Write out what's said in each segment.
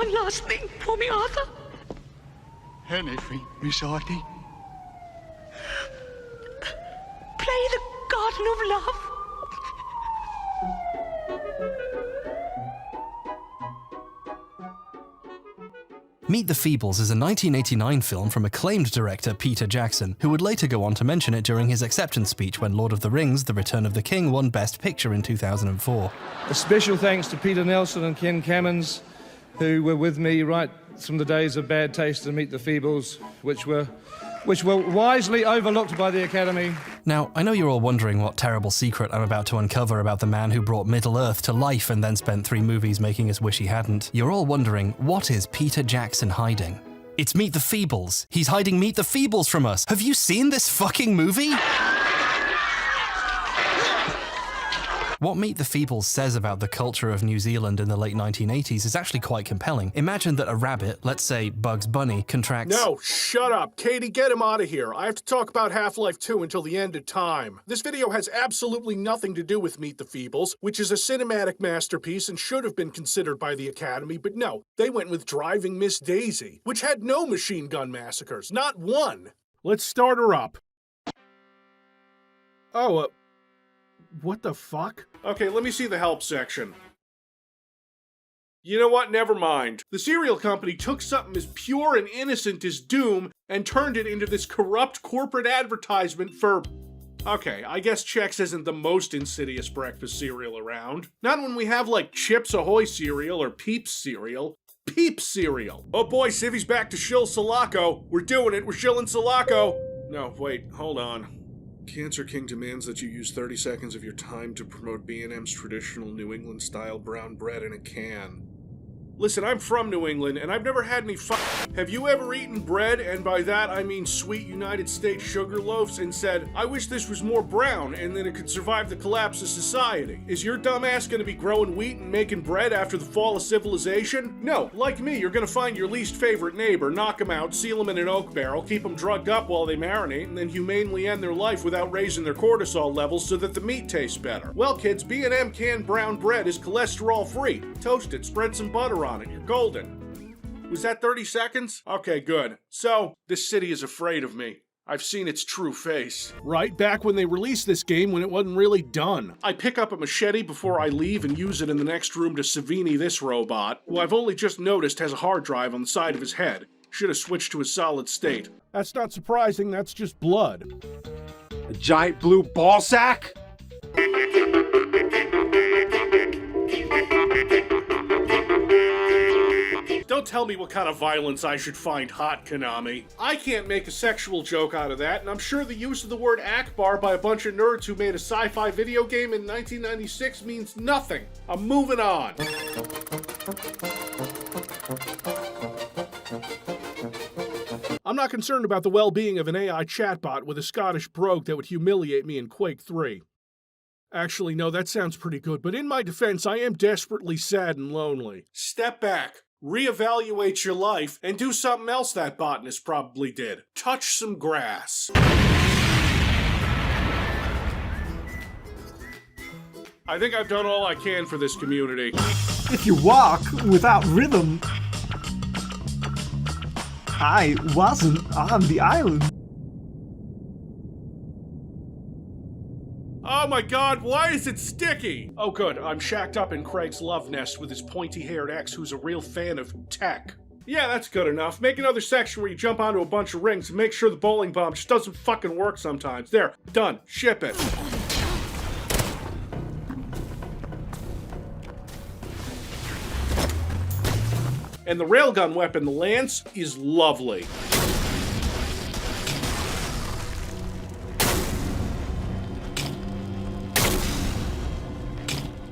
one last thing for me, Arthur? Anything, Miss Artie. Play the Garden of Love. Meet the Feebles is a 1989 film from acclaimed director Peter Jackson, who would later go on to mention it during his acceptance speech when Lord of the Rings: The Return of the King won Best Picture in 2004. A special thanks to Peter Nelson and Ken Cammons, who were with me right from the days of Bad Taste and Meet the Feebles, which were wisely overlooked by the Academy. Now, I know you're all wondering what terrible secret I'm about to uncover about the man who brought Middle-earth to life and then spent 3 movies making us wish he hadn't. You're all wondering, what is Peter Jackson hiding? It's Meet the Feebles. He's hiding Meet the Feebles from us. Have you seen this fucking movie? What Meet the Feebles says about the culture of New Zealand in the late 1980s is actually quite compelling. Imagine that a rabbit, let's say Bugs Bunny, contracts— No, shut up. Katie, get him out of here. I have to talk about Half-Life 2 until the end of time. This video has absolutely nothing to do with Meet the Feebles, which is a cinematic masterpiece and should have been considered by the Academy, but no, they went with Driving Miss Daisy, which had no machine gun massacres, not one. Let's start her up. Oh, what the fuck? Okay, let me see the help section. You know what? Never mind. The cereal company took something as pure and innocent as Doom and turned it into this corrupt corporate advertisement for— Okay, I guess Chex isn't the most insidious breakfast cereal around. Not when we have like Chips Ahoy cereal or Peeps cereal. Peeps cereal. Oh boy, Civvie's back to shill Sulaco. We're doing it. We're shilling Sulaco. No, wait, hold on. Cancer King demands that you use 30 seconds of your time to promote B&M's traditional New England-style brown bread in a can. Listen, I'm from New England, and I've never had any Have you ever eaten bread, and by that I mean sweet United States sugar loaves, and said, I wish this was more brown, and then it could survive the collapse of society? Is your dumbass gonna be growing wheat and making bread after the fall of civilization? No, like me, you're gonna find your least favorite neighbor, knock them out, seal them in an oak barrel, keep them drugged up while they marinate, and then humanely end their life without raising their cortisol levels so that the meat tastes better. Well, kids, B&M canned brown bread is cholesterol-free. Toast it, spread some butter on it, you're golden. Was that 30 seconds? Okay, good. So, this city is afraid of me. I've seen its true face. Right back when they released this game when it wasn't really done. I pick up a machete before I leave and use it in the next room to Civvie this robot, who I've only just noticed has a hard drive on the side of his head. Should have switched to a solid state. That's not surprising, that's just blood. A giant blue ball sack? Don't tell me what kind of violence I should find hot, Konami. I can't make a sexual joke out of that, and I'm sure the use of the word Akbar by a bunch of nerds who made a sci-fi video game in 1996 means nothing. I'm moving on. I'm not concerned about the well-being of an AI chatbot with a Scottish brogue that would humiliate me in Quake 3. Actually, no, that sounds pretty good, but in my defense, I am desperately sad and lonely. Step back, reevaluate your life, and do something else that botanist probably did. Touch some grass. I think I've done all I can for this community. If you walk without rhythm, I wasn't on the island. Oh my god, why is it sticky? Oh good, I'm shacked up in Craig's love nest with his pointy-haired ex who's a real fan of tech. Yeah, that's good enough. Make another section where you jump onto a bunch of rings and make sure the bowling bomb just doesn't fucking work sometimes. There, done. Ship it. And the railgun weapon, the Lance, is lovely.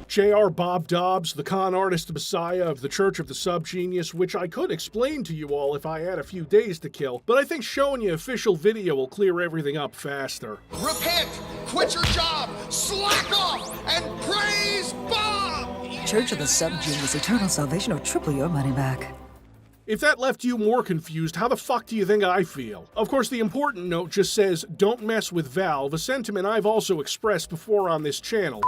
J.R. Bob Dobbs, the con artist messiah of the Church of the Subgenius, which I could explain to you all if I had a few days to kill, but I think showing you official video will clear everything up faster. Repent, quit your job, slack off, and praise Bob! Church of the Subgenius, eternal salvation, or triple your money back. If that left you more confused, how the fuck do you think I feel? Of course, the important note just says, don't mess with Valve, a sentiment I've also expressed before on this channel.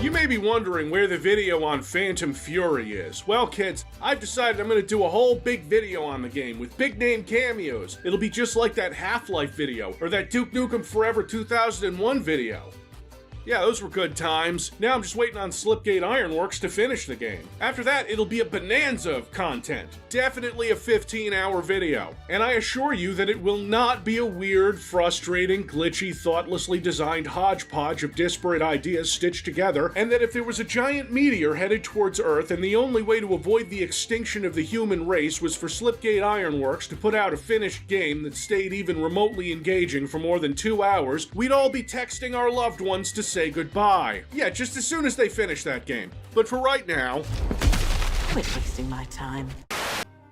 You may be wondering where the video on Phantom Fury is. Well, kids, I've decided I'm gonna do a whole big video on the game with big name cameos. It'll be just like that Half-Life video, or that Duke Nukem Forever 2001 video. Yeah, those were good times. Now I'm just waiting on Slipgate Ironworks to finish the game. After that, it'll be a bonanza of content. Definitely a 15-hour video. And I assure you that it will not be a weird, frustrating, glitchy, thoughtlessly designed hodgepodge of disparate ideas stitched together, and that if there was a giant meteor headed towards Earth and the only way to avoid the extinction of the human race was for Slipgate Ironworks to put out a finished game that stayed even remotely engaging for more than 2 hours, we'd all be texting our loved ones to say goodbye. Yeah, just as soon as they finish that game. But for right now, Quit wasting my time.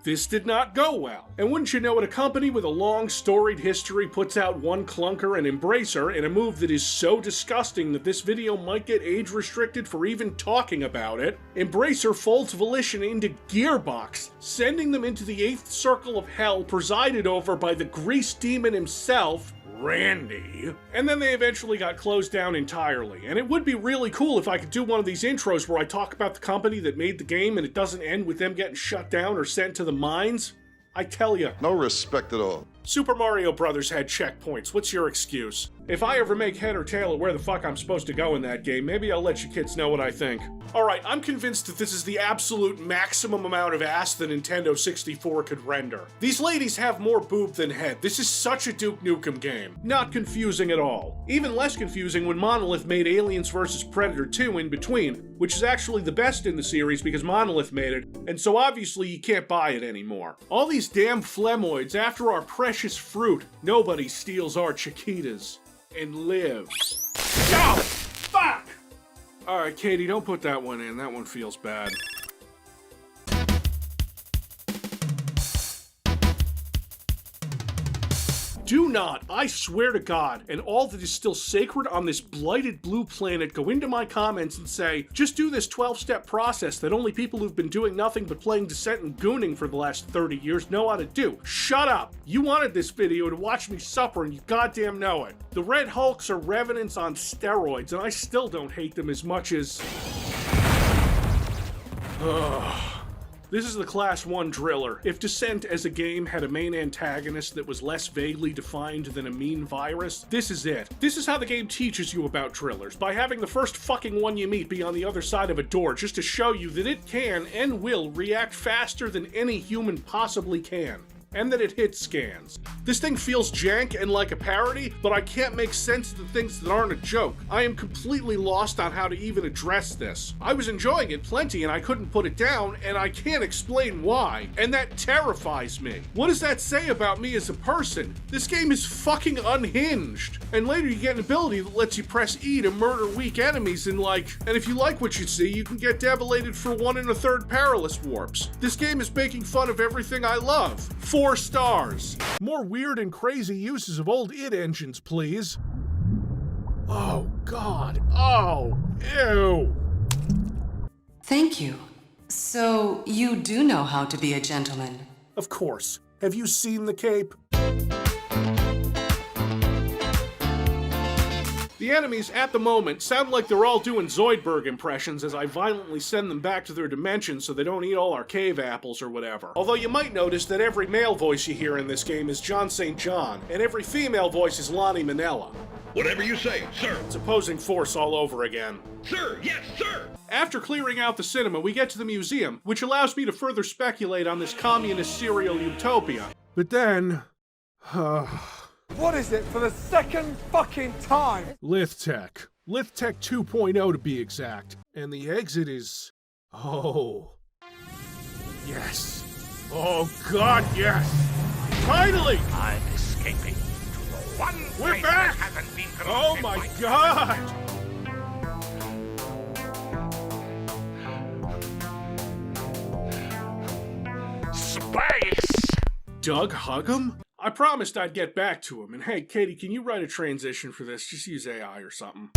this did not go well. And wouldn't you know it, a company with a long storied history puts out one clunker and Embracer in a move that is so disgusting that this video might get age restricted for even talking about it. Embracer folds Volition into Gearbox, sending them into the 8th circle of hell presided over by the grease demon himself, Randy. And then they eventually got closed down entirely. And it would be really cool if I could do one of these intros where I talk about the company that made the game and it doesn't end with them getting shut down or sent to the mines. I tell ya. No respect at all. Super Mario Brothers had checkpoints. What's your excuse? If I ever make head or tail of where the fuck I'm supposed to go in that game, maybe I'll let you kids know what I think. Alright, I'm convinced that this is the absolute maximum amount of ass the Nintendo 64 could render. These ladies have more boob than head. This is such a Duke Nukem game. Not confusing at all. Even less confusing when Monolith made Aliens vs. Predator 2 in between, which is actually the best in the series because Monolith made it, and so obviously you can't buy it anymore. All these damn phlegmoids after our precious fruit. Nobody steals our Chiquitas and lives. Oh, fuck! Alright, Katie, don't put that one in. That one feels bad. Do not, I swear to God, and all that is still sacred on this blighted blue planet, go into my comments and say, just do this 12-step process that only people who've been doing nothing but playing Descent and gooning for the last 30 years know how to do. Shut up! You wanted this video to watch me suffer and you goddamn know it. The Red Hulks are revenants on steroids, and I still don't hate them as much as... This is the Class 1 Driller. If Descent as a game had a main antagonist that was less vaguely defined than a mean virus, this is it. This is how the game teaches you about drillers, by having the first fucking one you meet be on the other side of a door just to show you that it can and will react faster than any human possibly can. And that it hits scans. This thing feels jank and like a parody, but I can't make sense of the things that aren't a joke. I am completely lost on how to even address this. I was enjoying it plenty and I couldn't put it down, and I can't explain why. And that terrifies me. What does that say about me as a person? This game is fucking unhinged. And later you get an ability that lets you press E to murder weak enemies and if you like what you see, you can get debilated for 1 1/3 perilous warps. This game is making fun of everything I love. 4 stars. More weird and crazy uses of old id engines, please. Oh, God. Oh, ew. Thank you. So, you do know how to be a gentleman? Of course. Have you seen the cape? The enemies, at the moment, sound like they're all doing Zoidberg impressions as I violently send them back to their dimension so they don't eat all our cave apples or whatever. Although you might notice that every male voice you hear in this game is John St. John, and every female voice is Lonnie Manella. Whatever you say, sir. It's opposing force all over again. Sir, yes, sir! After clearing out the cinema, we get to the museum, which allows me to further speculate on this communist serial utopia. But then... What is it for the second fucking time? Lith-Tech. Lith-Tech 2.0 to be exact. And the exit is... Oh. Yes. Oh God, yes. Finally! I'm escaping to the one We're place back! that hasn't been Oh my God! Space! Doug Huggum? I promised I'd get back to him, and hey, Katie, can you write a transition for this? Just use AI or something.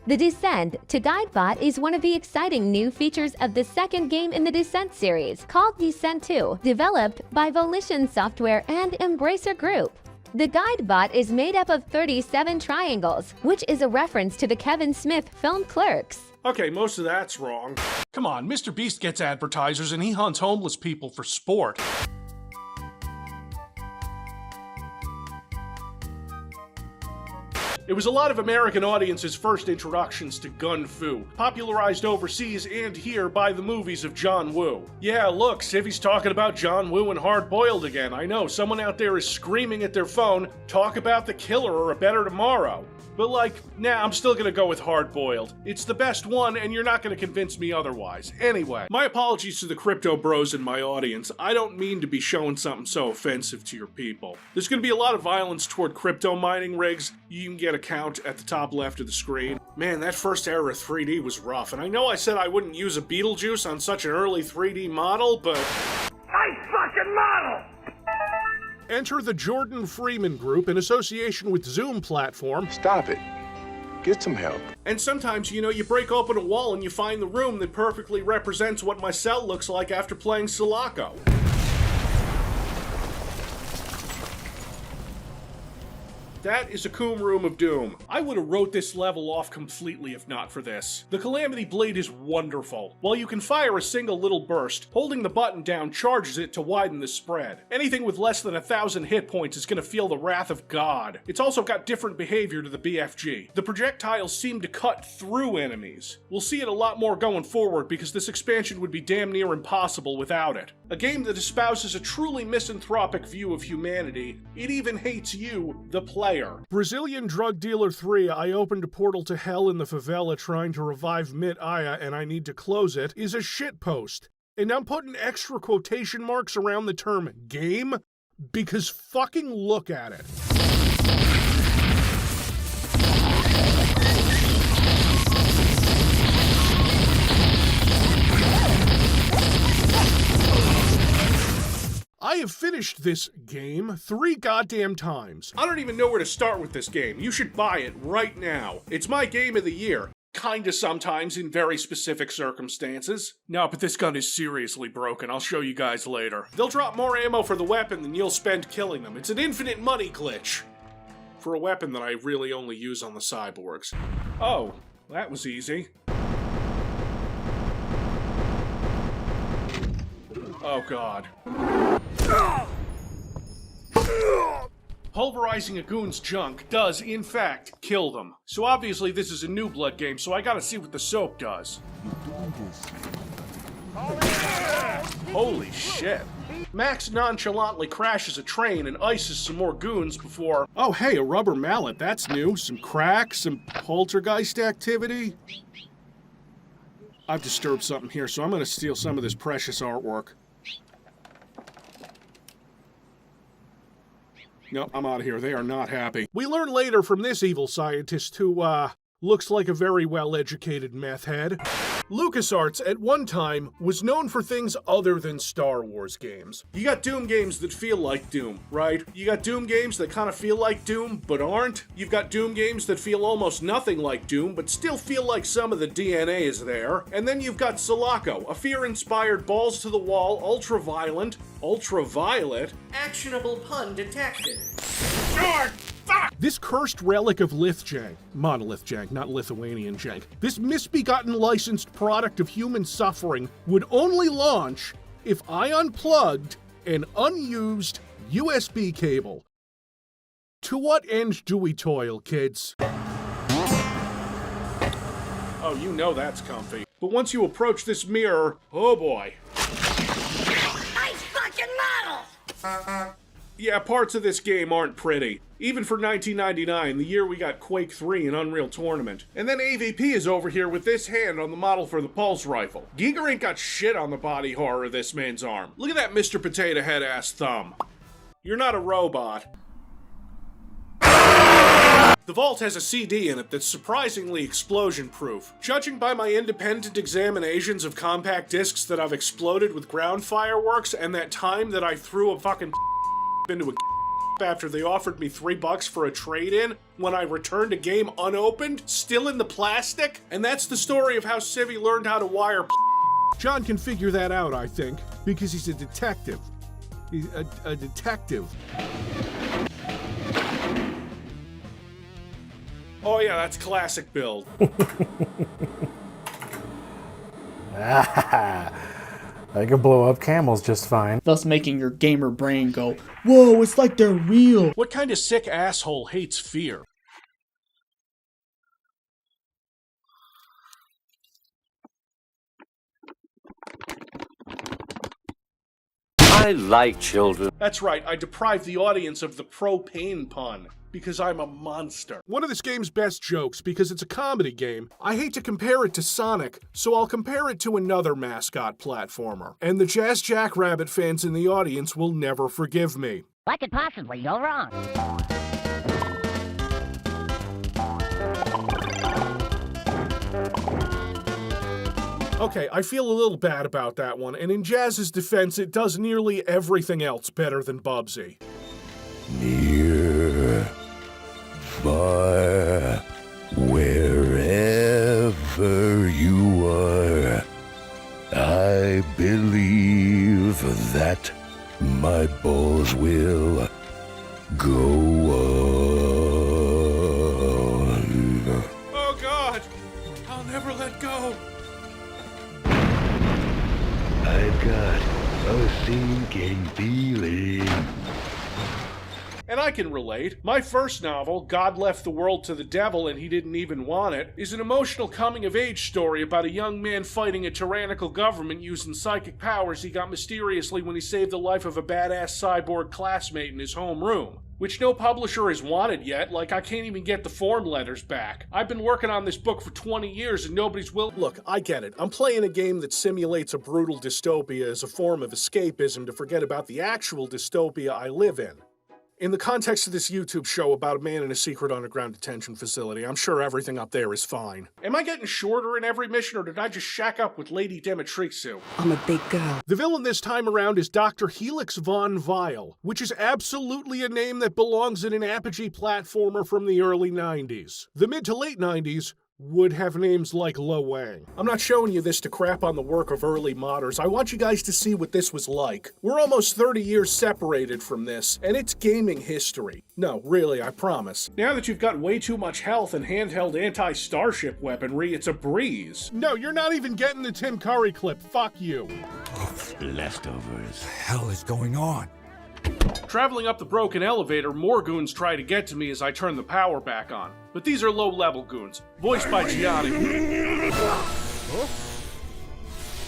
The Descent to Guidebot is one of the exciting new features of the second game in the Descent series, called Descent 2, developed by Volition Software and Embracer Group. The guide bot is made up of 37 triangles, which is a reference to the Kevin Smith film Clerks. Okay, most of that's wrong. Come on, Mr. Beast gets advertisers and he hunts homeless people for sport. It was a lot of American audiences' first introductions to gun fu, popularized overseas and here by the movies of John Woo. Yeah, look, Civvie's talking about John Woo and Hard Boiled again. I know, someone out there is screaming at their phone, talk about The Killer or A Better Tomorrow. But like, nah, I'm still gonna go with Hard Boiled. It's the best one, and you're not gonna convince me otherwise. Anyway, my apologies to the crypto bros in my audience. I don't mean to be showing something so offensive to your people. There's gonna be a lot of violence toward crypto mining rigs. You can get a count at the top left of the screen. Man, that first era of 3D was rough, and I know I said I wouldn't use a Beetlejuice on such an early 3D model, but... Nice fucking model! Enter the Jordan Freeman Group in association with Zoom platform. Stop it. Get some help. And sometimes, you know, you break open a wall and you find the room that perfectly represents what my cell looks like after playing Sulaco. That is a Coom Room of Doom. I would have wrote this level off completely if not for this. The Calamity Blade is wonderful. While you can fire a single little burst, holding the button down charges it to widen the spread. Anything with less than 1,000 hit points is gonna feel the wrath of God. It's also got different behavior to the BFG. The projectiles seem to cut through enemies. We'll see it a lot more going forward because this expansion would be damn near impossible without it. A game that espouses a truly misanthropic view of humanity. It even hates you, the player. Brazilian Drug Dealer 3, I opened a portal to hell in the favela trying to revive Mit Aya and I need to close it, is a shitpost. And I'm putting extra quotation marks around the term game because fucking look at it. I have finished this game 3 goddamn times. I don't even know where to start with this game. You should buy it right now. It's my game of the year. Kinda sometimes in very specific circumstances. No, but this gun is seriously broken. I'll show you guys later. They'll drop more ammo for the weapon than you'll spend killing them. It's an infinite money glitch. For a weapon that I really only use on the cyborgs. Oh, that was easy. Oh god. Pulverizing a goon's junk does, in fact, kill them. So obviously this is a New Blood game, so I gotta see what the soap does. Holy shit. Max nonchalantly crashes a train and ices some more goons before... Oh hey, a rubber mallet, that's new. Some crack, some poltergeist activity. I've disturbed something here, so I'm gonna steal some of this precious artwork. No, I'm out of here. They are not happy. We learn later from this evil scientist who, looks like a very well-educated meth head. LucasArts, at one time, was known for things other than Star Wars games. You got Doom games that feel like Doom, right? You got Doom games that kind of feel like Doom, but aren't. You've got Doom games that feel almost nothing like Doom, but still feel like some of the DNA is there. And then you've got Sulaco, a fear-inspired, balls-to-the-wall, ultra-violent, ultraviolet, actionable pun detected. George! This cursed relic of Lithjank, monolith jank, not Lithuanian jank, this misbegotten licensed product of human suffering would only launch if I unplugged an unused USB cable. To what end do we toil, kids? Oh, you know that's comfy. But once you approach this mirror, oh boy. Nice fucking model! Yeah, parts of this game aren't pretty. Even for 1999, the year we got Quake 3 and Unreal Tournament. And then AVP is over here with this hand on the model for the pulse rifle. Giger ain't got shit on the body horror of this man's arm. Look at that Mr. Potato Head ass thumb. You're not a robot. The vault has a CD in it that's surprisingly explosion-proof. Judging by my independent examinations of compact discs that I've exploded with ground fireworks and that time that I threw a fucking into a after they offered me $3 for a trade-in when I returned a game unopened, still in the plastic, and that's the story of how Civvie learned how to wire. John can figure that out, I think, because he's a detective. He's a detective. Oh yeah, that's classic build. I can blow up camels just fine. Thus making your gamer brain go, whoa, it's like they're real. What kind of sick asshole hates fear? I like children. That's right, I deprived the audience of the propane pun, because I'm a monster. One of this game's best jokes, because it's a comedy game, I hate to compare it to Sonic, so I'll compare it to another mascot platformer. And the Jazz Jackrabbit fans in the audience will never forgive me. What could possibly go wrong? Okay, I feel a little bad about that one, and in Jazz's defense, it does nearly everything else better than Bubsy. Near, far, wherever you are, I believe that my balls will go on. Oh God! I'll never let go! I've got a sinking feeling. And I can relate. My first novel, God Left the World to the Devil and He Didn't Even Want It, is an emotional coming-of-age story about a young man fighting a tyrannical government using psychic powers he got mysteriously when he saved the life of a badass cyborg classmate in his homeroom. Which no publisher has wanted yet, like I can't even get the form letters back. I've been working on this book for 20 years and nobody's will— Look, I get it. I'm playing a game that simulates a brutal dystopia as a form of escapism to forget about the actual dystopia I live in. In the context of this YouTube show about a man in a secret underground detention facility, I'm sure everything up there is fine. Am I getting shorter in every mission, or did I just shack up with Lady Demetrixu? I'm a big girl. The villain this time around is Dr. Helix von Vile, which is absolutely a name that belongs in an Apogee platformer from the early 90s. The mid to late 90s would have names like Lo Wang. I'm not showing you this to crap on the work of early modders. I want you guys to see what this was like. We're almost 30 years separated from this, and it's gaming history. No, really, I promise. Now that you've got way too much health and handheld anti-starship weaponry, it's a breeze. No, you're not even getting the Tim Curry clip. Fuck you. Leftovers. What the hell is going on? Traveling up the broken elevator, more goons try to get to me as I turn the power back on. But these are low-level goons, voiced by Gianni.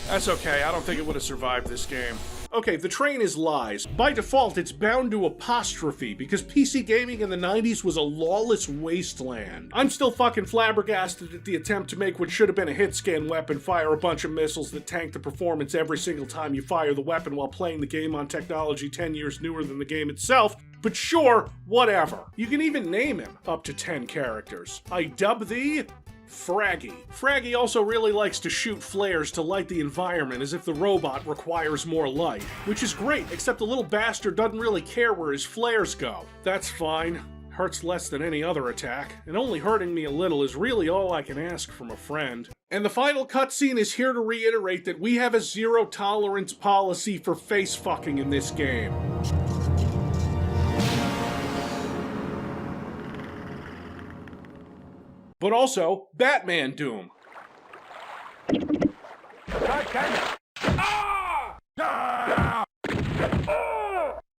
That's okay, I don't think it would have survived this game. Okay, the train is lies. By default, it's bound to apostrophe, because PC gaming in the 90s was a lawless wasteland. I'm still fucking flabbergasted at the attempt to make what should have been a hit-scan weapon fire a bunch of missiles that tank the performance every single time you fire the weapon while playing the game on technology 10 years newer than the game itself. But sure, whatever. You can even name him up to 10 characters. I dub thee Fraggy. Fraggy also really likes to shoot flares to light the environment as if the robot requires more light. Which is great, except the little bastard doesn't really care where his flares go. That's fine. Hurts less than any other attack, and only hurting me a little is really all I can ask from a friend. And the final cutscene is here to reiterate that we have a zero-tolerance policy for face-fucking in this game. But also, Batman Doom.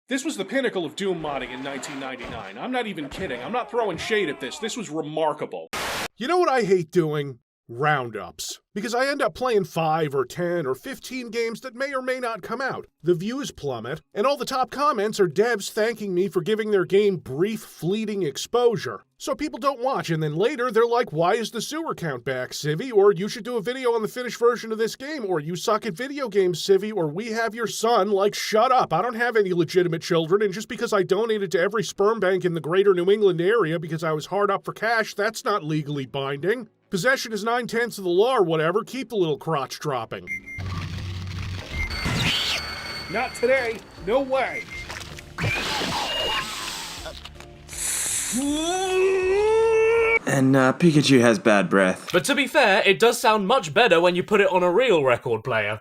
This was the pinnacle of Doom modding in 1999. I'm not even kidding. I'm not throwing shade at this. This was remarkable. You know what I hate doing? Roundups. Because I end up playing 5 or 10 or 15 games that may or may not come out. The views plummet, and all the top comments are devs thanking me for giving their game brief, fleeting exposure. So people don't watch, and then later they're like, why is the sewer count back, Civvie? Or you should do a video on the finished version of this game, or you suck at video games, Civvie, or we have your son. Like, shut up. I don't have any legitimate children, and just because I donated to every sperm bank in the greater New England area because I was hard up for cash, that's not legally binding. Possession is 9/10 of the law or whatever. Keep the little crotch dropping. Not today. No way. And Pikachu has bad breath. But to be fair, it does sound much better when you put it on a real record player.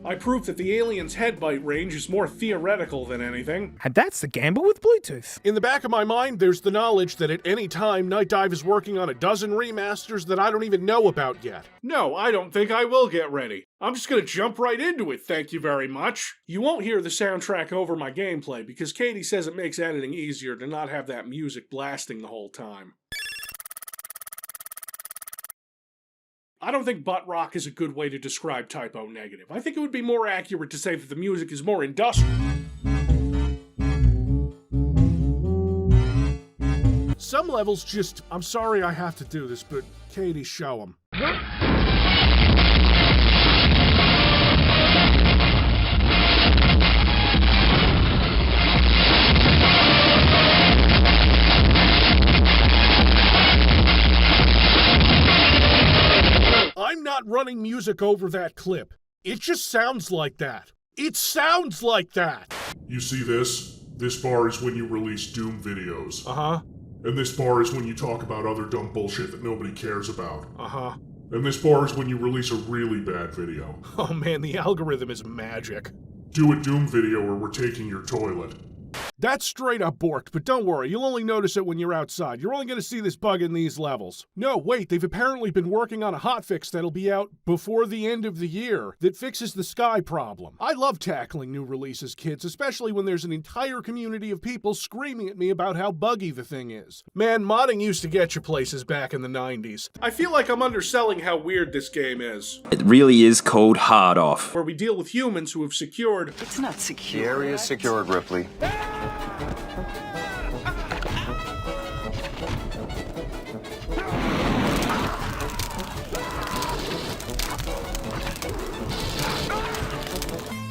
I proof that the alien's head bite range is more theoretical than anything. And that's the gamble with Bluetooth. In the back of my mind, there's the knowledge that at any time, Night Dive is working on a dozen remasters that I don't even know about yet. No, I don't think I will get ready. I'm just gonna jump right into it, thank you very much. You won't hear the soundtrack over my gameplay because Katie says it makes editing easier to not have that music blasting the whole time. I don't think butt rock is a good way to describe typo negative. I think it would be more accurate to say that the music is more industrial. Some levels just, I'm sorry I have to do this, but Katie, show them. I'm not running music over that clip. It just sounds like that. It sounds like that! You see this? This bar is when you release Doom videos. Uh-huh. And this bar is when you talk about other dumb bullshit that nobody cares about. Uh-huh. And this bar is when you release a really bad video. Oh man, the algorithm is magic. Do a Doom video or we're taking your toilet. That's straight up borked, but don't worry, you'll only notice it when you're outside. You're only going to see this bug in these levels. No, wait, they've apparently been working on a hotfix that'll be out before the end of the year that fixes the sky problem. I love tackling new releases, kids, especially when there's an entire community of people screaming at me about how buggy the thing is. Man, modding used to get you places back in the 90s. I feel like I'm underselling how weird this game is. It really is called Hard Off. Where we deal with humans who have secured... It's not secure. The area is secured, Ripley.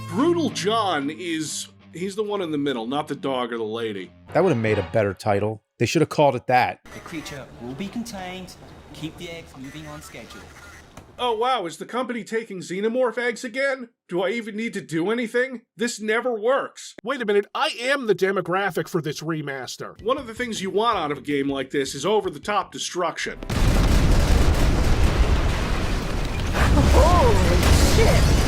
Brutal John is... he's the one in the middle, not the dog or the lady. That would have made a better title. They should have called it that. The creature will be contained. Keep the eggs moving on schedule. Oh wow, is the company taking xenomorph eggs again? Do I even need to do anything? This never works. Wait a minute, I am the demographic for this remaster. One of the things you want out of a game like this is over-the-top destruction. Holy shit!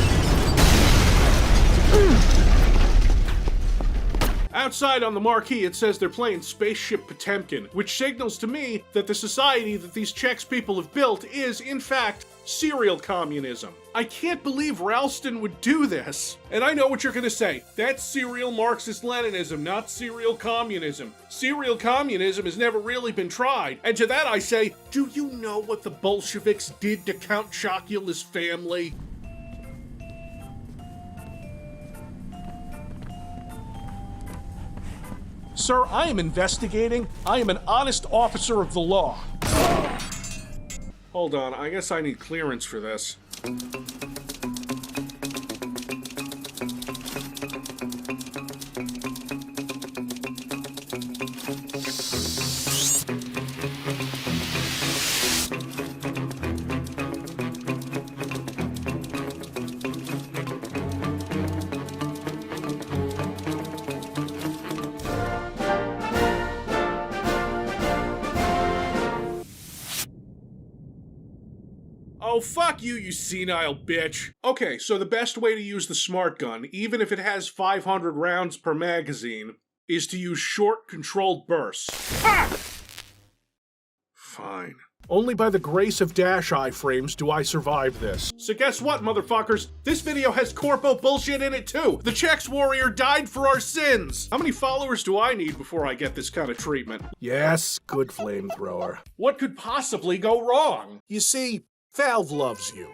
Outside on the marquee, it says they're playing Spaceship Potemkin, which signals to me that the society that these Czechs people have built is, in fact, serial communism. I can't believe Ralston would do this. And I know what you're gonna say. That's serial Marxist-Leninism, not serial communism. Serial communism has never really been tried. And to that I say, do you know what the Bolsheviks did to Count Chocula's family? Sir, I am investigating. I am an honest officer of the law. Hold on, I guess I need clearance for this. Oh, fuck you, you senile bitch. Okay, so the best way to use the smart gun, even if it has 500 rounds per magazine, is to use short, controlled bursts. Ha! Fine. Only by the grace of dash iframes do I survive this. So guess what, motherfuckers? This video has corpo bullshit in it too. The Czechs warrior died for our sins. How many followers do I need before I get this kind of treatment? Yes, good flamethrower. What could possibly go wrong? You see, Valve loves you.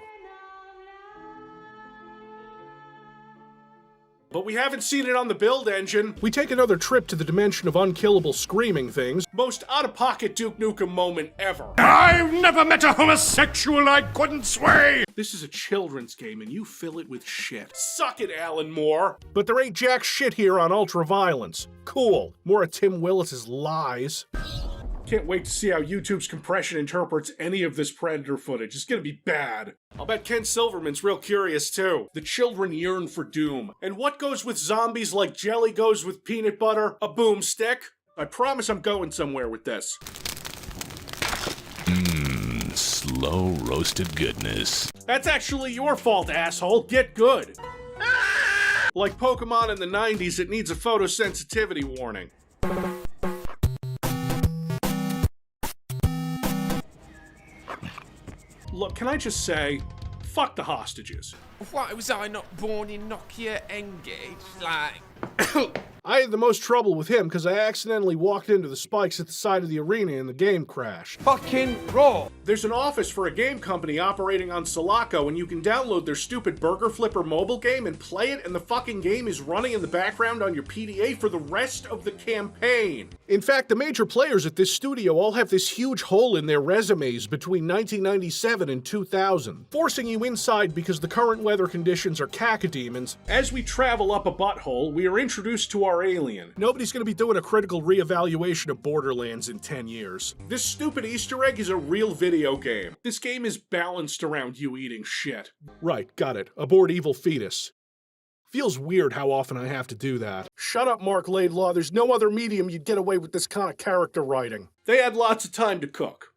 But we haven't seen it on the build engine. We take another trip to the dimension of unkillable screaming things. Most out-of-pocket Duke Nukem moment ever. I've never met a homosexual I couldn't sway! This is a children's game and you fill it with shit. Suck it, Alan Moore. But there ain't jack shit here on ultra-violence. Cool. More of Tim Willis's lies. Can't wait to see how YouTube's compression interprets any of this Predator footage. It's gonna be bad. I'll bet Ken Silverman's real curious too. The children yearn for doom. And what goes with zombies like jelly goes with peanut butter? A boomstick? I promise I'm going somewhere with this. Slow roasted goodness. That's actually your fault, asshole. Get good. Like Pokemon in the 90s, it needs a photosensitivity warning. Look, can I just say, fuck the hostages. Why was I not born in Nokia Engage? Like... I had the most trouble with him because I accidentally walked into the spikes at the side of the arena and the game crashed. Fucking raw. There's an office for a game company operating on Sulaco, and you can download their stupid Burger Flipper mobile game and play it, and the fucking game is running in the background on your PDA for the rest of the campaign. In fact, the major players at this studio all have this huge hole in their resumes between 1997 and 2000, forcing you inside because the current weather conditions are cacodemons. As we travel up a butthole, we are introduced to our alien. Nobody's gonna be doing a critical reevaluation of Borderlands in 10 years. This stupid Easter egg is a real video game. This game is balanced around you eating shit. Right, got it. Abort evil fetus. Feels weird how often I have to do that. Shut up, Mark Laidlaw. There's no other medium you'd get away with this kind of character writing. They had lots of time to cook.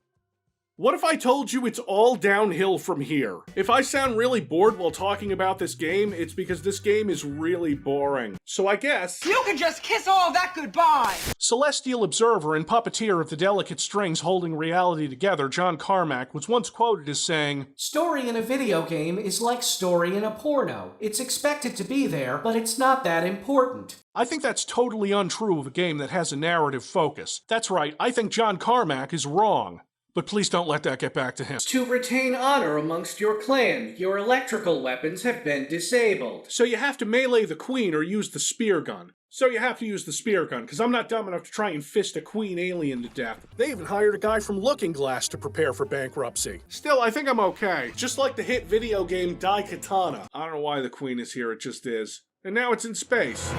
What if I told you it's all downhill from here? If I sound really bored while talking about this game, it's because this game is really boring. So I guess... You can just kiss all that goodbye! Celestial observer and puppeteer of the delicate strings holding reality together, John Carmack, was once quoted as saying, "Story in a video game is like story in a porno. It's expected to be there, but it's not that important." I think that's totally untrue of a game that has a narrative focus. That's right, I think John Carmack is wrong. But please don't let that get back to him. To retain honor amongst your clan, your electrical weapons have been disabled. So you have to melee the queen or use the spear gun. So you have to use the spear gun, because I'm not dumb enough to try and fist a queen alien to death. They even hired a guy from Looking Glass to prepare for bankruptcy. Still, I think I'm okay. Just like the hit video game Daikatana. I don't know why the queen is here, it just is. And now it's in space.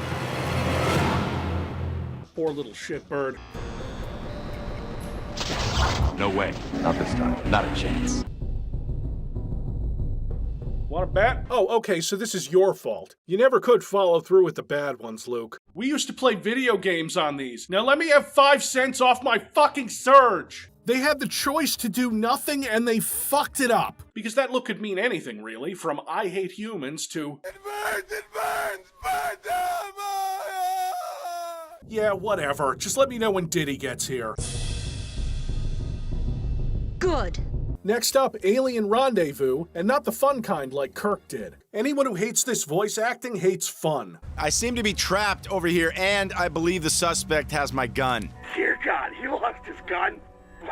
Poor little shitbird. No way. Not this time. Not a chance. Want to bet? Oh, okay, so this is your fault. You never could follow through with the bad ones, Luke. We used to play video games on these. Now let me have 5 cents off my fucking Surge! They had the choice to do nothing and they fucked it up. Because that look could mean anything, really, from I hate humans to... It burns, burn them! Yeah, whatever. Just let me know when Diddy gets here. Good. Next up, Alien Rendezvous, and not the fun kind like Kirk did. Anyone who hates this voice acting hates fun. I seem to be trapped over here, and I believe the suspect has my gun. Dear God, he lost his gun?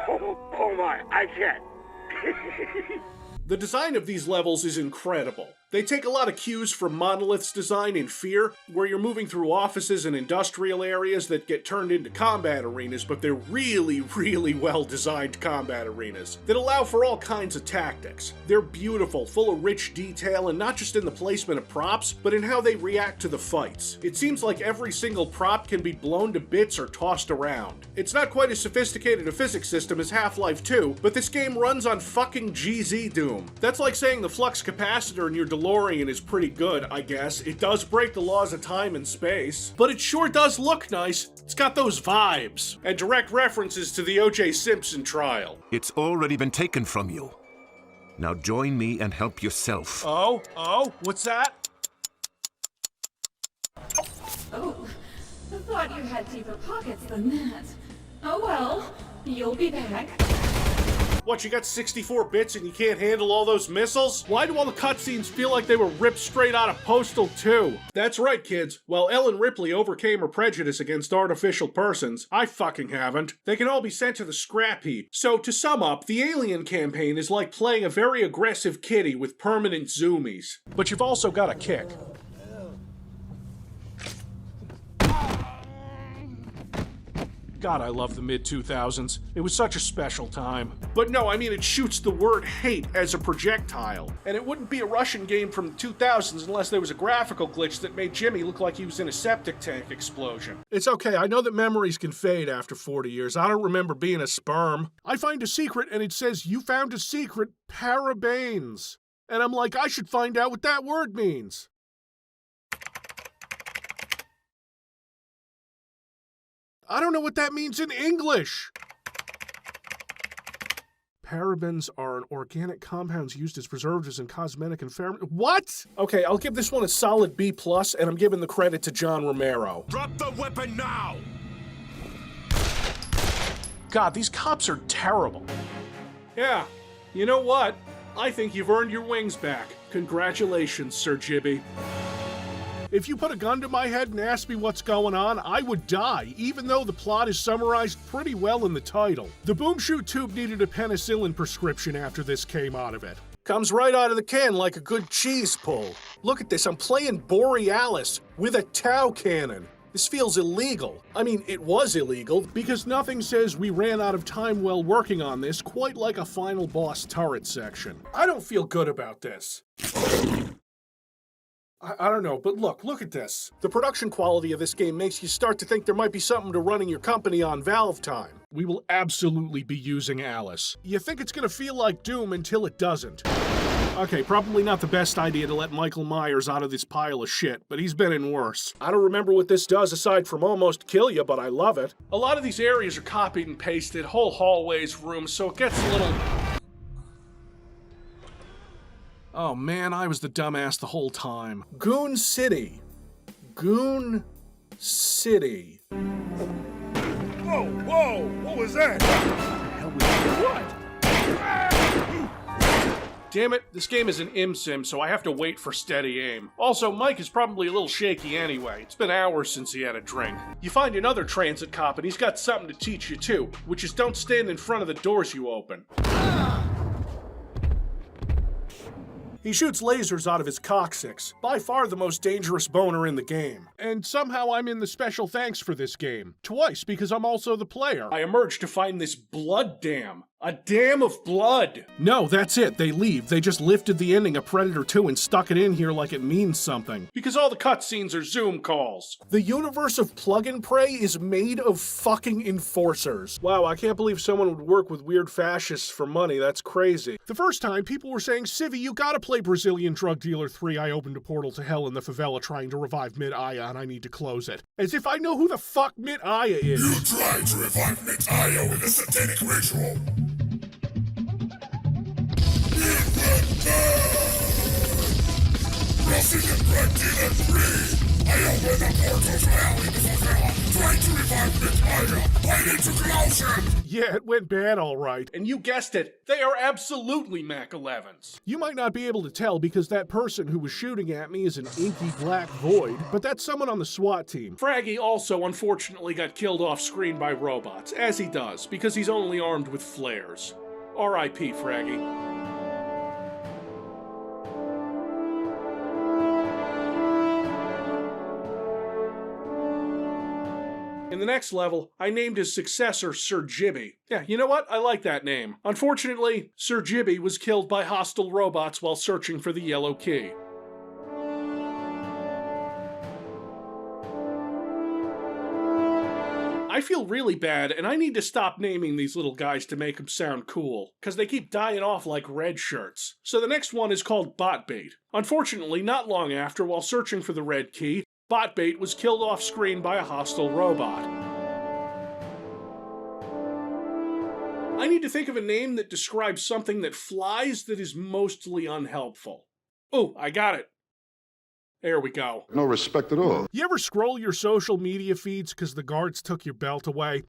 Oh my, I can't. The design of these levels is incredible. They take a lot of cues from Monolith's design in Fear, where you're moving through offices and industrial areas that get turned into combat arenas, but they're really, really well-designed combat arenas that allow for all kinds of tactics. They're beautiful, full of rich detail, and not just in the placement of props, but in how they react to the fights. It seems like every single prop can be blown to bits or tossed around. It's not quite as sophisticated a physics system as Half-Life 2, but this game runs on fucking GZ Doom. That's like saying the flux capacitor in your DeLorean is pretty good, I guess. It does break the laws of time and space, but it sure does look nice. It's got those vibes, and direct references to the O.J. Simpson trial. It's already been taken from you. Now join me and help yourself. Oh, what's that? Oh, I thought you had deeper pockets than that. Oh well, you'll be back. What, you got 64 bits and you can't handle all those missiles? Why do all the cutscenes feel like they were ripped straight out of Postal 2? That's right, kids. While Ellen Ripley overcame her prejudice against artificial persons, I fucking haven't. They can all be sent to the scrap heap. So, to sum up, the Alien campaign is like playing a very aggressive kitty with permanent zoomies. But you've also got a kick. God, I love the mid-2000s. It was such a special time. But no, I mean it shoots the word hate as a projectile. And it wouldn't be a Russian game from the 2000s unless there was a graphical glitch that made Jimmy look like he was in a septic tank explosion. It's okay, I know that memories can fade after 40 years. I don't remember being a sperm. I find a secret and it says, "You found a secret, parabanes." And I'm like, I should find out what that word means. I don't know what that means in English. Parabens are an organic compounds used as preservatives in cosmetic and What? Okay, I'll give this one a solid B+, and I'm giving the credit to John Romero. Drop the weapon now! God, these cops are terrible. Yeah, you know what? I think you've earned your wings back. Congratulations, Sir Jibby. If you put a gun to my head and asked me what's going on, I would die, even though the plot is summarized pretty well in the title. The boom shoot tube needed a penicillin prescription after this came out of it. Comes right out of the can like a good cheese pull. Look at this, I'm playing Borealis with a Tau cannon. This feels illegal. I mean, it was illegal, because nothing says we ran out of time while working on this quite like a final boss turret section. I don't feel good about this. I don't know, but look at this. The production quality of this game makes you start to think there might be something to running your company on Valve time. We will absolutely be using Alice. You think it's gonna feel like Doom until it doesn't. Okay, probably not the best idea to let Michael Myers out of this pile of shit, but he's been in worse. I don't remember what this does aside from almost kill you, but I love it. A lot of these areas are copied and pasted, whole hallways, rooms, so it gets a little... Oh man, I was the dumbass the whole time. Goon City. Goon City. Whoa, whoa, what was that? What? Damn it, this game is an ImSim, so I have to wait for steady aim. Also, Mike is probably a little shaky anyway. It's been hours since he had a drink. You find another transit cop and he's got something to teach you too, which is don't stand in front of the doors you open. He shoots lasers out of his coccyx, by far the most dangerous boner in the game. And somehow I'm in the special thanks for this game. Twice, because I'm also the player. I emerge to find this blood dam. A dam of blood! No, that's it. They leave. They just lifted the ending of Predator 2 and stuck it in here like it means something. Because all the cutscenes are Zoom calls. The universe of Plug and Pray is made of fucking enforcers. Wow, I can't believe someone would work with weird fascists for money. That's crazy. The first time, people were saying, Civvie, you gotta play Brazilian Drug Dealer 3. I opened a portal to hell in the favela trying to revive Mid-Aya and I need to close it. As if I know who the fuck Mid-Aya is. You tried to revive Mid-Aya with a satanic ritual. Crossing the Drug Dealer 3, I opened the portal to hell in the favela, trying to revive Mid-Aya. I need to close it! Yeah, it went bad alright. And you guessed it, they are absolutely Mac 11s. You might not be able to tell because that person who was shooting at me is an inky black void, but that's someone on the SWAT team. Fraggy also unfortunately got killed off screen by robots, as he does, because he's only armed with flares. R.I.P. Fraggy. In the next level, I named his successor Sir Jibby. Yeah, you know what? I like that name. Unfortunately, Sir Jibby was killed by hostile robots while searching for the yellow key. I feel really bad, and I need to stop naming these little guys to make them sound cool, because they keep dying off like red shirts. So the next one is called Botbait. Unfortunately, not long after, while searching for the red key, Botbait was killed off screen by a hostile robot. I need to think of a name that describes something that flies that is mostly unhelpful. Oh, I got it. There we go. No respect at all. You ever scroll your social media feeds because the guards took your belt away?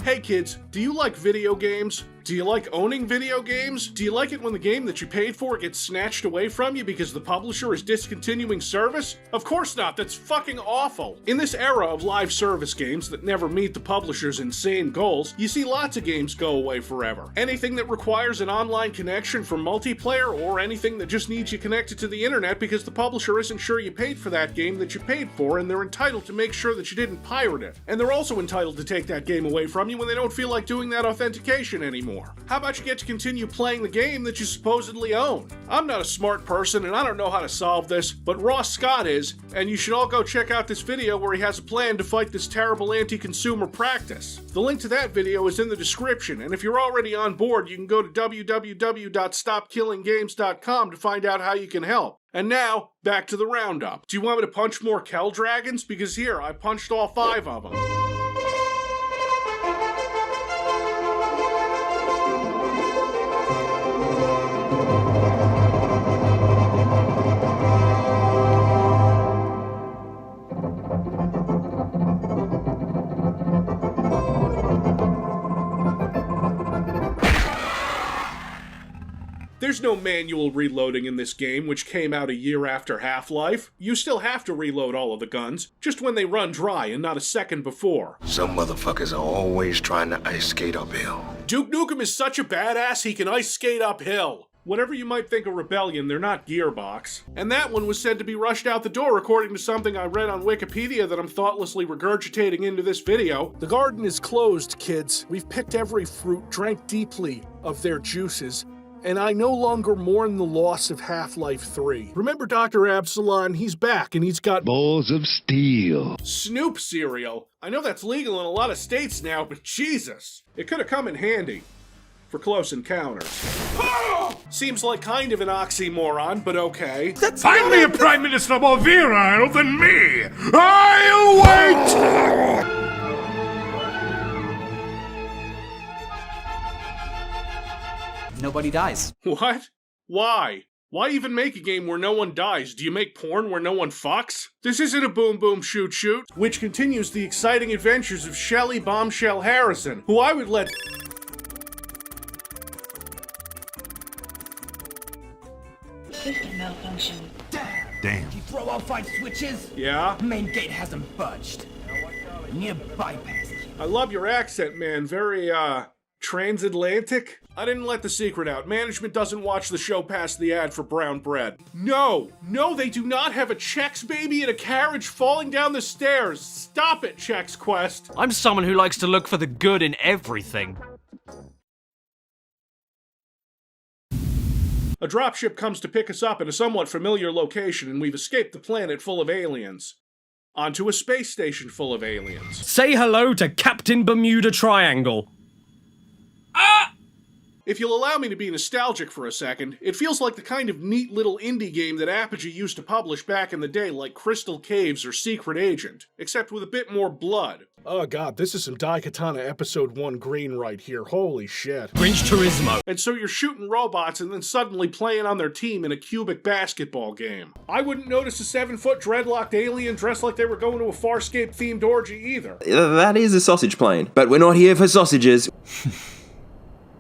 Hey kids, do you like video games? Do you like owning video games? Do you like it when the game that you paid for gets snatched away from you because the publisher is discontinuing service? Of course not, that's fucking awful. In this era of live service games that never meet the publisher's insane goals, you see lots of games go away forever. Anything that requires an online connection for multiplayer, or anything that just needs you connected to the internet because the publisher isn't sure you paid for that game that you paid for, and they're entitled to make sure that you didn't pirate it. And they're also entitled to take that game away from you when they don't feel like doing that authentication anymore. How about you get to continue playing the game that you supposedly own? I'm not a smart person and I don't know how to solve this, but Ross Scott is, and you should all go check out this video where he has a plan to fight this terrible anti-consumer practice. The link to that video is in the description, and if you're already on board, you can go to www.stopkillinggames.com to find out how you can help. And now, back to the roundup. Do you want me to punch more Kell dragons? Because here, I punched all 5 of them. There's no manual reloading in this game, which came out a year after Half-Life. You still have to reload all of the guns, just when they run dry and not a second before. Some motherfuckers are always trying to ice skate uphill. Duke Nukem is such a badass he can ice skate uphill. Whatever you might think of Rebellion, they're not Gearbox. And that one was said to be rushed out the door according to something I read on Wikipedia that I'm thoughtlessly regurgitating into this video. The garden is closed, kids. We've picked every fruit, drank deeply of their juices, and I no longer mourn the loss of Half-Life 3. Remember Dr. Absalon? He's back, and he's got balls of steel. Snoop cereal. I know that's legal in a lot of states now, but Jesus. It could have come in handy for close encounters. Seems like kind of an oxymoron, but okay. Find me a prime minister more virile than me! I'll wait! Nobody dies. What? Why? Why even make a game where no one dies? Do you make porn where no one fucks? This isn't a boom boom shoot shoot, which continues the exciting adventures of Shelly Bombshell Harrison, who I would let System malfunction. Damn. You throw out 5 switches? Yeah? Main gate hasn't budged. Near bypass. I love your accent, man. Very, transatlantic? I didn't let the secret out. Management doesn't watch the show past the ad for brown bread. No, they do not have a Chex baby in a carriage falling down the stairs. Stop it, Chex Quest. I'm someone who likes to look for the good in everything. A dropship comes to pick us up in a somewhat familiar location, and we've escaped the planet full of aliens. Onto a space station full of aliens. Say hello to Captain Bermuda Triangle. If you'll allow me to be nostalgic for a second, it feels like the kind of neat little indie game that Apogee used to publish back in the day, like Crystal Caves or Secret Agent, except with a bit more blood. Oh god, this is some Daikatana Episode 1 green right here, holy shit. Grinch Turismo. And so you're shooting robots and then suddenly playing on their team in a cubic basketball game. I wouldn't notice a 7-foot dreadlocked alien dressed like they were going to a Farscape-themed orgy either. That is a sausage plane, but we're not here for sausages.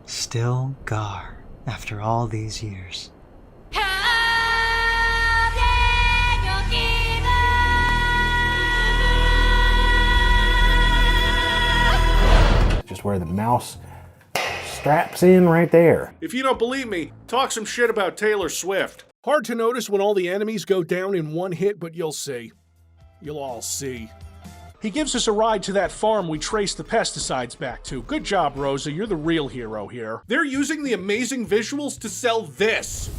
Still Gar, after all these years. Just where the mouse straps in right there. If you don't believe me, talk some shit about Taylor Swift. Hard to notice when all the enemies go down in one hit, but you'll see. You'll all see. He gives us a ride to that farm we traced the pesticides back to. Good job, Rosa. You're the real hero here. They're using the amazing visuals to sell this.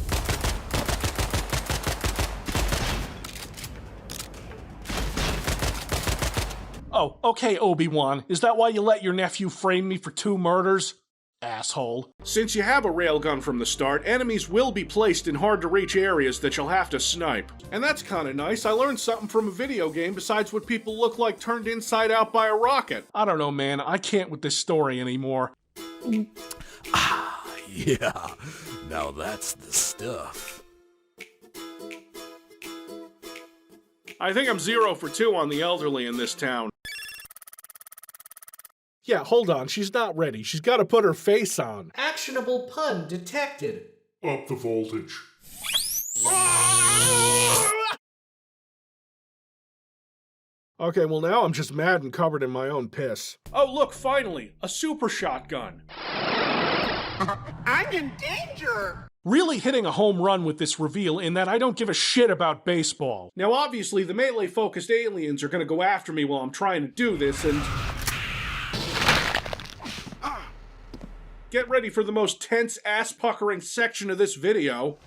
Oh, okay, Obi-Wan. Is that why you let your nephew frame me for 2 murders? Asshole. Since you have a railgun from the start, enemies will be placed in hard-to-reach areas that you'll have to snipe. And that's kinda nice. I learned something from a video game besides what people look like turned inside out by a rocket. I don't know, man. I can't with this story anymore. Yeah. Now that's the stuff. I think I'm 0 for 2 on the elderly in this town. Yeah, hold on. She's not ready. She's got to put her face on. Actionable pun detected. Up the voltage. Okay, well now I'm just mad and covered in my own piss. Oh look, finally! A super shotgun! I'm in danger! Really hitting a home run with this reveal in that I don't give a shit about baseball. Now obviously the melee-focused aliens are gonna go after me while I'm trying to do this and... Get ready for the most tense, ass-puckering section of this video.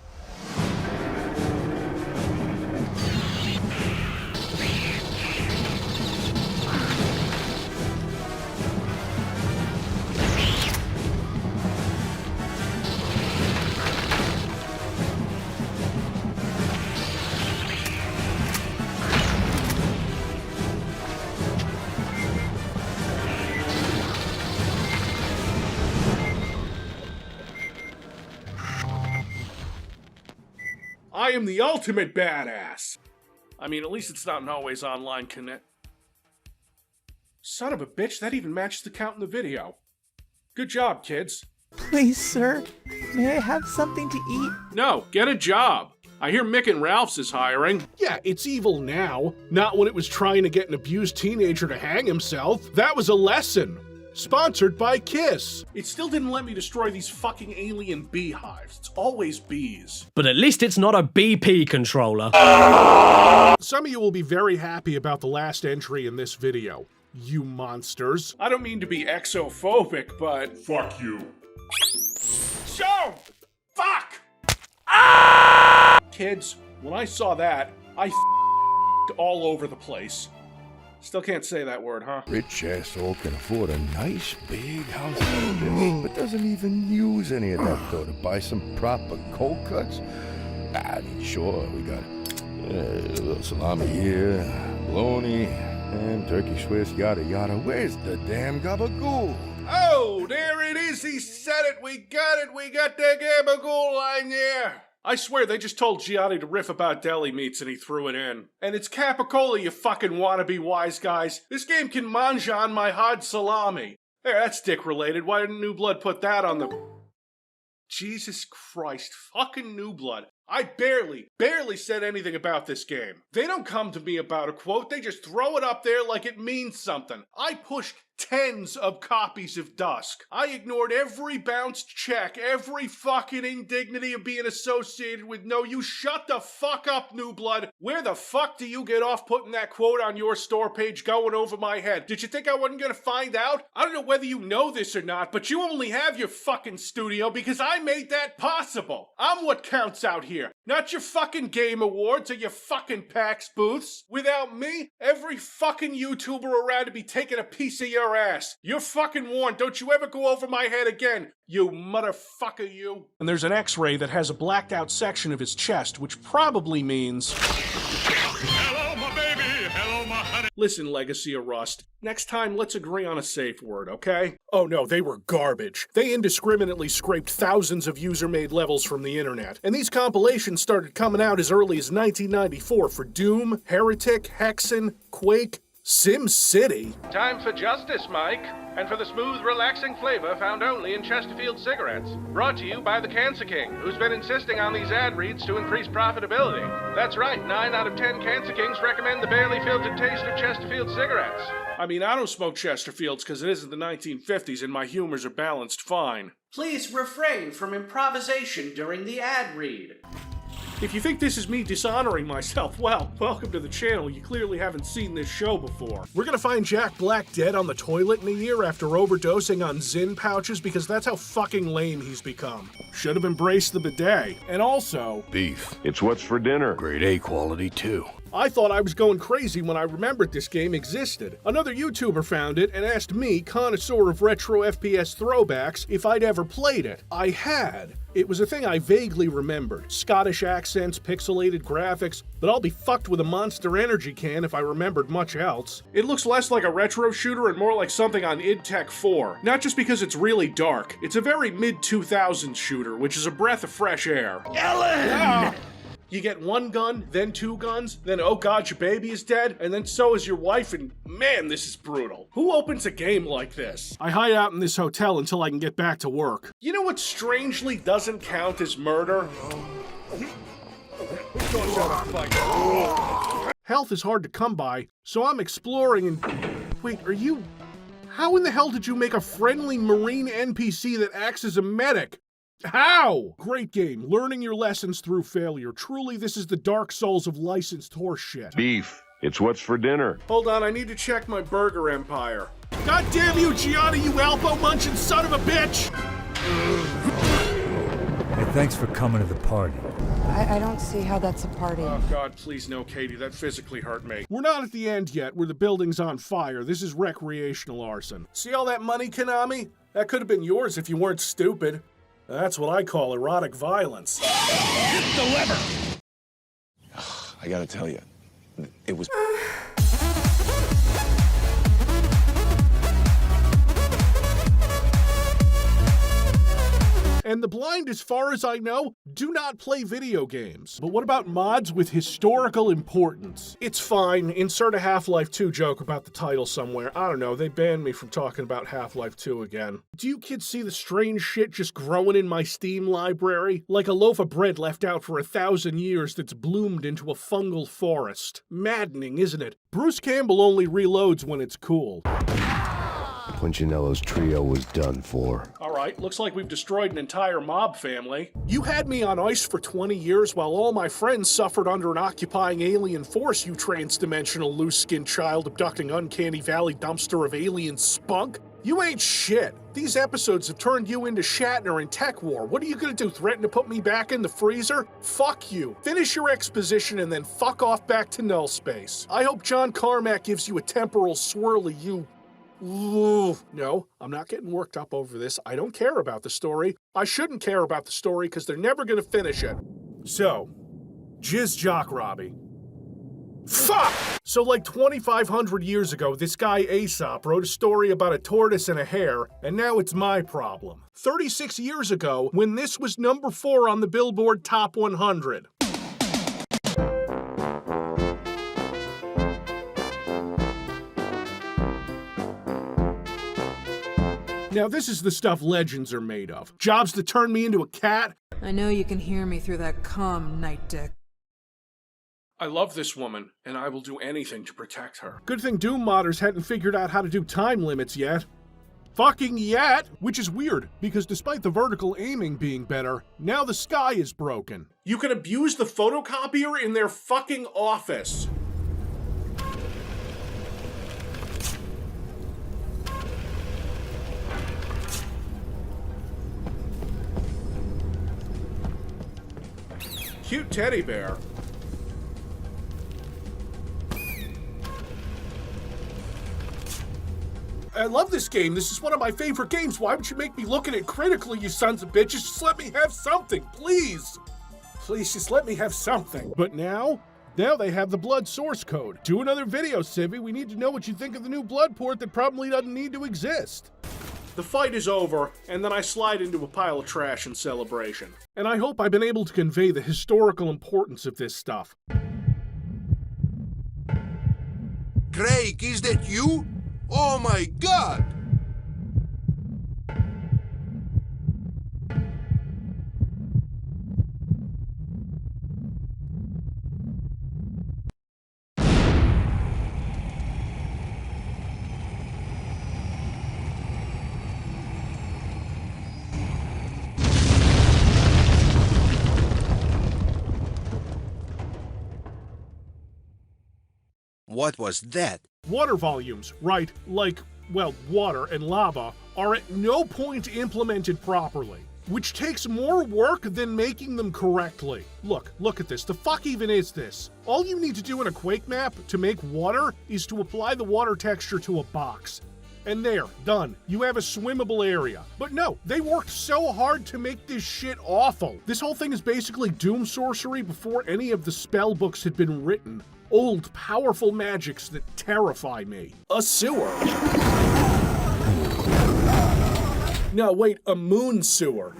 I am the ultimate badass! I mean, at least it's not an always online connect. Son of a bitch, that even matches the count in the video. Good job, kids. Please, sir, may I have something to eat? No, get a job. I hear Mick and Ralph's is hiring. Yeah, it's evil now. Not when it was trying to get an abused teenager to hang himself. That was a lesson. Sponsored by Kiss. It still didn't let me destroy these fucking alien beehives. It's always bees. But at least it's not a BP controller. Some of you will be very happy about the last entry in this video. You monsters. I don't mean to be exophobic, but... Fuck you. So! Fuck! Kids, when I saw that, I f***ed all over the place. Still can't say that word, huh? Rich asshole can afford a nice big house like this, but doesn't even use any of that though to buy some proper cold cuts. I mean, sure, we got a little salami here, bologna, and turkey Swiss, yada yada. Where's the damn gabagool? Oh, there it is. He said it. We got it. We got the gabagool line there. I swear they just told Gianni to riff about deli meats and he threw it in. And it's capicola, you fucking wannabe wise guys. This game can manja on my hard salami. There, that's dick related. Why didn't New Blood put that on the... Jesus Christ, fucking New Blood. I barely said anything about this game. They don't come to me about a quote, they just throw it up there like it means something. I pushed tens of copies of Dusk. I ignored every bounced check, every fucking indignity of being associated with no, you shut the fuck up, New Blood. Where the fuck do you get off putting that quote on your store page going over my head? Did you think I wasn't gonna find out? I don't know whether you know this or not, but you only have your fucking studio because I made that possible. I'm what counts out here. Not your fucking game awards or your fucking PAX booths. Without me, every fucking YouTuber around to be taking a piece of your ass. You're fucking warned. Don't you ever go over my head again, you motherfucker, you. And there's an X-ray that has a blacked out section of his chest, which probably means... Hello, my baby. Hello, my honey. Listen, Legacy of Rust, next time let's agree on a safe word, okay? Oh no, they were garbage. They indiscriminately scraped thousands of user-made levels from the internet. And these compilations started coming out as early as 1994 for Doom, Heretic, Hexen, Quake, Sim City. Time for justice, Mike. And for the smooth, relaxing flavor found only in Chesterfield cigarettes. Brought to you by the Cancer King, who's been insisting on these ad reads to increase profitability. That's right, 9 out of 10 Cancer Kings recommend the barely filtered taste of Chesterfield cigarettes. I mean, I don't smoke Chesterfields because it isn't the 1950s and my humors are balanced fine. Please refrain from improvisation during the ad read. If you think this is me dishonoring myself, well, welcome to the channel. You clearly haven't seen this show before. We're gonna find Jack Black dead on the toilet in a year after overdosing on Zyn pouches because that's how fucking lame he's become. Should have embraced the bidet. And also... Beef. It's what's for dinner. Grade A quality, too. I thought I was going crazy when I remembered this game existed. Another YouTuber found it and asked me, connoisseur of retro FPS throwbacks, if I'd ever played it. I had. It was a thing I vaguely remembered. Scottish accents, pixelated graphics, but I'll be fucked with a Monster Energy can if I remembered much else. It looks less like a retro shooter and more like something on id Tech 4. Not just because it's really dark. It's a very mid-2000s shooter, which is a breath of fresh air. Ellen! Ah! You get one gun, then two guns, then oh god, your baby is dead, and then so is your wife, and man, this is brutal. Who opens a game like this? I hide out in this hotel until I can get back to work. You know what strangely doesn't count as murder? Health is hard to come by, so I'm exploring and... Wait, are you... How in the hell did you make a friendly marine NPC that acts as a medic? How? Great game. Learning your lessons through failure. Truly, this is the Dark Souls of licensed horseshit. Beef. It's what's for dinner. Hold on, I need to check my burger empire. God damn you, Gianni, you elbow-munching son of a bitch! Hey, thanks for coming to the party. I don't see how that's a party. Oh god, please no, Katie, that physically hurt me. We're not at the end yet, where the building's on fire. This is recreational arson. See all that money, Konami? That could have been yours if you weren't stupid. That's what I call erotic violence. Hit the lever! I gotta tell you, it was... And the blind, as far as I know, do not play video games. But what about mods with historical importance? It's fine. Insert a Half-Life 2 joke about the title somewhere. I don't know, they banned me from talking about Half-Life 2 again. Do you kids see the strange shit just growing in my Steam library? Like a loaf of bread left out for 1,000 years that's bloomed into a fungal forest. Maddening, isn't it? Bruce Campbell only reloads when it's cool. Punchinello's trio was done for. Alright, looks like we've destroyed an entire mob family. You had me on ice for 20 years while all my friends suffered under an occupying alien force, you trans-dimensional loose-skinned child abducting uncanny valley dumpster of alien spunk. You ain't shit. These episodes have turned you into Shatner in Tech War. What are you gonna do, threaten to put me back in the freezer? Fuck you. Finish your exposition and then fuck off back to null space. I hope John Carmack gives you a temporal swirly, you... No, I'm not getting worked up over this. I don't care about the story. I shouldn't care about the story because they're never gonna finish it. So, Jizz Jock Robbie. Fuck! So like 2,500 years ago, this guy Aesop wrote a story about a tortoise and a hare, and now it's my problem. 36 years ago, when this was number 4 on the Billboard Top 100. Now this is the stuff legends are made of. Jobs to turn me into a cat. I know you can hear me through that comm, night dick. I love this woman, and I will do anything to protect her. Good thing Doom modders hadn't figured out how to do time limits yet. Fucking yet! Which is weird, because despite the vertical aiming being better, now the sky is broken. You can abuse the photocopier in their fucking office. Cute teddy bear. I love this game. This is one of my favorite games. Why would you make me look at it critically, you sons of bitches? Just let me have something, please. Please, just let me have something. But now they have the blood source code. Do another video, Civvie. We need to know what you think of the new blood port that probably doesn't need to exist. The fight is over, and then I slide into a pile of trash in celebration. And I hope I've been able to convey the historical importance of this stuff. Craig, is that you? Oh my God! What was that? Water volumes, right, like, well, water and lava, are at no point implemented properly, which takes more work than making them correctly. Look at this. The fuck even is this? All you need to do in a Quake map to make water is to apply the water texture to a box. And there, done. You have a swimmable area. But no, they worked so hard to make this shit awful. This whole thing is basically Doom sorcery before any of the spell books had been written. Old, powerful magics that terrify me. A sewer. No, wait, a moon sewer.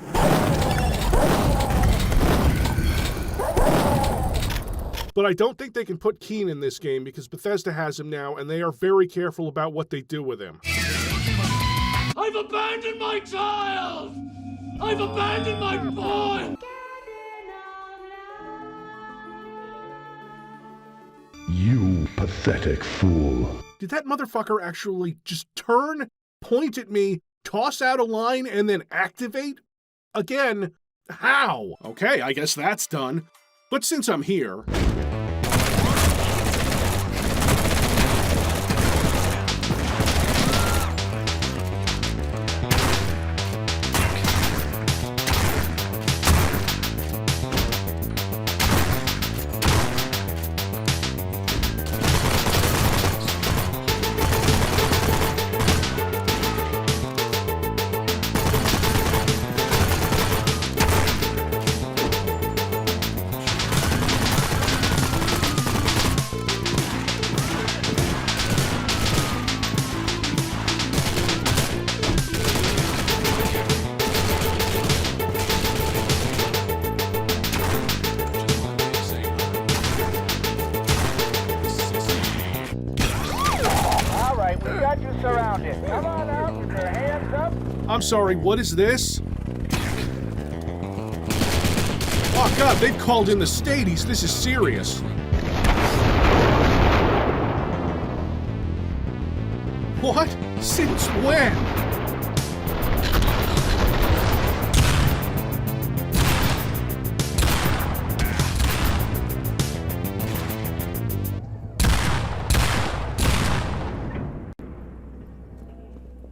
But I don't think they can put Keen in this game because Bethesda has him now, and they are very careful about what they do with him. I've abandoned my child! I've abandoned my boy! You pathetic fool. Did that motherfucker actually just turn, point at me, toss out a line, and then activate? Again, how? Okay, I guess that's done. But since I'm here... I'm sorry, what is this? Oh god, they've called in the Stadies. This is serious. What? Since when?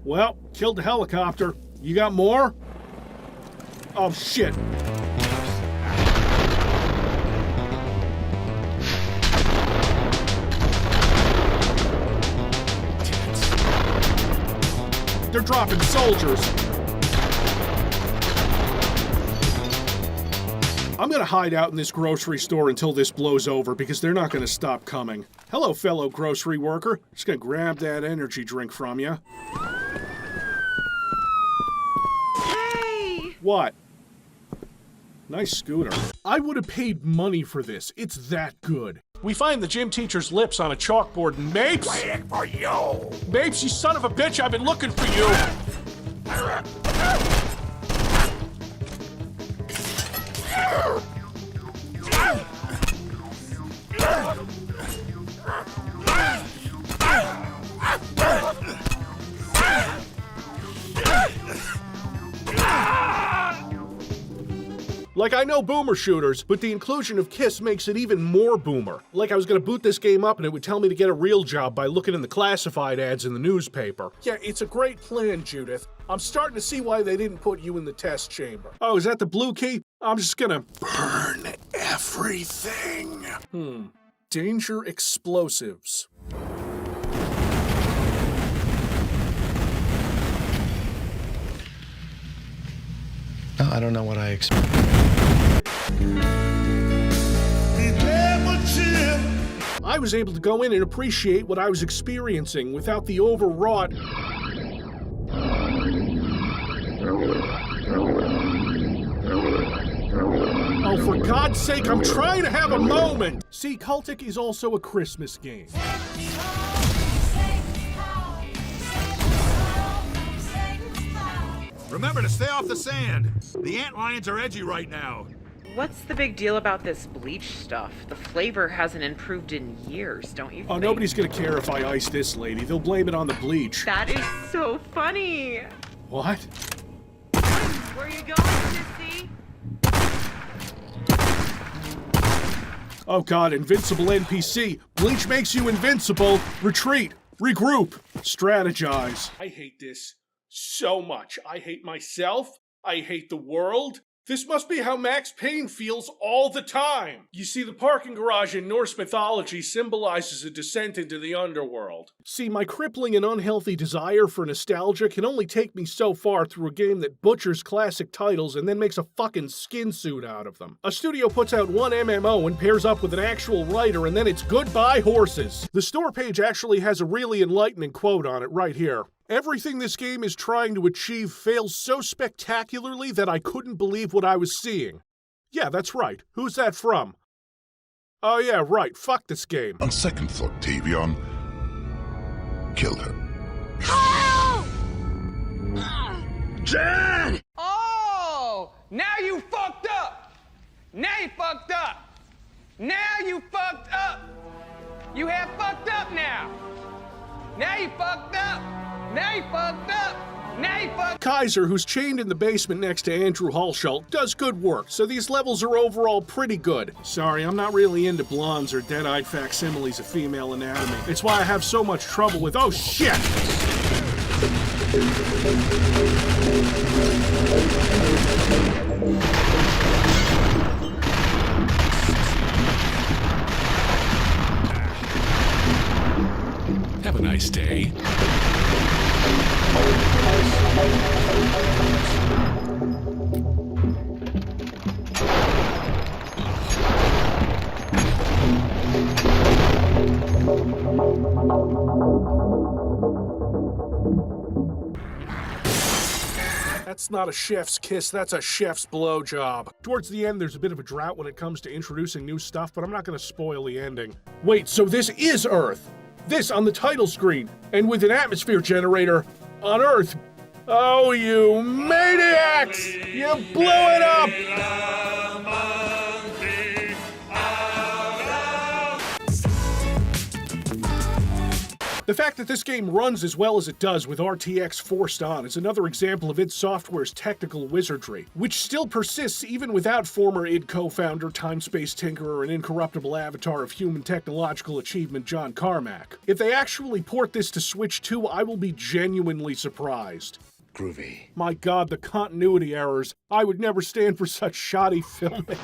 Well, killed the helicopter. You got more? Oh, shit. They're dropping soldiers. I'm gonna hide out in this grocery store until this blows over because they're not gonna stop coming. Hello, fellow grocery worker. Just gonna grab that energy drink from you. Hey! What? Nice scooter. I would have paid money for this. It's that good. We find the gym teacher's lips on a chalkboard and Mapes! Waiting for you! Mapes, you son of a bitch, I've been looking for you! Like, I know boomer shooters, but the inclusion of KISS makes it even more boomer. Like I was gonna boot this game up and it would tell me to get a real job by looking in the classified ads in the newspaper. Yeah, it's a great plan, Judith. I'm starting to see why they didn't put you in the test chamber. Oh, is that the blue key? I'm just gonna burn everything. Danger explosives. No, I don't know what I expect. I was able to go in and appreciate what I was experiencing without the overwrought. Oh, for God's sake, I'm trying to have a moment! See, Cultic is also a Christmas game. Remember to stay off the sand. The antlions are edgy right now. What's the big deal about this bleach stuff? The flavor hasn't improved in years, don't you think? Oh, nobody's gonna care if I ice this lady. They'll blame it on the bleach. That is so funny. What? Where are you going, Sissy? Oh god, invincible NPC. Bleach makes you invincible. Retreat. Regroup. Strategize. I hate this so much. I hate myself. I hate the world. This must be how Max Payne feels all the time. You see, the parking garage in Norse mythology symbolizes a descent into the underworld. See, my crippling and unhealthy desire for nostalgia can only take me so far through a game that butchers classic titles and then makes a fucking skin suit out of them. A studio puts out one MMO and pairs up with an actual writer and then it's goodbye horses. The store page actually has a really enlightening quote on it right here. Everything this game is trying to achieve fails so spectacularly that I couldn't believe what I was seeing. Yeah, that's right. Who's that from? Oh yeah, right. Fuck this game. On second thought, Tavion, kill her. Kyle! Jen! Oh! Now you fucked up! Now you fucked up! Now you fucked up! You have fucked up now! Now you fucked up! Now you fucked up! Now you fucked up! Kaiser, who's chained in the basement next to Andrew Hulshult, does good work, so these levels are overall pretty good. Sorry, I'm not really into blondes or dead-eyed facsimiles of female anatomy. It's why I have so much trouble with— oh shit! Have a nice day. That's not a chef's kiss, that's a chef's blowjob. Towards the end, there's a bit of a drought when it comes to introducing new stuff, but I'm not gonna spoil the ending. Wait, so this is Earth? This on the title screen, and with an atmosphere generator on Earth. Oh, you maniacs! You blew it up! The fact that this game runs as well as it does with RTX forced on is another example of id Software's technical wizardry, which still persists even without former id co-founder, time-space tinkerer, and incorruptible avatar of human technological achievement John Carmack. If they actually port this to Switch 2, I will be genuinely surprised. Groovy. My god, the continuity errors. I would never stand for such shoddy filming.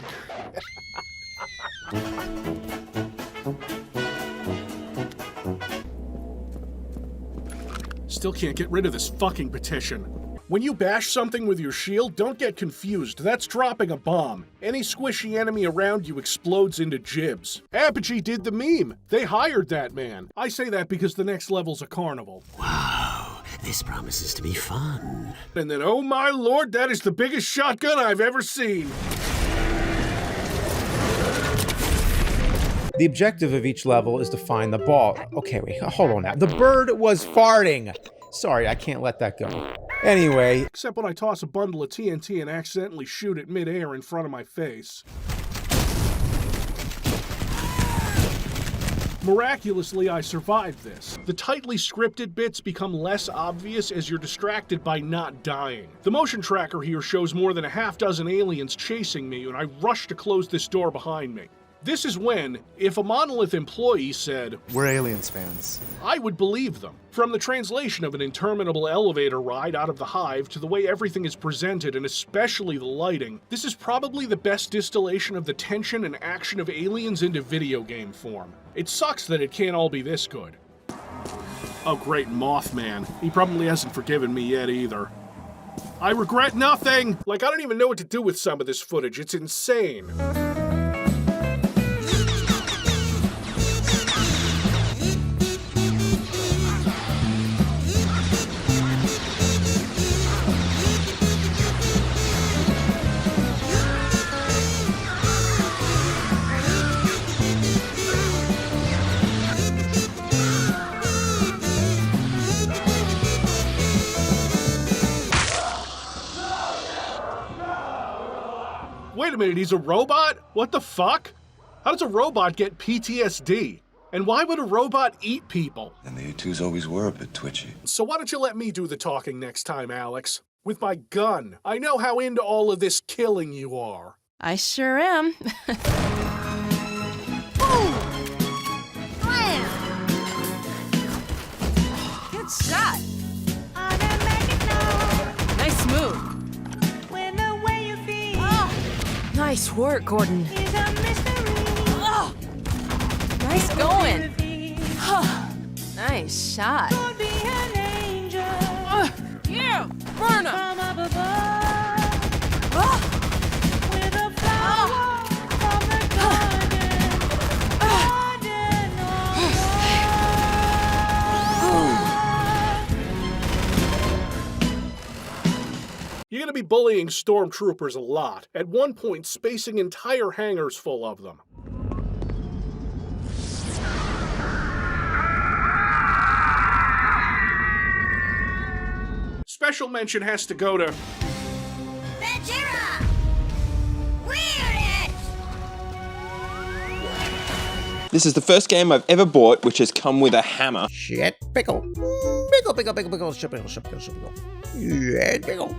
Still can't get rid of this fucking petition. When you bash something with your shield, don't get confused. That's dropping a bomb. Any squishy enemy around you explodes into gibs. Apogee did the meme. They hired that man. I say that because the next level's a carnival. Wow, this promises to be fun. And then, oh my lord, that is the biggest shotgun I've ever seen. The objective of each level is to find the ball. Okay, wait, hold on now. The bird was farting. Sorry, I can't let that go. Anyway. Except when I toss a bundle of TNT and accidentally shoot it midair in front of my face. Miraculously, I survived this. The tightly scripted bits become less obvious as you're distracted by not dying. The motion tracker here shows more than a half dozen aliens chasing me, and I rush to close this door behind me. This is when, if a Monolith employee said, "We're Aliens fans," I would believe them. From the translation of an interminable elevator ride out of the hive to the way everything is presented, and especially the lighting, this is probably the best distillation of the tension and action of Aliens into video game form. It sucks that it can't all be this good. Oh great, Mothman. He probably hasn't forgiven me yet either. I regret nothing! Like, I don't even know what to do with some of this footage. It's insane. Wait a minute, he's a robot? What the fuck? How does a robot get PTSD? And why would a robot eat people? And the U2s always were a bit twitchy. So why don't you let me do the talking next time, Alex? With my gun. I know how into all of this killing you are. I sure am. Good shot. Nice move. Nice work, Gordon. Oh, nice going. Nice shot. Yeah, burn him. You're gonna be bullying stormtroopers a lot, at one point spacing entire hangars full of them. Special mention has to go to... Ventura! Weird it! This is the first game I've ever bought which has come with a hammer. Shit, pickle. Pickle, pickle, pickle, pickle, shit, pickle, shit, pickle, shit, pickle. Shit, pickle.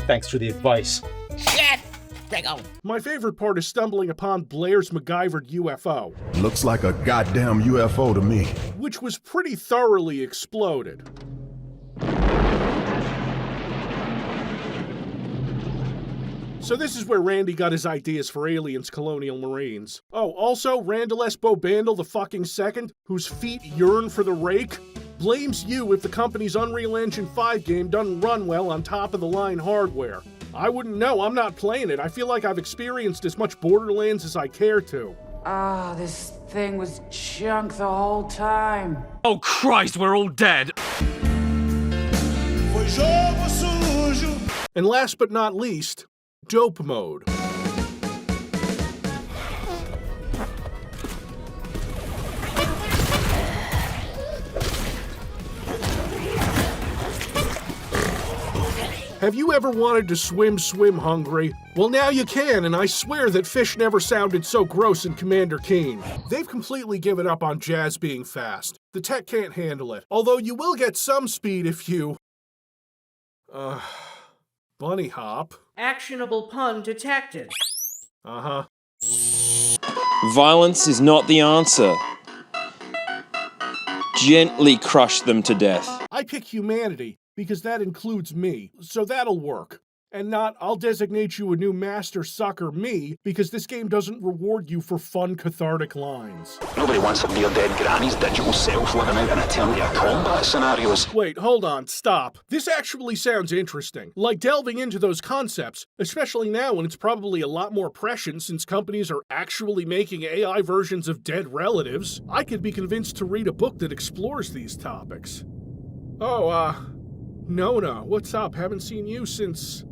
Thanks for the advice. Shit! Pickle. My favorite part is stumbling upon Blair's MacGyvered UFO. Looks like a goddamn UFO to me. Which was pretty thoroughly exploded. So this is where Randy got his ideas for Aliens Colonial Marines. Oh, also, Randall S. Bobandel the fucking second, whose feet yearn for the rake, blames you if the company's Unreal Engine 5 game doesn't run well on top-of-the-line hardware. I wouldn't know, I'm not playing it. I feel like I've experienced as much Borderlands as I care to. Ah, this thing was junk the whole time. Oh Christ, we're all dead! And last but not least, Dope Mode. Have you ever wanted to swim hungry? Well, now you can, and I swear that fish never sounded so gross in Commander Keen. They've completely given up on jazz being fast. The tech can't handle it. Although you will get some speed if you... bunny hop. Actionable pun detected. Uh-huh. Violence is not the answer. Gently crush them to death. I pick humanity, because that includes me, so that'll work. And not, I'll designate you a new master sucker, me, because this game doesn't reward you for fun, cathartic lines. Nobody wants a near dead granny's digital self living out in eternity of combat scenarios. Wait, hold on, stop. This actually sounds interesting. Like delving into those concepts, especially now when it's probably a lot more prescient since companies are actually making AI versions of dead relatives. I could be convinced to read a book that explores these topics. Oh, Nona, what's up? Haven't seen you since...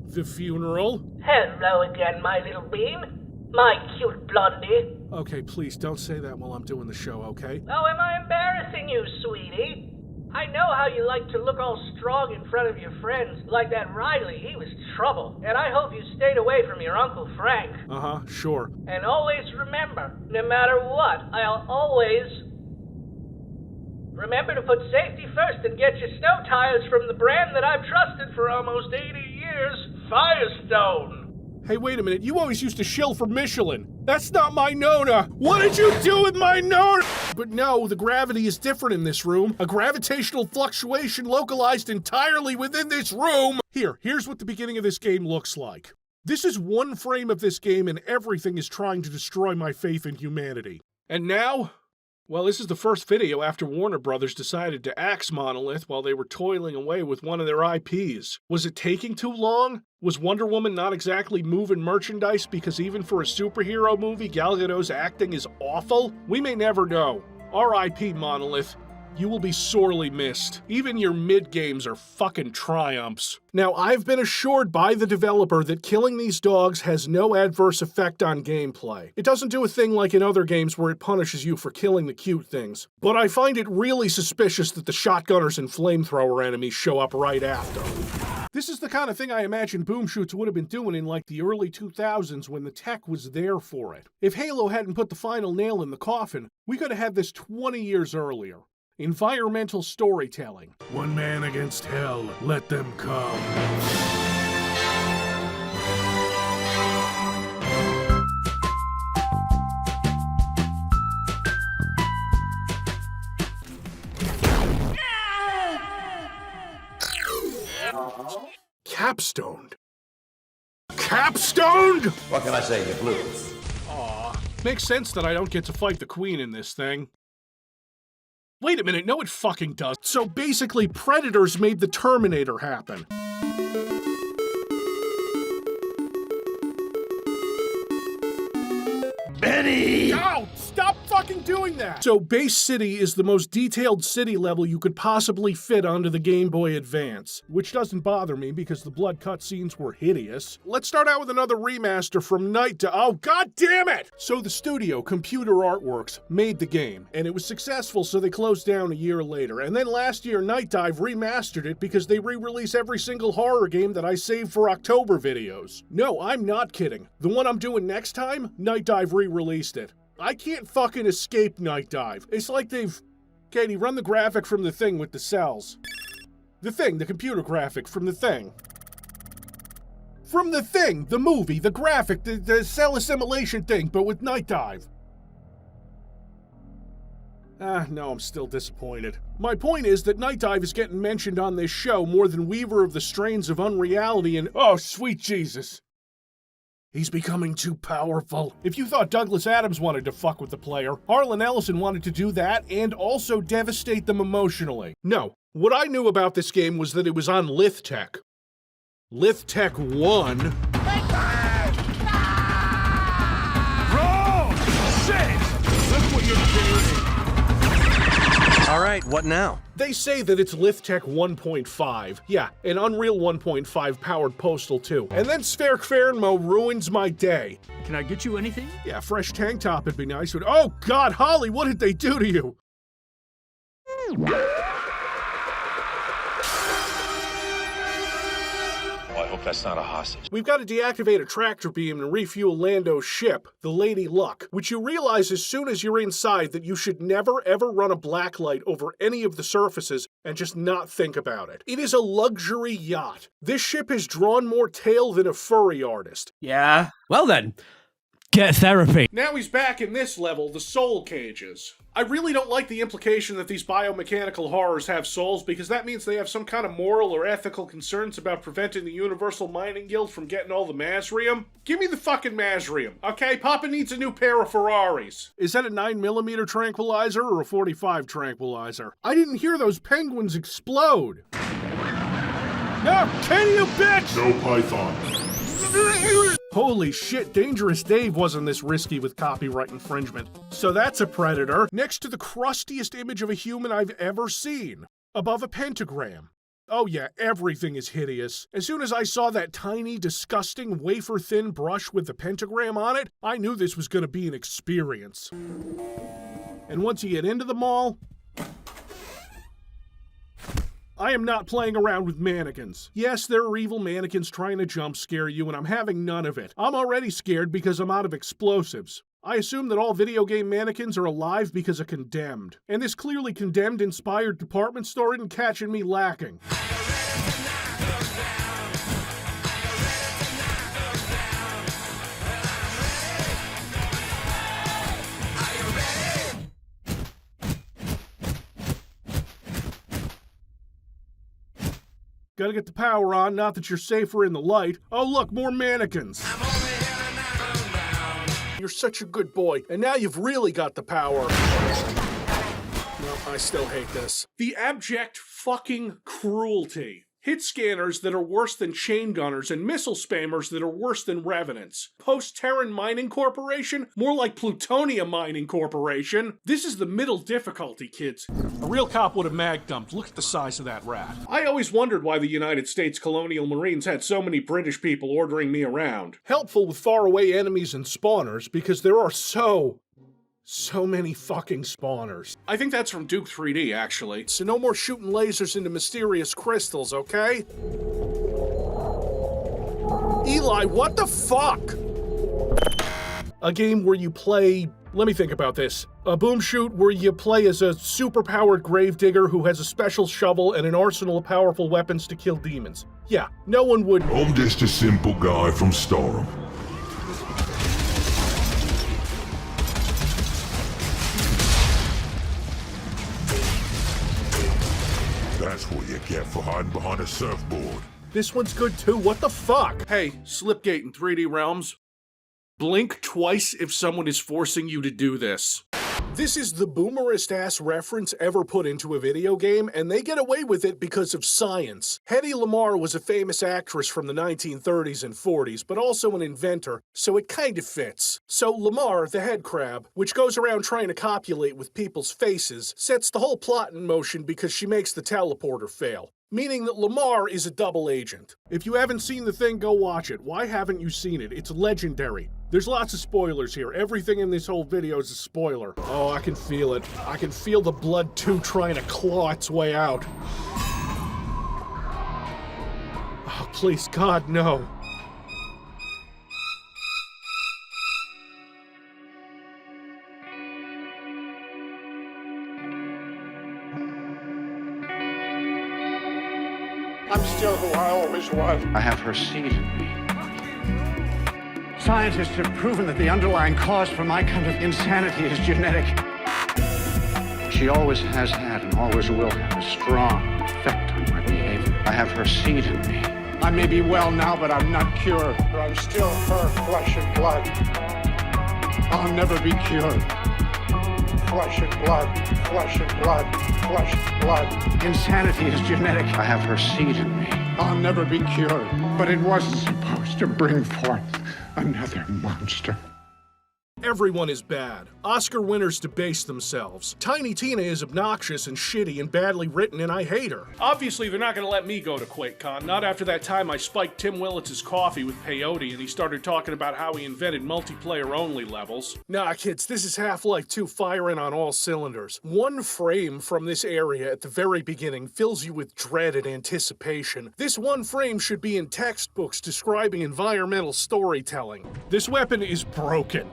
the funeral? Hello again, my little bean. My cute blondie. Okay, please, don't say that while I'm doing the show, okay? Oh, am I embarrassing you, sweetie? I know how you like to look all strong in front of your friends, like that Riley, he was trouble. And I hope you stayed away from your Uncle Frank. Uh-huh, sure. And always remember, no matter what, I'll always... remember to put safety first and get your snow tires from the brand that I've trusted for almost 80 years, Firestone. Hey, wait a minute, you always used to shill for Michelin. That's not my Nona! What did you do with my Nona? But no, the gravity is different in this room. A gravitational fluctuation localized entirely within this room! Here's what the beginning of this game looks like. This is one frame of this game and everything is trying to destroy my faith in humanity. And now... well, this is the first video after Warner Brothers decided to axe Monolith while they were toiling away with one of their IPs. Was it taking too long? Was Wonder Woman not exactly moving merchandise because even for a superhero movie, Gal Gadot's acting is awful? We may never know. R.I.P. Monolith. You will be sorely missed. Even your mid-games are fucking triumphs. Now, I've been assured by the developer that killing these dogs has no adverse effect on gameplay. It doesn't do a thing like in other games where it punishes you for killing the cute things. But I find it really suspicious that the shotgunners and flamethrower enemies show up right after. This is the kind of thing I imagine Boom Shoots would have been doing in like the early 2000s when the tech was there for it. If Halo hadn't put the final nail in the coffin, we could have had this 20 years earlier. Environmental storytelling. One man against hell, let them come. Capstoned. Capstoned?! What can I say, you blues? Aw, makes sense that I don't get to fight the Queen in this thing. Wait a minute, no it fucking does. So basically, Predators made the Terminator happen. Benny! Ow! Stop fucking doing that! So Base City is the most detailed city level you could possibly fit onto the Game Boy Advance, which doesn't bother me because the blood cutscenes were hideous. Let's start out with another remaster from Night to— oh, god damn it! So the studio, Computer Artworks, made the game, and it was successful, so they closed down a year later. And then last year, Night Dive remastered it because they re-release every single horror game that I saved for October videos. No, I'm not kidding. The one I'm doing next time, Night Dive re-released it. I can't fucking escape Night Dive. It's like they've... Katie, run the graphic from the thing with the cells. The thing, the computer graphic from the thing. From the thing, the movie, the graphic, the cell assimilation thing, but with Night Dive. No, I'm still disappointed. My point is that Night Dive is getting mentioned on this show more than Weaver of the Strains of Unreality and— oh, sweet Jesus. He's becoming too powerful. If you thought Douglas Adams wanted to fuck with the player, Harlan Ellison wanted to do that and also devastate them emotionally. No, what I knew about this game was that it was on Lith-Tech. Lith-Tech 1. Roll! Shit! Look what you're doing! Alright, what now? They say that it's Lith-Tech 1.5. Yeah, an Unreal 1.5 powered Postal 2. And then Three.S.T.A.L.K.E.R ruins my day. Can I get you anything? Yeah, fresh tank top would be nice. But oh god, Holly, what did they do to you? Look, that's not a hostage. We've got to deactivate a tractor beam and refuel Lando's ship, the Lady Luck, which you realize as soon as you're inside that you should never ever run a blacklight over any of the surfaces and just not think about it. It is a luxury yacht. This ship has drawn more tail than a furry artist. Yeah? Well then, get therapy. Now he's back in this level, the soul cages. I really don't like the implication that these biomechanical horrors have souls, because that means they have some kind of moral or ethical concerns about preventing the Universal Mining Guild from getting all the Masrium. Give me the fucking Masrium, okay? Papa needs a new pair of Ferraris. Is that a 9mm tranquilizer or a 45 tranquilizer? I didn't hear those penguins explode. No, can you, bitch? No python. Holy shit, Dangerous Dave wasn't this risky with copyright infringement. So that's a predator, next to the crustiest image of a human I've ever seen. Above a pentagram. Oh yeah, everything is hideous. As soon as I saw that tiny, disgusting, wafer-thin brush with the pentagram on it, I knew this was gonna be an experience. And once you get into the mall, I am not playing around with mannequins. Yes, there are evil mannequins trying to jump scare you, and I'm having none of it. I'm already scared because I'm out of explosives. I assume that all video game mannequins are alive because of Condemned. And this clearly Condemned-inspired department store isn't catching me lacking. Gotta get the power on, not that you're safer in the light. Oh look, more mannequins. You're such a good boy, and now you've really got the power. No, I still hate this. The abject fucking cruelty. Hit scanners that are worse than chain gunners and missile spammers that are worse than revenants. Post-Terran Mining Corporation? More like Plutonia Mining Corporation. This is the middle difficulty, kids. A real cop would have mag-dumped. Look at the size of that rat. I always wondered why the United States Colonial Marines had so many British people ordering me around. Helpful with faraway enemies and spawners, because there are so many fucking spawners. I think that's from Duke 3D, actually. So no more shooting lasers into mysterious crystals, okay? Eli, what the fuck? A game where you play... Let me think about this. A boom shoot where you play as a super-powered gravedigger who has a special shovel and an arsenal of powerful weapons to kill demons. Yeah, no one would... I'm just a simple guy from Storm. That's what you get for hiding behind a surfboard. This one's good too, what the fuck? Hey, Slipgate in 3D Realms. Blink twice if someone is forcing you to do this. This is the boomerest ass reference ever put into a video game, and they get away with it because of science. Hedy Lamarr was a famous actress from the 1930s and 40s, but also an inventor, so it kind of fits. So Lamarr, the head crab, which goes around trying to copulate with people's faces, sets the whole plot in motion because she makes the teleporter fail. Meaning that Lamarr is a double agent. If you haven't seen the thing, go watch it. Why haven't you seen it? It's legendary. There's lots of spoilers here. Everything in this whole video is a spoiler. Oh, I can feel it. I can feel the blood too trying to claw its way out. Oh, please, God, no. I'm still who I always was. I have her seed in me. Scientists have proven that the underlying cause for my kind of insanity is genetic. She always has had and always will have a strong effect on my behavior. I have her seed in me. I may be well now, but I'm not cured. I'm still her flesh and blood. I'll never be cured. Flesh and blood, flesh and blood, flesh and blood. Insanity is genetic. I have her seed in me. I'll never be cured. But it wasn't supposed to bring forth another monster. Everyone is bad. Oscar winners debase themselves. Tiny Tina is obnoxious and shitty and badly written, and I hate her. Obviously, they're not gonna let me go to QuakeCon, not after that time I spiked Tim Willits' coffee with peyote and he started talking about how he invented multiplayer-only levels. Nah, kids, this is Half-Life 2 firing on all cylinders. One frame from this area at the very beginning fills you with dread and anticipation. This one frame should be in textbooks describing environmental storytelling. This weapon is broken.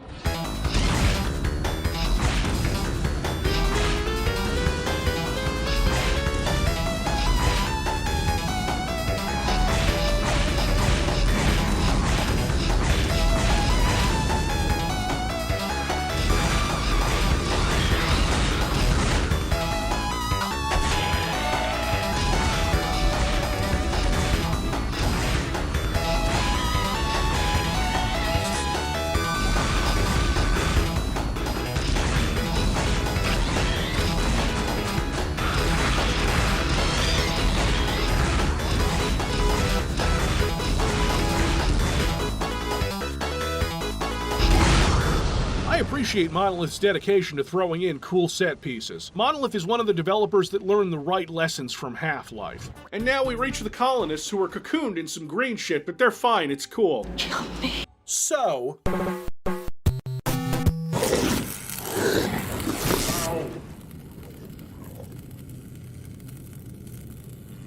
I appreciate Monolith's dedication to throwing in cool set pieces. Monolith is one of the developers that learned the right lessons from Half-Life. And now we reach the colonists who are cocooned in some green shit, but they're fine, it's cool. Kill me. So...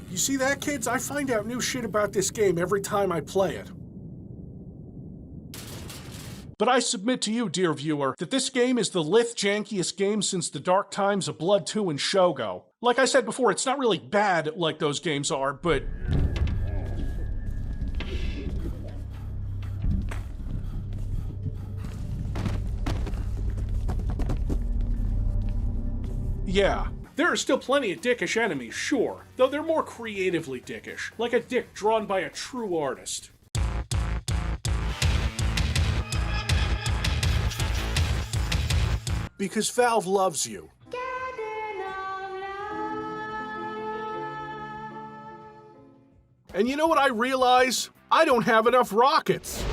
You see that, kids? I find out new shit about this game every time I play it. But I submit to you, dear viewer, that this game is the jankiest game since the dark times of Blood 2 and Shogo. Like I said before, it's not really bad like those games are, but... yeah. There are still plenty of dickish enemies, sure, though they're more creatively dickish, like a dick drawn by a true artist. Because Valve loves you. And you know what I realize? I don't have enough rockets.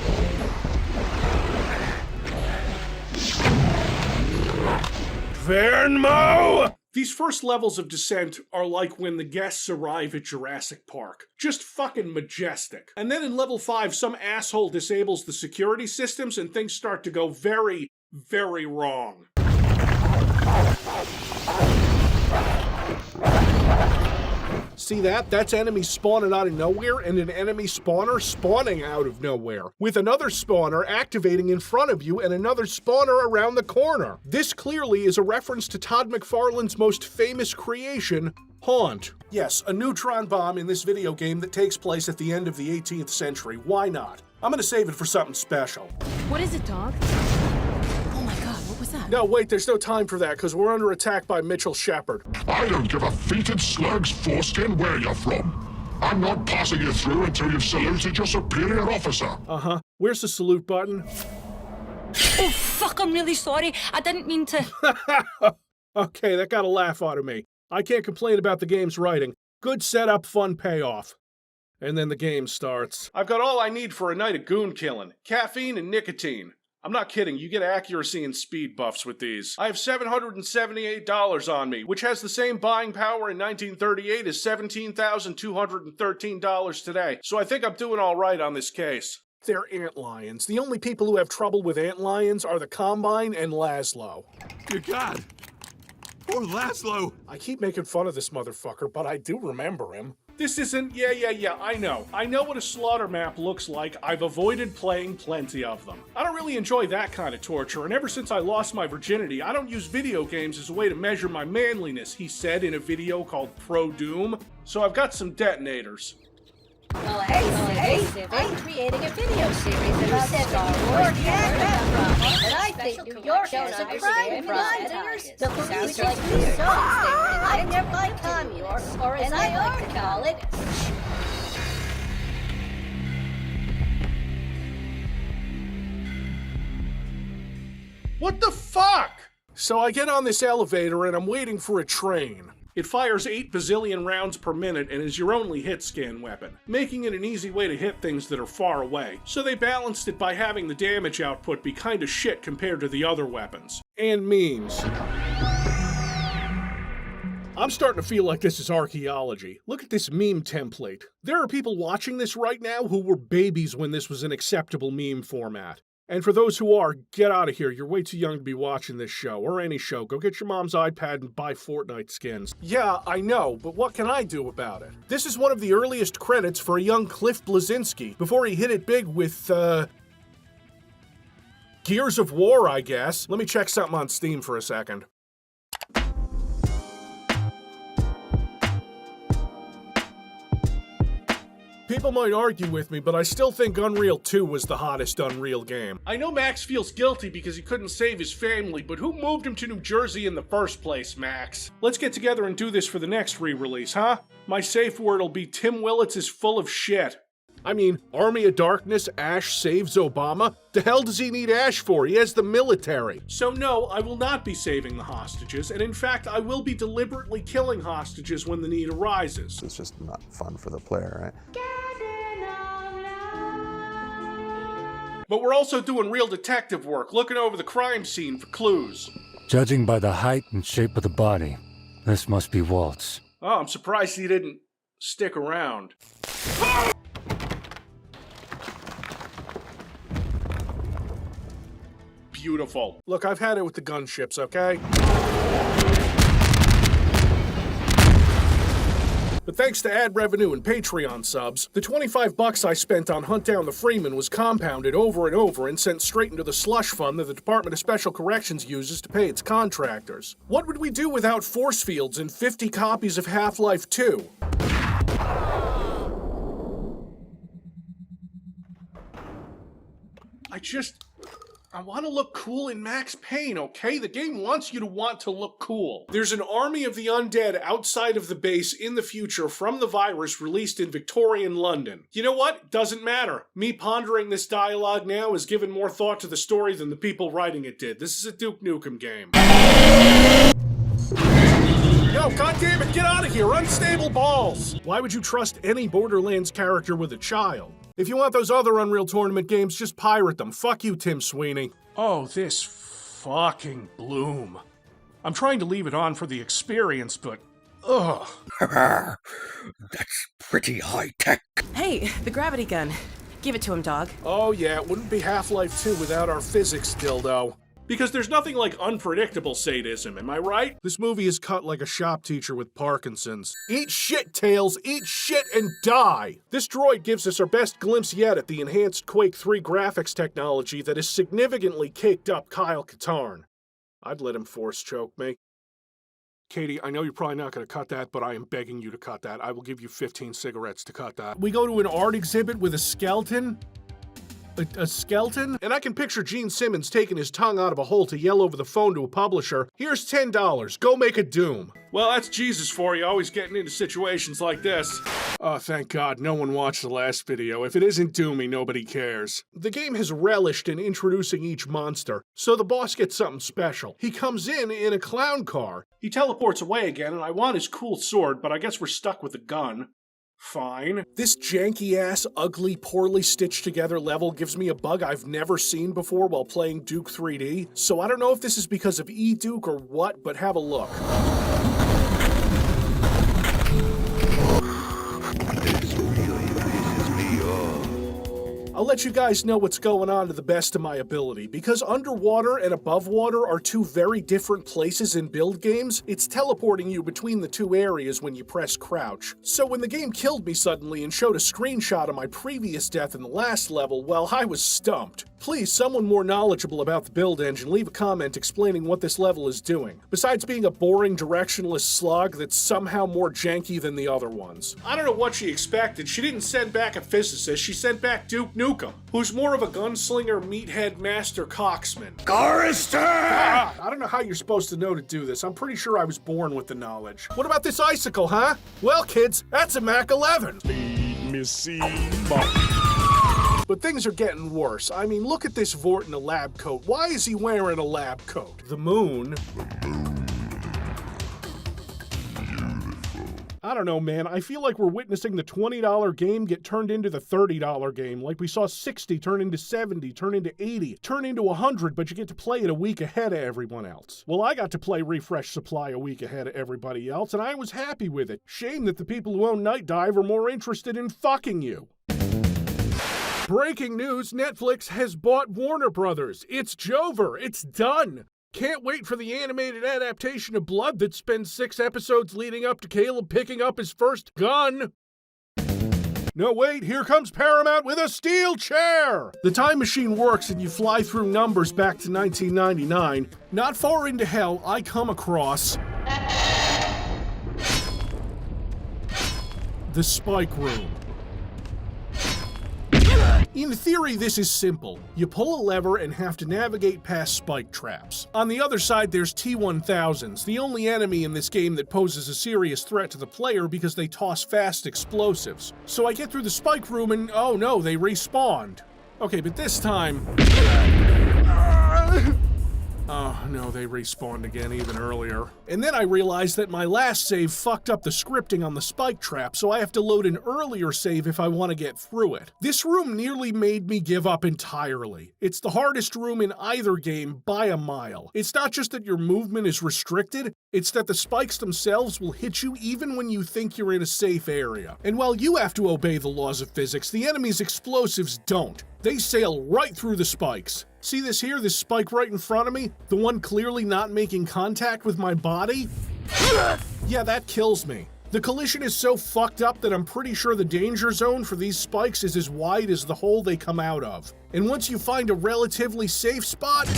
Vernmo! These first levels of Descent are like when the guests arrive at Jurassic Park. Just fucking majestic. And then in level 5, some asshole disables the security systems and things start to go very, very wrong. See that? That's enemies spawning out of nowhere and an enemy spawner spawning out of nowhere, with another spawner activating in front of you and another spawner around the corner. This clearly is a reference to Todd McFarlane's most famous creation, Haunt. Yes, a neutron bomb in this video game that takes place at the end of the 18th century. Why not? I'm gonna save it for something special. What is it, dog? No, wait, there's no time for that, because we're under attack by Mitchell Shepard. I don't give a fetid slug's foreskin where you're from. I'm not passing you through until you've saluted your superior officer. Uh-huh. Where's the salute button? Oh, fuck, I'm really sorry. I didn't mean to... Okay, that got a laugh out of me. I can't complain about the game's writing. Good setup, fun payoff. And then the game starts. I've got all I need for a night of goon killing. Caffeine and nicotine. I'm not kidding, you get accuracy and speed buffs with these. I have $778 on me, which has the same buying power in 1938 as $17,213 today, so I think I'm doing alright on this case. They're antlions. The only people who have trouble with antlions are the Combine and Laszlo. Good God! Poor Laszlo! I keep making fun of this motherfucker, but I do remember him. This isn't, yeah, I know. I know what a slaughter map looks like. I've avoided playing plenty of them. I don't really enjoy that kind of torture, and ever since I lost my virginity, I don't use video games as a way to measure my manliness, he said in a video called Pro Doom. So I've got some detonators. Oh, hey, I'm creating a video series about Star Wars and I think New York has a crime problem. The police like me so. I never like York, or as I like to call it. What the fuck? So I get on this elevator and I'm waiting for a train. It fires 8 bazillion rounds per minute and is your only hit scan weapon, making it an easy way to hit things that are far away. So they balanced it by having the damage output be kinda shit compared to the other weapons. And memes. I'm starting to feel like this is archaeology. Look at this meme template. There are people watching this right now who were babies when this was an acceptable meme format. And for those who are, get out of here. You're way too young to be watching this show, or any show. Go get your mom's iPad and buy Fortnite skins. Yeah, I know, but what can I do about it? This is one of the earliest credits for a young Cliff Bleszinski, before he hit it big with, Gears of War, I guess. Let me check something on Steam for a second. People might argue with me, but I still think Unreal 2 was the hottest Unreal game. I know Max feels guilty because he couldn't save his family, but who moved him to New Jersey in the first place, Max? Let's get together and do this for the next re-release, huh? My safe word will be Tim Willits is full of shit. I mean, Army of Darkness, Ash saves Obama? The hell does he need Ash for? He has the military. So no, I will not be saving the hostages, and in fact, I will be deliberately killing hostages when the need arises. It's just not fun for the player, right? But we're also doing real detective work, looking over the crime scene for clues. Judging by the height and shape of the body, this must be Walt's. Oh, I'm surprised he didn't stick around. Beautiful. Look, I've had it with the gunships, okay? But thanks to ad revenue and Patreon subs, the $25 I spent on Hunt Down the Freeman was compounded over and over and sent straight into the slush fund that the Department of Special Corrections uses to pay its contractors. What would we do without force fields and 50 copies of Half-Life 2? I want to look cool in Max Payne, okay? The game wants you to want to look cool. There's an army of the undead outside of the base in the future from the virus released in Victorian London. You know what? Doesn't matter. Me pondering this dialogue now has given more thought to the story than the people writing it did. This is a Duke Nukem game. No, goddammit, get out of here! Unstable balls! Why would you trust any Borderlands character with a child? If you want those other Unreal Tournament games, just pirate them. Fuck you, Tim Sweeney. Oh, this fucking bloom. I'm trying to leave it on for the experience, but... ugh. That's pretty high-tech. Hey, the gravity gun. Give it to him, dog. Oh yeah, it wouldn't be Half-Life 2 without our physics dildo. Because there's nothing like unpredictable sadism, am I right? This movie is cut like a shop teacher with Parkinson's. Eat shit, Tails! Eat shit and die! This droid gives us our best glimpse yet at the enhanced Quake 3 graphics technology that has significantly caked up Kyle-Katarn. I'd let him force choke me. Katie, I know you're probably not going to cut that, but I am begging you to cut that. I will give you 15 cigarettes to cut that. We go to an art exhibit with a skeleton? A skeleton? And I can picture Gene Simmons taking his tongue out of a hole to yell over the phone to a publisher, "Here's $10, go make a Doom." Well, that's Jesus for you, always getting into situations like this. Oh, thank God, no one watched the last video. If it isn't Doomy, nobody cares. The game has relished in introducing each monster, so the boss gets something special. He comes in a clown car. He teleports away again, and I want his cool sword, but I guess we're stuck with a gun. Fine. This janky-ass, ugly, poorly stitched-together level gives me a bug I've never seen before while playing Duke 3D, so I don't know if this is because of E-Duke or what, but have a look. I'll let you guys know what's going on to the best of my ability. Because underwater and above water are two very different places in build games, it's teleporting you between the two areas when you press crouch. So when the game killed me suddenly and showed a screenshot of my previous death in the last level, well, I was stumped. Please, someone more knowledgeable about the build engine, leave a comment explaining what this level is doing. Besides being a boring, directionless slog that's somehow more janky than the other ones. I don't know what she expected. She didn't send back a physicist, she sent back Duke Nukem, who's more of a gunslinger, meathead, master coxman. Garrister! I don't know how you're supposed to know to do this. I'm pretty sure I was born with the knowledge. What about this icicle, huh? Well, kids, that's a Mac 11. Lead me see But things are getting worse. I mean, look at this Vort in a lab coat. Why is he wearing a lab coat? The moon I don't know, man. I feel like we're witnessing the $20 game get turned into the $30 game. Like we saw 60 turn into 70, turn into 80, turn into 100, but you get to play it a week ahead of everyone else. Well, I got to play Refresh Supply a week ahead of everybody else, and I was happy with it. Shame that the people who own Night Dive are more interested in fucking you. Breaking news, Netflix has bought Warner Brothers. It's Jover. It's done. Can't wait for the animated adaptation of Blood that spends 6 episodes leading up to Caleb picking up his first gun. No, wait, here comes Paramount with a steel chair! The time machine works and you fly through numbers back to 1999. Not far into hell, I come across the Spike Room. In theory, this is simple. You pull a lever and have to navigate past spike traps. On the other side, there's T-1000s, the only enemy in this game that poses a serious threat to the player because they toss fast explosives. So I get through the spike room and, oh no, they respawned. Okay, but this time... Oh no, they respawned again even earlier. And then I realized that my last save fucked up the scripting on the spike trap, so I have to load an earlier save if I want to get through it. This room nearly made me give up entirely. It's the hardest room in either game by a mile. It's not just that your movement is restricted, it's that the spikes themselves will hit you even when you think you're in a safe area. And while you have to obey the laws of physics, the enemy's explosives don't. They sail right through the spikes. See this here, this spike right in front of me? The one clearly not making contact with my body? Yeah, that kills me. The collision is so fucked up that I'm pretty sure the danger zone for these spikes is as wide as the hole they come out of. And once you find a relatively safe spot,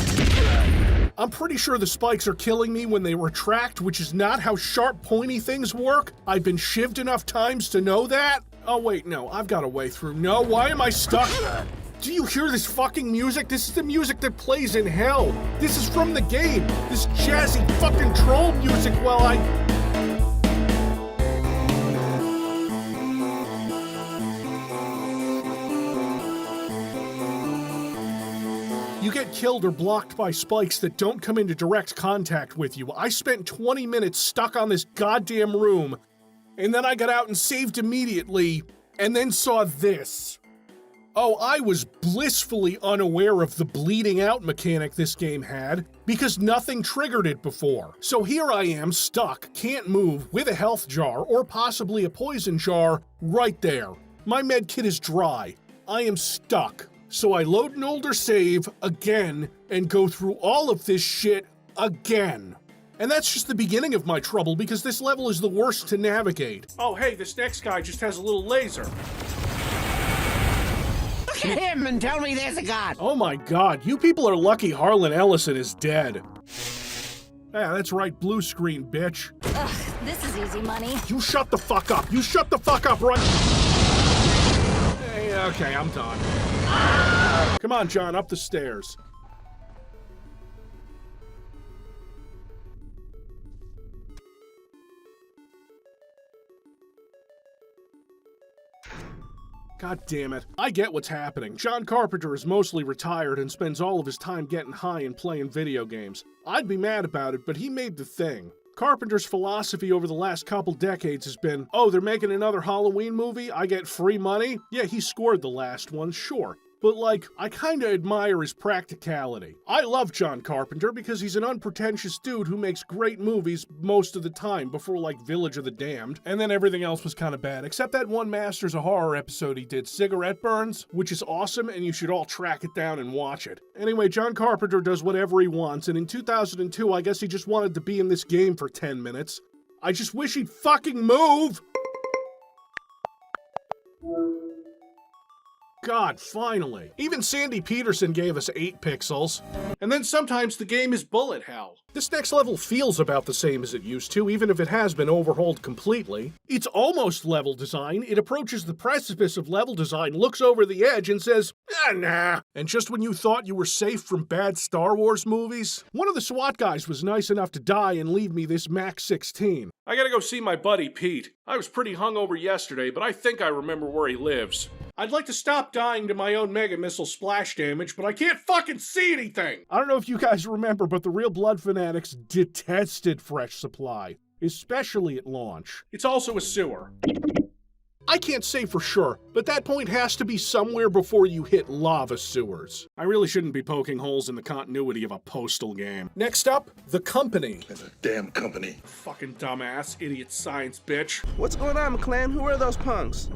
I'm pretty sure the spikes are killing me when they retract, which is not how sharp, pointy things work. I've been shivved enough times to know that. Oh wait, no, I've got a way through. No, why am I stuck? Do you hear this fucking music? This is the music that plays in hell. This is from the game. This jazzy fucking troll music while I... You get killed or blocked by spikes that don't come into direct contact with you. I spent 20 minutes stuck on this goddamn room, and then I got out and saved immediately, and then saw this. Oh, I was blissfully unaware of the bleeding out mechanic this game had, because nothing triggered it before. So here I am, stuck, can't move, with a health jar, or possibly a poison jar, right there. My med kit is dry. I am stuck. So I load an older save, again, and go through all of this shit, again. And that's just the beginning of my trouble, because this level is the worst to navigate. Oh hey, this next guy just has a little laser. Look at him and tell me there's a god. Oh my god, you people are lucky Harlan Ellison is dead. Yeah, that's right, blue screen, bitch. Ugh, this is easy money. You shut the fuck up. You shut the fuck up right... Hey, okay, I'm done. Come on, John, up the stairs. God damn it. I get what's happening. John Carpenter is mostly retired and spends all of his time getting high and playing video games. I'd be mad about it, but he made the thing. Carpenter's philosophy over the last couple decades has been, oh, they're making another Halloween movie? I get free money? Yeah, he scored the last one, sure. But like, I kinda admire his practicality. I love John Carpenter because he's an unpretentious dude who makes great movies most of the time before like Village of the Damned, and then everything else was kinda bad, except that one Masters of Horror episode he did, Cigarette Burns, which is awesome and you should all track it down and watch it. Anyway, John Carpenter does whatever he wants, and in 2002 I guess he just wanted to be in this game for 10 minutes. I just wish he'd fucking move! God, finally. Even Sandy Peterson gave us 8 pixels. And then sometimes the game is bullet hell. This next level feels about the same as it used to, even if it has been overhauled completely. It's almost level design. It approaches the precipice of level design, looks over the edge, and says, nah. And just when you thought you were safe from bad Star Wars movies, one of the SWAT guys was nice enough to die and leave me this Mac 16. I gotta go see my buddy Pete. I was pretty hungover yesterday, but I think I remember where he lives. I'd like to stop dying to my own mega missile splash damage, but I can't fucking see anything! I don't know if you guys remember, but the real blood fanatics detested Fresh Supply. especially at launch. It's also a sewer. I can't say for sure, but that point has to be somewhere before you hit lava sewers. I really shouldn't be poking holes in the continuity of a Postal game. Next up, The Company. It's a damn company. Fucking dumbass, idiot science bitch. What's going on, McClan? Who are those punks?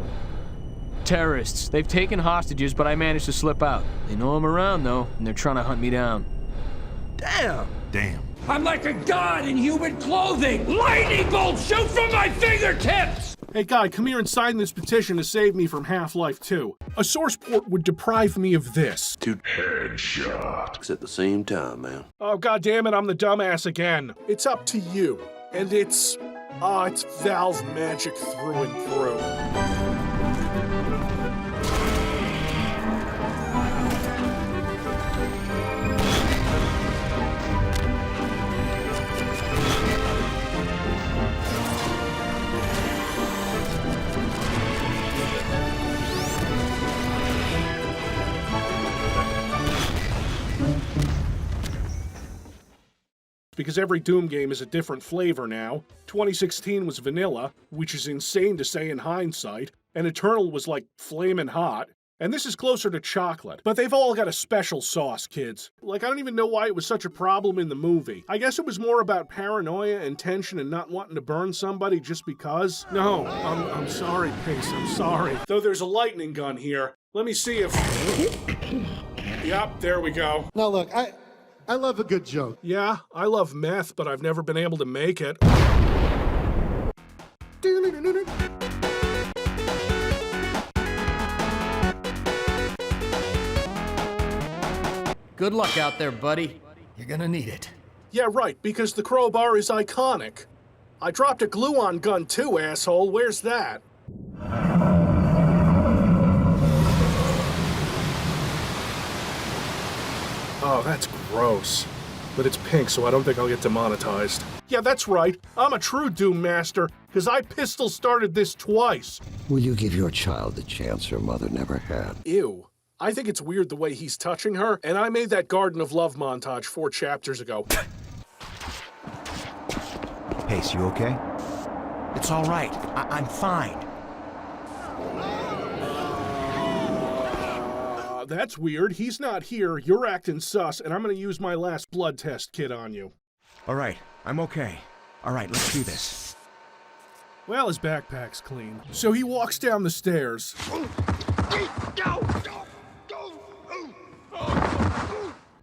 Terrorists. They've taken hostages, but I managed to slip out. They know I'm around, though, and they're trying to hunt me down. Damn! Damn. I'm like a god in human clothing! Lightning bolts shoot from my fingertips! Hey guy, come here and sign this petition to save me from Half-Life 2. A source port would deprive me of this. Dude, headshot. At the same time, man. Oh god damn it, I'm the dumbass again. It's up to you. And it's Valve magic through and through. Because every Doom game is a different flavor now. 2016 was vanilla, which is insane to say in hindsight, and Eternal was like flamin' hot, and this is closer to chocolate. But they've all got a special sauce, kids. Like, I don't even know why it was such a problem in the movie. I guess it was more about paranoia and tension and not wanting to burn somebody just because. No, I'm sorry, Pace, I'm sorry. Though there's a lightning gun here. Let me see if... Yup, there we go. Now look, I love a good joke. Yeah, I love meth, but I've never been able to make it. Good luck out there, buddy. You're gonna need it. Yeah, right, because the crowbar is iconic. I dropped a glue-on gun too, asshole. Where's that? Oh, that's gross. But it's pink, so I don't think I'll get demonetized. Yeah, that's right. I'm a true Doom Master, because I pistol started this twice. Will you give your child the chance her mother never had? Ew. I think it's weird the way he's touching her, and I made that Garden of Love montage 4 chapters ago. Pace, you okay? It's all right. I'm fine. That's weird. He's not here, you're acting sus, and I'm gonna use my last blood test kit on you. All right, I'm okay. All right, let's do this. Well, his backpack's clean. So he walks down the stairs.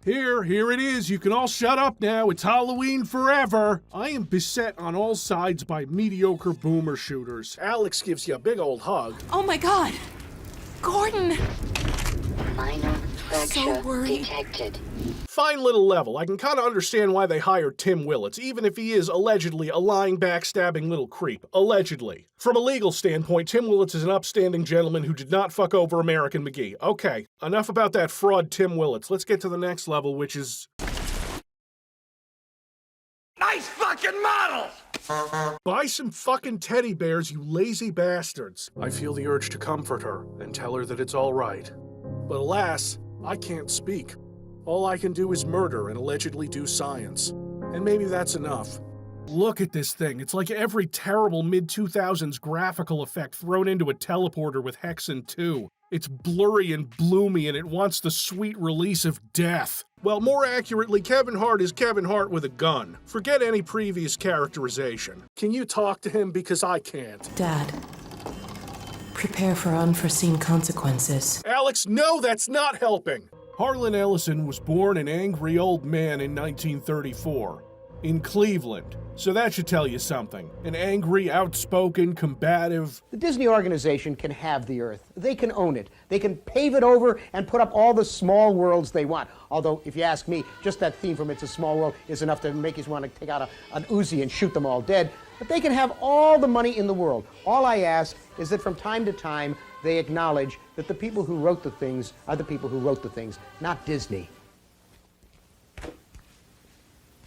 Here it is. You can all shut up now. It's Halloween forever. I am beset on all sides by mediocre boomer shooters. Alex gives you a big old hug. Oh my god! Gordon! Minor fracture detected. Fine little level. I can kind of understand why they hired Tim Willits, even if he is allegedly a lying, backstabbing little creep. Allegedly. From a legal standpoint, Tim Willits is an upstanding gentleman who did not fuck over American McGee. Okay, enough about that fraud Tim Willits. Let's get to the next level, which is... Nice fucking model! Buy some fucking teddy bears, you lazy bastards. I feel the urge to comfort her and tell her that it's all right. But alas, I can't speak. All I can do is murder and allegedly do science. And maybe that's enough. Look at this thing. It's like every terrible mid-2000s graphical effect thrown into a teleporter with Hexen 2. It's blurry and bloomy and it wants the sweet release of death. Well, more accurately, Kevin Hart is Kevin Hart with a gun. Forget any previous characterization. Can you talk to him? Because I can't. Dad, prepare for unforeseen consequences. Alex, no, that's not helping! Harlan Ellison was born an angry old man in 1934, in Cleveland. So that should tell you something. An angry, outspoken, combative... The Disney organization can have the Earth. They can own it. They can pave it over and put up all the small worlds they want. Although, if you ask me, just that theme from It's a Small World is enough to make you want to take out an Uzi and shoot them all dead. But they can have all the money in the world. All I ask is that from time to time, they acknowledge that the people who wrote the things are the people who wrote the things, not Disney.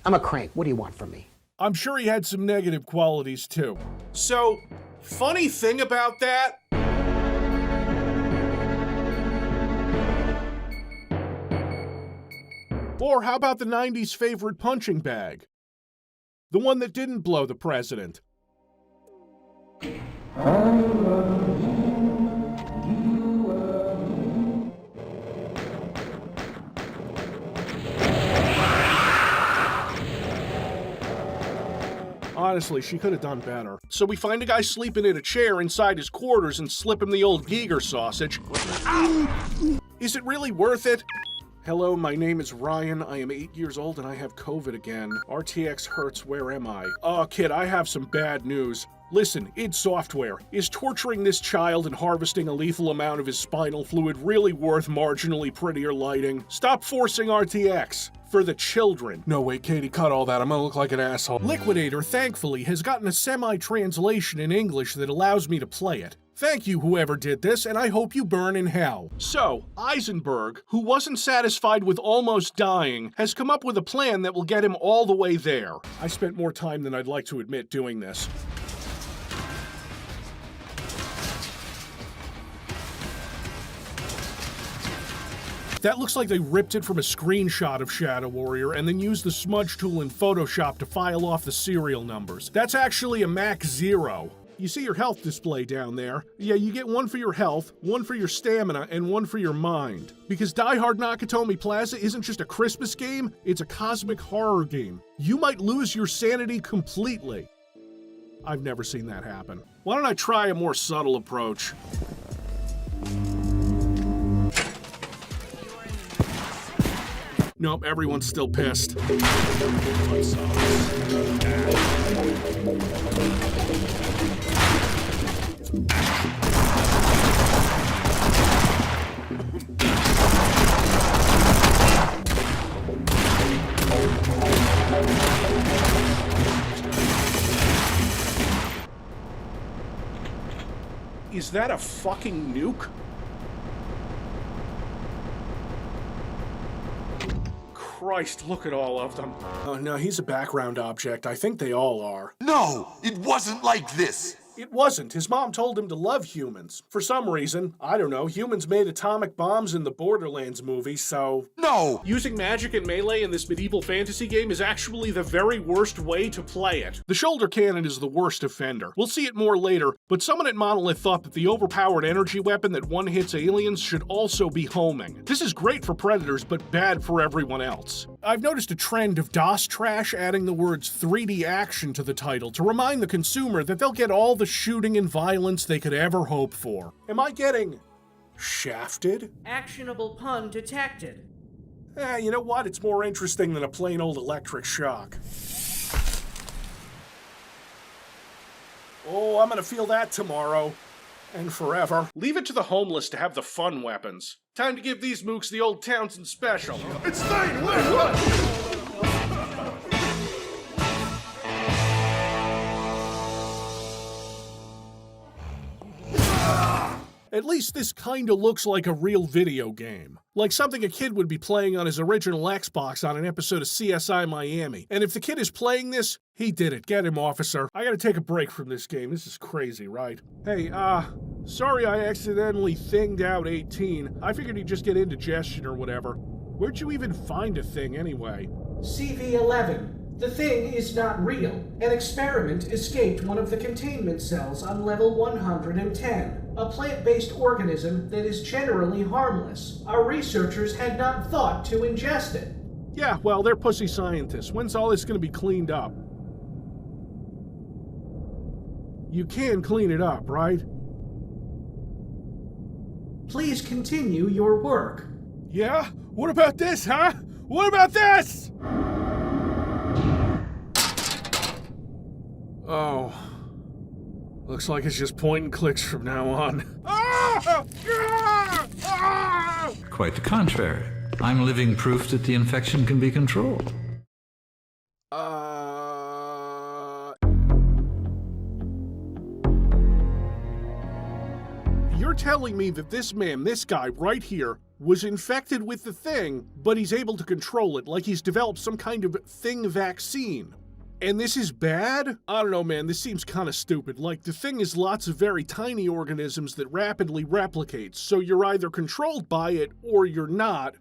I'm a crank. What do you want from me? I'm sure he had some negative qualities too. So, funny thing about that... Or how about the 90s favorite punching bag? The one that didn't blow the president. Honestly, she could have done better. So we find a guy sleeping in a chair inside his quarters and slip him the old Giger sausage. Ow! Is it really worth it? Hello, my name is Ryan. I am 8 years old and I have COVID again. RTX hurts, where am I? Oh, kid, I have some bad news. Listen, id Software. Is torturing this child and harvesting a lethal amount of his spinal fluid really worth marginally prettier lighting? Stop forcing RTX. For the children. No, wait, Katie, cut all that. I'm gonna look like an asshole. Liquidator, thankfully, has gotten a semi-translation in English that allows me to play it. Thank you, whoever did this, and I hope you burn in hell. So, Eisenberg, who wasn't satisfied with almost dying, has come up with a plan that will get him all the way there. I spent more time than I'd like to admit doing this. That looks like they ripped it from a screenshot of Shadow Warrior and then used the smudge tool in Photoshop to file off the serial numbers. That's actually a Mac 0. You see your health display down there? Yeah, you get one for your health, one for your stamina, and one for your mind. Because Die Hard Nakatomi Plaza isn't just a Christmas game, it's a cosmic horror game. You might lose your sanity completely. I've never seen that happen. Why don't I try a more subtle approach? Nope, everyone's still pissed. Is that a fucking nuke? Christ, look at all of them. Oh no, he's a background object. I think they all are. No, it wasn't like this. It wasn't. His mom told him to love humans. For some reason, I don't know, humans made atomic bombs in the Borderlands movie, so... No! Using magic and melee in this medieval fantasy game is actually the very worst way to play it. The shoulder cannon is the worst offender. We'll see it more later, but someone at Monolith thought that the overpowered energy weapon that one-hits aliens should also be homing. This is great for Predators, but bad for everyone else. I've noticed a trend of DOS trash adding the words 3D action to the title to remind the consumer that they'll get all the shooting and violence they could ever hope for. Am I getting shafted? Actionable pun detected. You know what? It's more interesting than a plain old electric shock. Oh, I'm gonna feel that tomorrow. And forever. Leave it to the homeless to have the fun weapons. Time to give these mooks the old Townsend special. It's fine, what? At least this kinda looks like a real video game. Like something a kid would be playing on his original Xbox on an episode of CSI Miami. And if the kid is playing this, he did it. Get him, officer. I gotta take a break from this game. This is crazy, right? Hey, sorry I accidentally thinged out 18. I figured he'd just get indigestion or whatever. Where'd you even find a thing anyway? CV-11. The thing is not real. An experiment escaped one of the containment cells on level 110. A plant-based organism that is generally harmless. Our researchers had not thought to ingest it. Yeah, well, they're pussy scientists. When's all this gonna be cleaned up? You can clean it up, right? Please continue your work. Yeah? What about this, huh? What about this? Oh. Looks like it's just point and clicks from now on. Quite the contrary. I'm living proof that the infection can be controlled. You're telling me that this man, this guy right here, was infected with the thing, but he's able to control it, like he's developed some kind of thing vaccine. And this is bad? I don't know, man, this seems kind of stupid. Like, the thing is lots of very tiny organisms that rapidly replicate, so you're either controlled by it or you're not.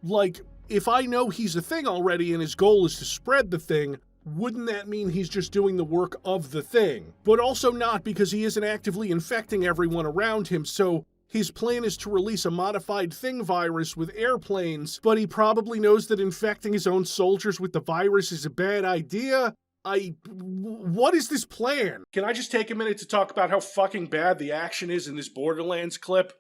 Like, if I know he's a thing already and his goal is to spread the thing, wouldn't that mean he's just doing the work of the Thing? But also not, because he isn't actively infecting everyone around him, so his plan is to release a modified Thing virus with airplanes, but he probably knows that infecting his own soldiers with the virus is a bad idea. What is this plan? Can I just take a minute to talk about how fucking bad the action is in this Borderlands clip?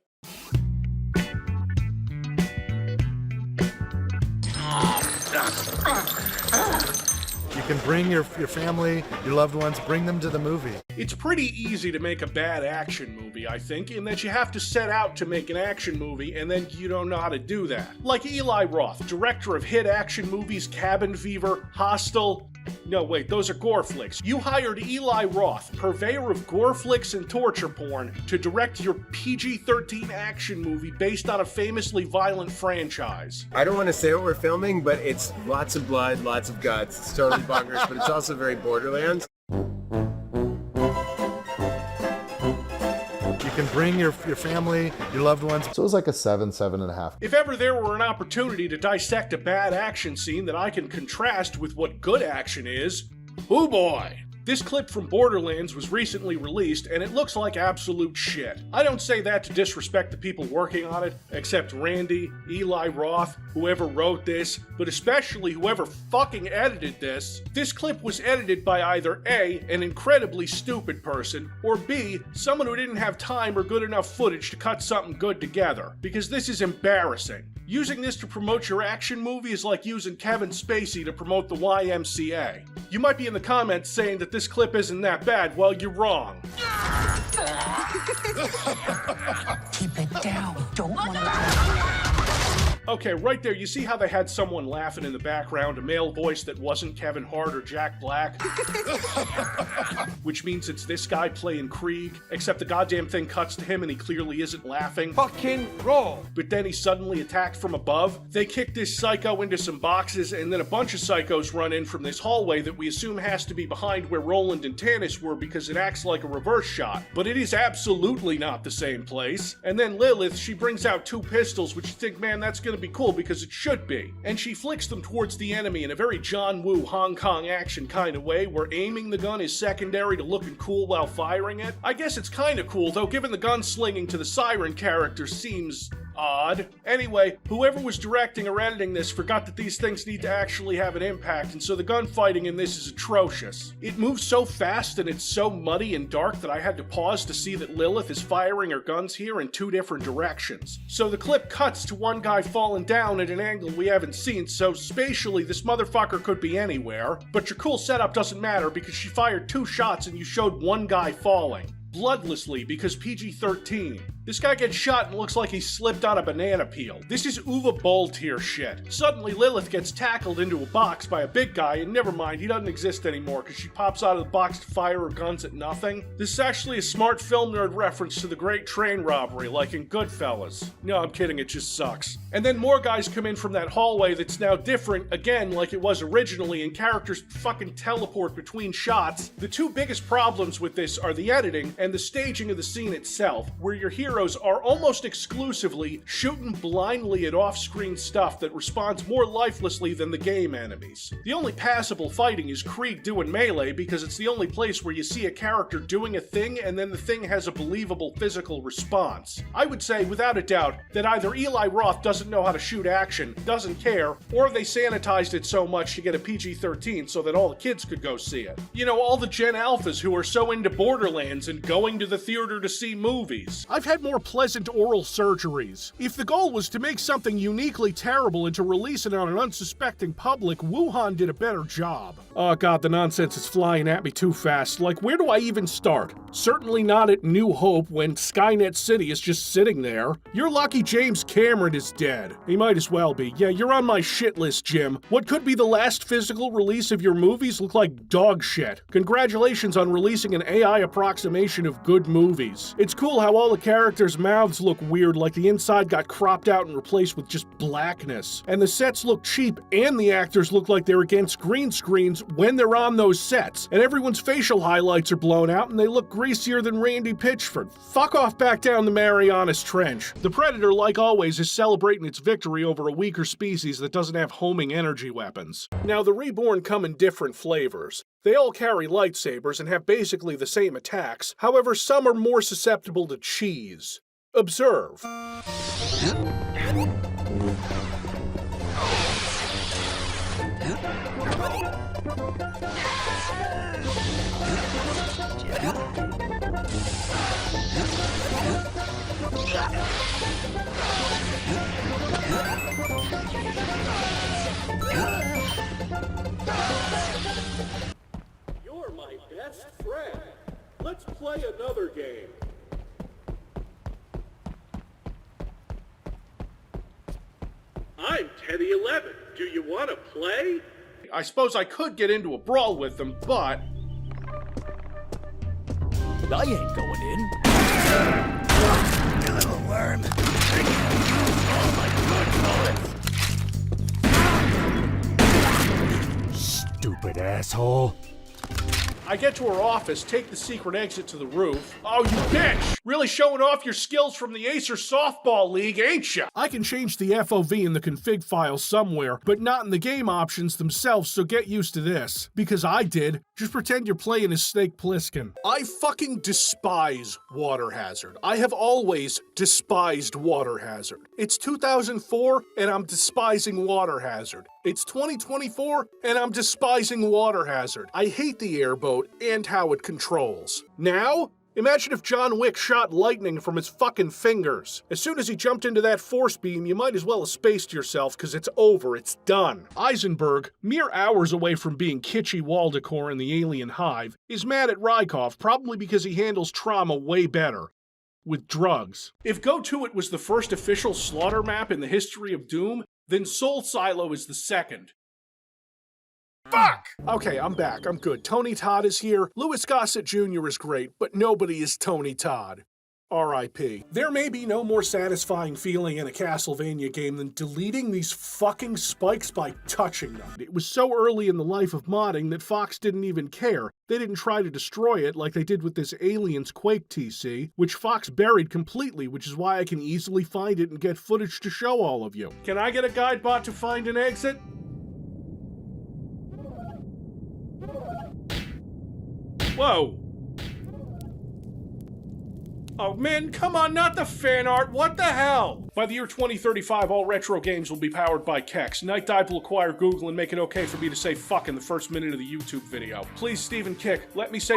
You can bring your family, your loved ones, bring them to the movie. It's pretty easy to make a bad action movie, I think, in that you have to set out to make an action movie and then you don't know how to do that. Like Eli Roth, director of hit action movies Cabin Fever, Hostel. No, wait, those are gore flicks. You hired Eli Roth, purveyor of gore flicks and torture porn, to direct your PG-13 action movie based on a famously violent franchise. I don't want to say what we're filming, but it's lots of blood, lots of guts. It's totally bonkers, but it's also very Borderlands. You can bring your family, your loved ones. So it was like a 7.5. If ever there were an opportunity to dissect a bad action scene that I can contrast with what good action is, oh boy! This clip from Borderlands was recently released, and it looks like absolute shit. I don't say that to disrespect the people working on it, except Randy, Eli Roth, whoever wrote this, but especially whoever fucking edited this. This clip was edited by either A, an incredibly stupid person, or B, someone who didn't have time or good enough footage to cut something good together, because this is embarrassing. Using this to promote your action movie is like using Kevin Spacey to promote the YMCA. You might be in the comments saying that this clip isn't that bad. Well, you're wrong. Keep it down. Don't want to. Okay, right there, you see how they had someone laughing in the background, a male voice that wasn't Kevin Hart or Jack Black? Which means it's this guy playing Krieg, except the goddamn thing cuts to him and he clearly isn't laughing. Fucking roll! But then he's suddenly attacked from above. They kick this psycho into some boxes, and then a bunch of psychos run in from this hallway that we assume has to be behind where Roland and Tannis were because it acts like a reverse shot. But it is absolutely not the same place. And then Lilith, she brings out 2 pistols, which you think, man, that's gonna be cool because it should be. And she flicks them towards the enemy in a very John Woo Hong Kong action kind of way, where aiming the gun is secondary to looking cool while firing it. I guess it's kind of cool, though, given the gunslinging to the Siren character seems odd. Anyway, whoever was directing or editing this forgot that these things need to actually have an impact, and so the gunfighting in this is atrocious. It moves so fast and it's so muddy and dark that I had to pause to see that Lilith is firing her guns here in 2 different directions. So the clip cuts to one guy falling down at an angle we haven't seen, so spatially this motherfucker could be anywhere, but your cool setup doesn't matter because she fired 2 shots and you showed one guy falling. Bloodlessly, because PG-13. This guy gets shot and looks like he slipped on a banana peel. This is Uwe Boll tier shit. Suddenly Lilith gets tackled into a box by a big guy, and never mind, he doesn't exist anymore because she pops out of the box to fire her guns at nothing. This is actually a smart film nerd reference to the Great Train Robbery, like in Goodfellas. No, I'm kidding, it just sucks. And then more guys come in from that hallway that's now different, again, like it was originally, and characters fucking teleport between shots. The 2 biggest problems with this are the editing and the staging of the scene itself, where your heroes are almost exclusively shooting blindly at off-screen stuff that responds more lifelessly than the game enemies. The only passable fighting is Krieg doing melee because it's the only place where you see a character doing a thing and then the thing has a believable physical response. I would say, without a doubt, that either Eli Roth doesn't know how to shoot action, doesn't care, or they sanitized it so much to get a PG-13 so that all the kids could go see it. You know, all the Gen Alphas who are so into Borderlands and going to the theater to see movies. I've had more pleasant oral surgeries. If the goal was to make something uniquely terrible and to release it on an unsuspecting public, Wuhan did a better job. Oh god, the nonsense is flying at me too fast. Like, where do I even start? Certainly not at New Hope when Skynet City is just sitting there. You're lucky James Cameron is dead. He might as well be. Yeah, you're on my shit list, Jim. What could be the last physical release of your movies look like dog shit. Congratulations on releasing an AI approximation of good movies. It's cool how all the characters characters' mouths look weird, like the inside got cropped out and replaced with just blackness. And the sets look cheap, and the actors look like they're against green screens when they're on those sets. And everyone's facial highlights are blown out, and they look greasier than Randy Pitchford. Fuck off back down the Marianas Trench. The Predator, like always, is celebrating its victory over a weaker species that doesn't have homing energy weapons. Now, the Reborn come in different flavors. They all carry lightsabers and have basically the same attacks, however some are more susceptible to cheese. Observe. You're my best friend. Let's play another game. I'm Teddy 11. Do you want to play? I suppose I could get into a brawl with them, but... I ain't going in. You little worm. All my good bullets. Stupid asshole. I get to her office, take the secret exit to the roof. Oh, you bitch! Really showing off your skills from the Acer Softball League, ain't ya? I can change the FOV in the config file somewhere, but not in the game options themselves, so get used to this. Because I did. Just pretend you're playing as Snake Plissken. I fucking despise Water Hazard. I have always despised Water Hazard. It's 2004, and I'm despising Water Hazard. It's 2024, and I'm despising Water Hazard. I hate the airboat and how it controls. Now, imagine if John Wick shot lightning from his fucking fingers. As soon as he jumped into that force beam, you might as well have spaced yourself, because it's over, it's done. Eisenberg, mere hours away from being kitschy wall decor in the Alien Hive, is mad at Rykov, probably because he handles trauma way better. With drugs. If Go To It was the first official slaughter map in the history of Doom, then Soul Silo is the second. Fuck! Okay, I'm back. I'm good. Tony Todd is here. Louis Gossett Jr. is great, but nobody is Tony Todd. R.I.P. There may be no more satisfying feeling in a Castlevania game than deleting these fucking spikes by touching them. It was so early in the life of modding that Fox didn't even care. They didn't try to destroy it like they did with this Aliens Quake TC, which Fox buried completely, which is why I can easily find it and get footage to show all of you. Can I get a guide bot to find an exit? Whoa. Oh man, come on, not the fan art, what the hell? By the year 2035, all retro games will be powered by Kex. Night Dive will acquire Google and make it okay for me to say fuck in the first minute of the YouTube video. Please, Stephen Kick, let me say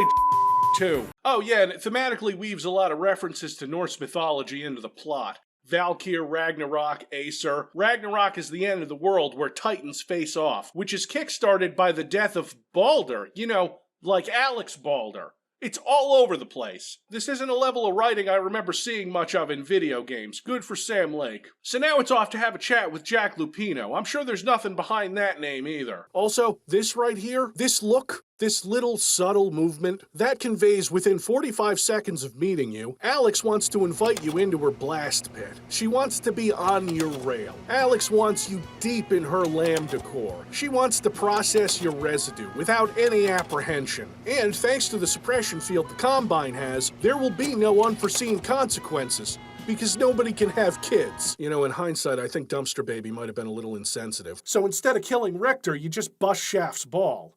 too. Oh yeah, and it thematically weaves a lot of references to Norse mythology into the plot. Valkyr, Ragnarok, Acer. Ragnarok is the end of the world where titans face off, which is kickstarted by the death of Balder, you know, like Alex Balder. It's all over the place. This isn't a level of writing I remember seeing much of in video games. Good for Sam Lake. So now it's off to have a chat with Jack Lupino. I'm sure there's nothing behind that name either. Also, this right here, this look, this little subtle movement, that conveys within 45 seconds of meeting you, Alex wants to invite you into her blast pit. She wants to be on your rail. Alex wants you deep in her lambda core. She wants to process your residue without any apprehension. And thanks to the suppression field the Combine has, there will be no unforeseen consequences. Because nobody can have kids. You know, in hindsight, I think Dumpster Baby might have been a little insensitive. So instead of killing Richter, you just bust Shaft's ball.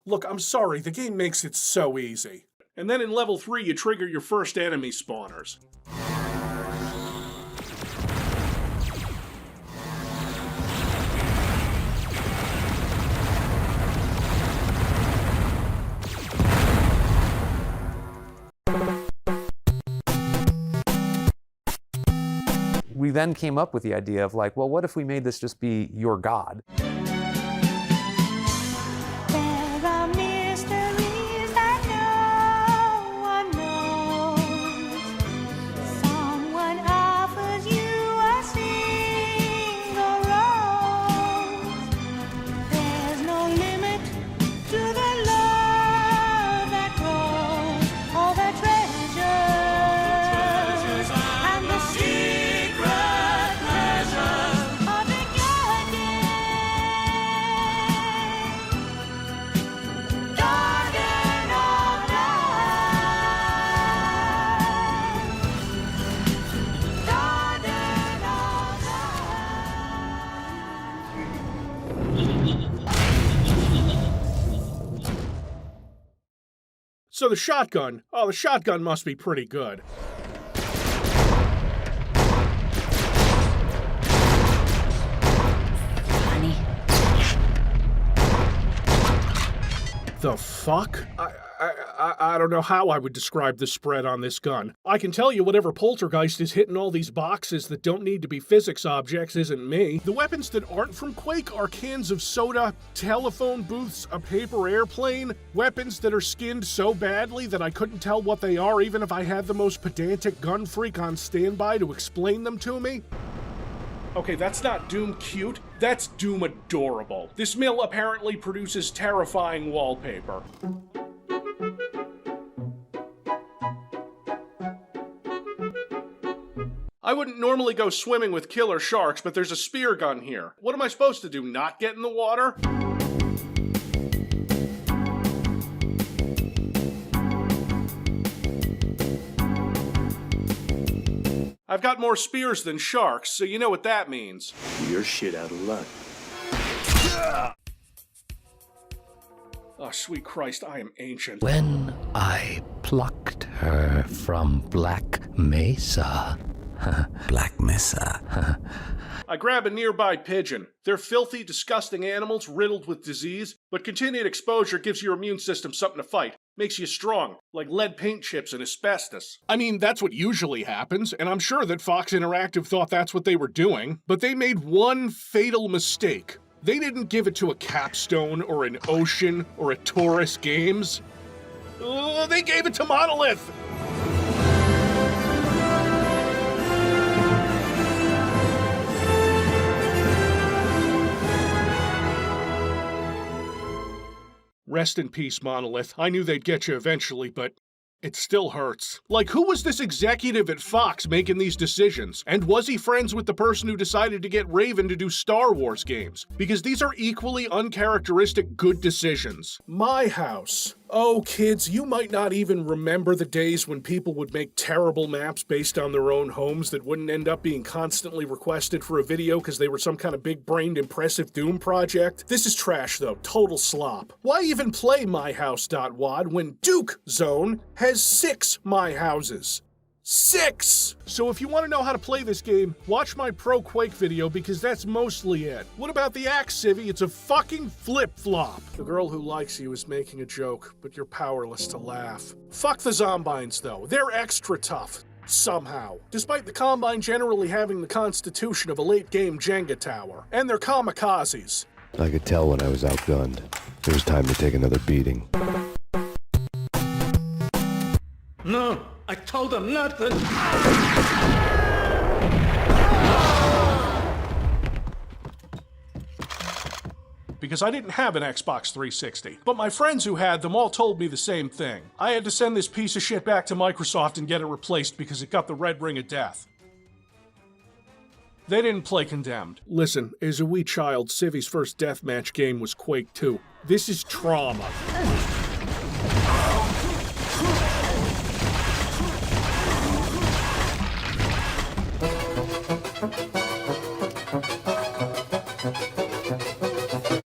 Look, I'm sorry, the game makes it so easy. And then in level 3, you trigger your first enemy spawners. We then came up with the idea of like, well, what if we made this just be your god? So the shotgun, the shotgun must be pretty good. Honey. The fuck? I don't know how I would describe the spread on this gun. I can tell you whatever poltergeist is hitting all these boxes that don't need to be physics objects isn't me. The weapons that aren't from Quake are cans of soda, telephone booths, a paper airplane, weapons that are skinned so badly that I couldn't tell what they are even if I had the most pedantic gun freak on standby to explain them to me. Okay, that's not Doom cute, that's Doom adorable. This mill apparently produces terrifying wallpaper. I wouldn't normally go swimming with killer sharks, but there's a spear gun here. What am I supposed to do, not get in the water? I've got more spears than sharks, so you know what that means. You're shit out of luck. Oh, sweet Christ, I am ancient. When I plucked her from Black Mesa. Black Mesa. I grab a nearby pigeon. They're filthy, disgusting animals riddled with disease, but continued exposure gives your immune system something to fight. Makes you strong, like lead paint chips and asbestos. I mean, that's what usually happens, and I'm sure that Fox Interactive thought that's what they were doing, but they made one fatal mistake. They didn't give it to a Capstone or an Ocean or a Taurus Games. They gave it to Monolith! Rest in peace, Monolith. I knew they'd get you eventually, but it still hurts. Like, who was this executive at Fox making these decisions? And was he friends with the person who decided to get Raven to do Star Wars games? Because these are equally uncharacteristic good decisions. My house. Oh, kids, you might not even remember the days when people would make terrible maps based on their own homes that wouldn't end up being constantly requested for a video because they were some kind of big-brained impressive Doom project. This is trash, though. Total slop. Why even play myhouse.wad when Duke Zone has 6 My Houses? 6! So if you want to know how to play this game, watch my Pro Quake video because that's mostly it. What about the axe, Civvie? It's a fucking flip-flop. The girl who likes you is making a joke, but you're powerless to laugh. Fuck the Zombines, though. They're extra tough. Somehow. Despite the Combine generally having the constitution of a late-game Jenga tower. And they're kamikazes. I could tell when I was outgunned. It was time to take another beating. No, I told him nothing. Because I didn't have an Xbox 360. But my friends who had them all told me the same thing. I had to send this piece of shit back to Microsoft and get it replaced because it got the red ring of death. They didn't play Condemned. Listen, as a wee child, Civvie's first deathmatch game was Quake 2. This is trauma.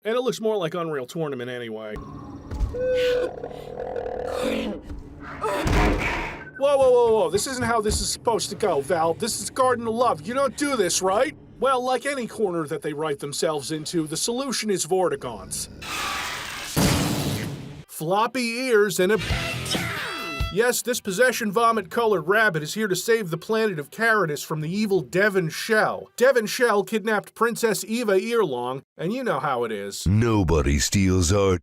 And it looks more like Unreal Tournament anyway. Whoa. This isn't how this is supposed to go, Valve. This is Garden of Love. You don't do this, right? Well, like any corner that they write themselves into, the solution is Vortigons. Floppy ears and a... Yes, this possession vomit-colored rabbit is here to save the planet of Caritas from the evil Devon Shell. Devon Shell kidnapped Princess Eva Earlong, and you know how it is. Nobody steals art.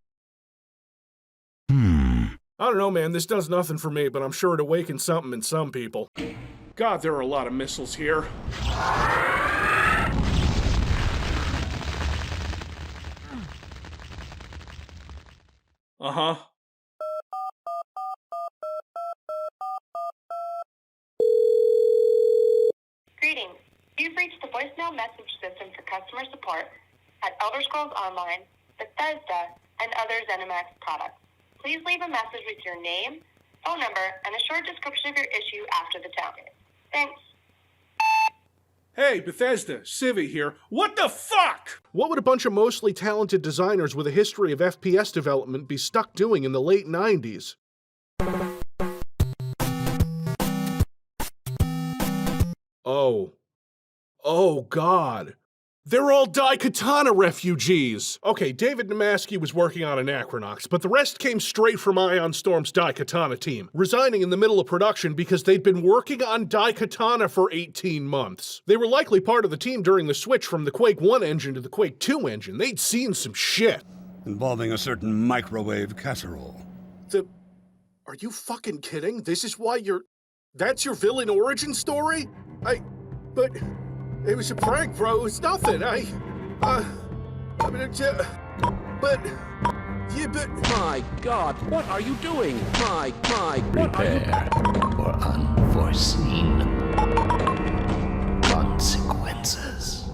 I don't know, man, this does nothing for me, but I'm sure it awakens something in some people. God, there are a lot of missiles here. Uh-huh. Greetings. You've reached the voicemail message system for customer support at Elder Scrolls Online, Bethesda, and other ZeniMax products. Please leave a message with your name, phone number, and a short description of your issue after the tone. Thanks. Hey, Bethesda, Civvie here. What the fuck? What would a bunch of mostly talented designers with a history of FPS development be stuck doing in the late 90s? Oh. Oh, God. They're all Daikatana refugees! Okay, David Namaski was working on Anachronox, but the rest came straight from Ion Storm's Daikatana team, resigning in the middle of production because they'd been working on Daikatana for 18 months. They were likely part of the team during the switch from the Quake 1 engine to the Quake 2 engine. They'd seen some shit. Involving a certain microwave casserole. Are you fucking kidding? This is why that's your villain origin story? But... It was a prank, bro. It was nothing. But... My God, what are you doing? Prepare for unforeseen consequences.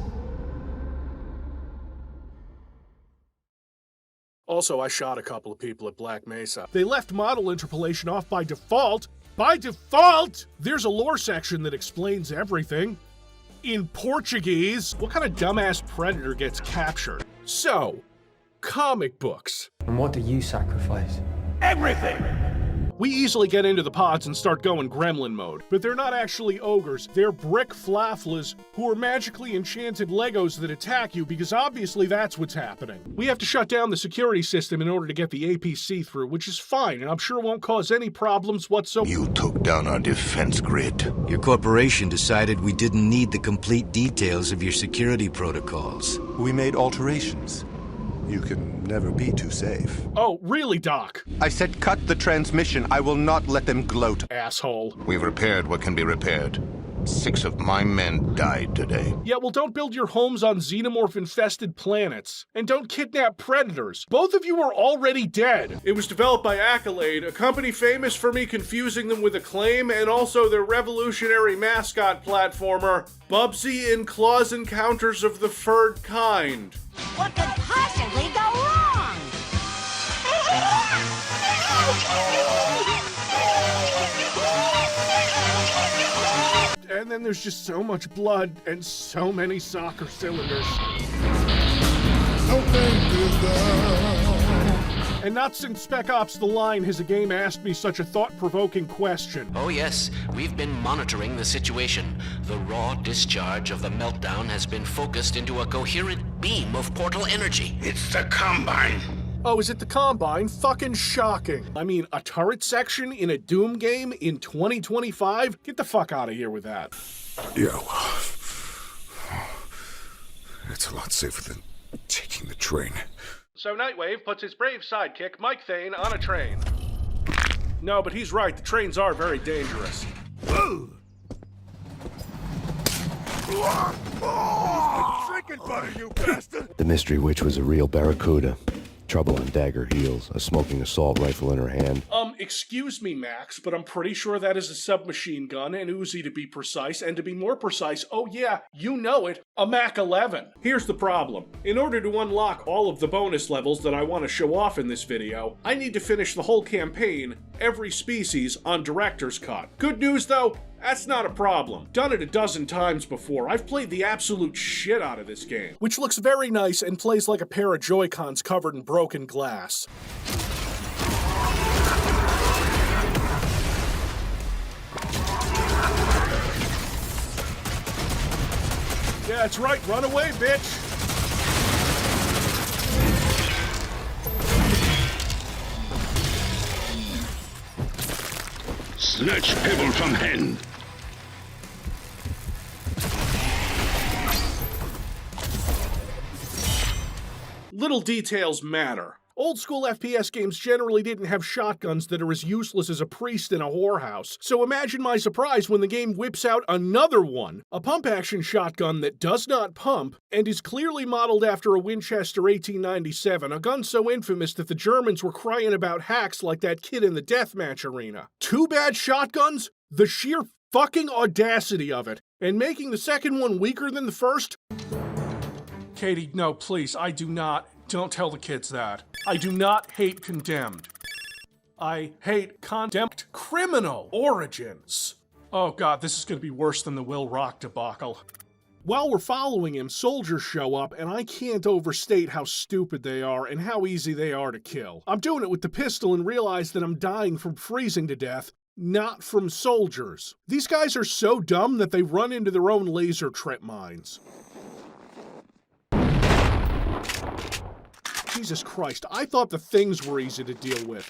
Also, I shot a couple of people at Black Mesa. They left model interpolation off by default. By default! There's a lore section that explains everything. In Portuguese, what kind of dumbass predator gets captured? So, comic books. And what do you sacrifice? Everything! We easily get into the pods and start going gremlin mode, but they're not actually ogres, they're brick flaflas who are magically enchanted Legos that attack you because obviously that's what's happening. We have to shut down the security system in order to get the APC through, which is fine and I'm sure won't cause any problems whatsoever. You took down our defense grid. Your corporation decided we didn't need the complete details of your security protocols. We made alterations. You can never be too safe. Oh, really, Doc? I said cut the transmission. I will not let them gloat. Asshole. We've repaired what can be repaired. 6 of my men died today. Yeah, well, don't build your homes on xenomorph-infested planets. And don't kidnap predators. Both of you are already dead. It was developed by Accolade, a company famous for me confusing them with Acclaim, and also their revolutionary mascot platformer, Bubsy in Claws Encounters of the Furred Kind. What could possibly go wrong? And then there's just so much blood and so many soccer cylinders. And not since Spec Ops The Line has a game asked me such a thought-provoking question. Oh yes, we've been monitoring the situation. The raw discharge of the meltdown has been focused into a coherent beam of portal energy. It's the Combine. Oh, is it the Combine? Fucking shocking. I mean, a turret section in a Doom game in 2025? Get the fuck out of here with that. Yeah, well, it's a lot safer than taking the train. So Nightwave puts his brave sidekick, Mike Thane, on a train. No, but he's right, the trains are very dangerous. Drinking butter, you bastard! The mystery witch was a real barracuda. Trouble on dagger heels, a smoking assault rifle in her hand. Excuse me, Max, but I'm pretty sure that is a submachine gun, an Uzi to be precise, and to be more precise, oh yeah, you know it, a Mac 11. Here's the problem. In order to unlock all of the bonus levels that I want to show off in this video, I need to finish the whole campaign, every species, on Director's Cut. Good news though, that's not a problem. Done it a dozen times before. I've played the absolute shit out of this game, which looks very nice and plays like a pair of Joy-Cons covered in broken glass. Yeah, that's right, run away, bitch! Snatch pebble from hand. Little details matter. Old school FPS games generally didn't have shotguns that are as useless as a priest in a whorehouse, so imagine my surprise when the game whips out another one, a pump-action shotgun that does not pump, and is clearly modeled after a Winchester 1897, a gun so infamous that the Germans were crying about hacks like that kid in the deathmatch arena. 2 bad shotguns? The sheer fucking audacity of it, and making the second one weaker than the first? Katie, no, please, I do not. Don't tell the kids that. I do not hate Condemned. I hate Condemned Criminal Origins. Oh god, this is gonna be worse than the Will Rock debacle. While we're following him, soldiers show up, and I can't overstate how stupid they are and how easy they are to kill. I'm doing it with the pistol and realize that I'm dying from freezing to death, not from soldiers. These guys are so dumb that they run into their own laser trip mines. Jesus Christ, I thought the things were easy to deal with.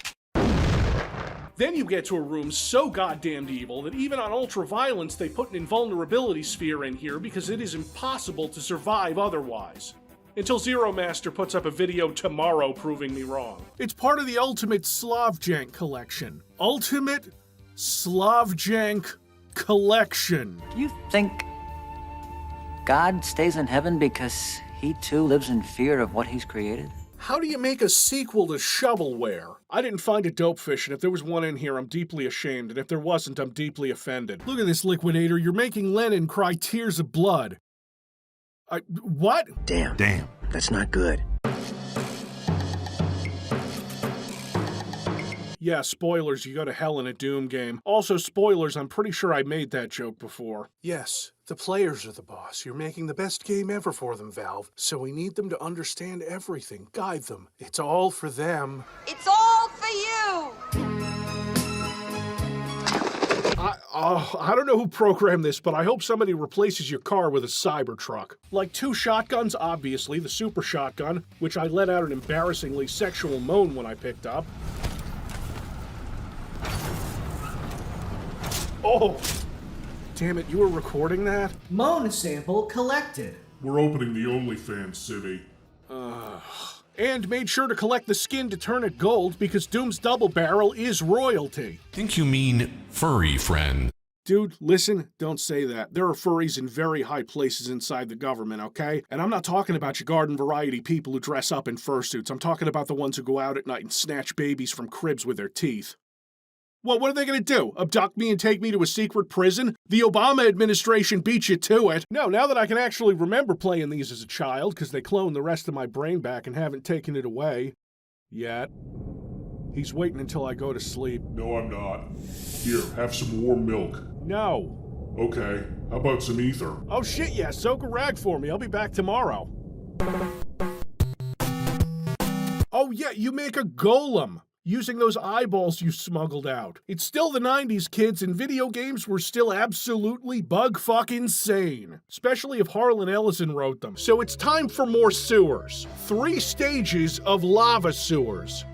Then you get to a room so goddamned evil that even on ultra-violence they put an invulnerability sphere in here because it is impossible to survive otherwise. Until Zero Master puts up a video tomorrow proving me wrong. It's part of the Ultimate Slavjank collection. Ultimate Slavjank collection. You think God stays in heaven because he too lives in fear of what he's created? How do you make a sequel to shovelware? I didn't find a dope fish, and if there was one in here, I'm deeply ashamed, and if there wasn't, I'm deeply offended. Look at this, Liquidator. You're making Lenin cry tears of blood. What? Damn. That's not good. Yeah, spoilers, you go to hell in a Doom game. Also, spoilers, I'm pretty sure I made that joke before. Yes, the players are the boss. You're making the best game ever for them, Valve. So we need them to understand everything, guide them. It's all for them. It's all for you! I don't know who programmed this, but I hope somebody replaces your car with a Cybertruck. Like 2 shotguns, obviously, the super shotgun, which I let out an embarrassingly sexual moan when I picked up. Oh! Damn it, you were recording that? Moan sample collected. We're opening the OnlyFans, Civvie. And made sure to collect the skin to turn it gold because Doom's double barrel is royalty. Think you mean furry friend. Dude, listen, don't say that. There are furries in very high places inside the government, okay? And I'm not talking about your garden variety people who dress up in fursuits. I'm talking about the ones who go out at night and snatch babies from cribs with their teeth. Well, what are they going to do? Abduct me and take me to a secret prison? The Obama administration beat you to it. No, now that I can actually remember playing these as a child, because they cloned the rest of my brain back and haven't taken it away. Yet. He's waiting until I go to sleep. No, I'm not. Here, have some warm milk. No. Okay, how about some ether? Oh shit, yeah, soak a rag for me. I'll be back tomorrow. Oh yeah, you make a golem. Using those eyeballs you smuggled out. It's still the 90s, kids, and video games were still absolutely bug-fucking-sane. Especially if Harlan Ellison wrote them. So it's time for more sewers. 3 stages of lava sewers.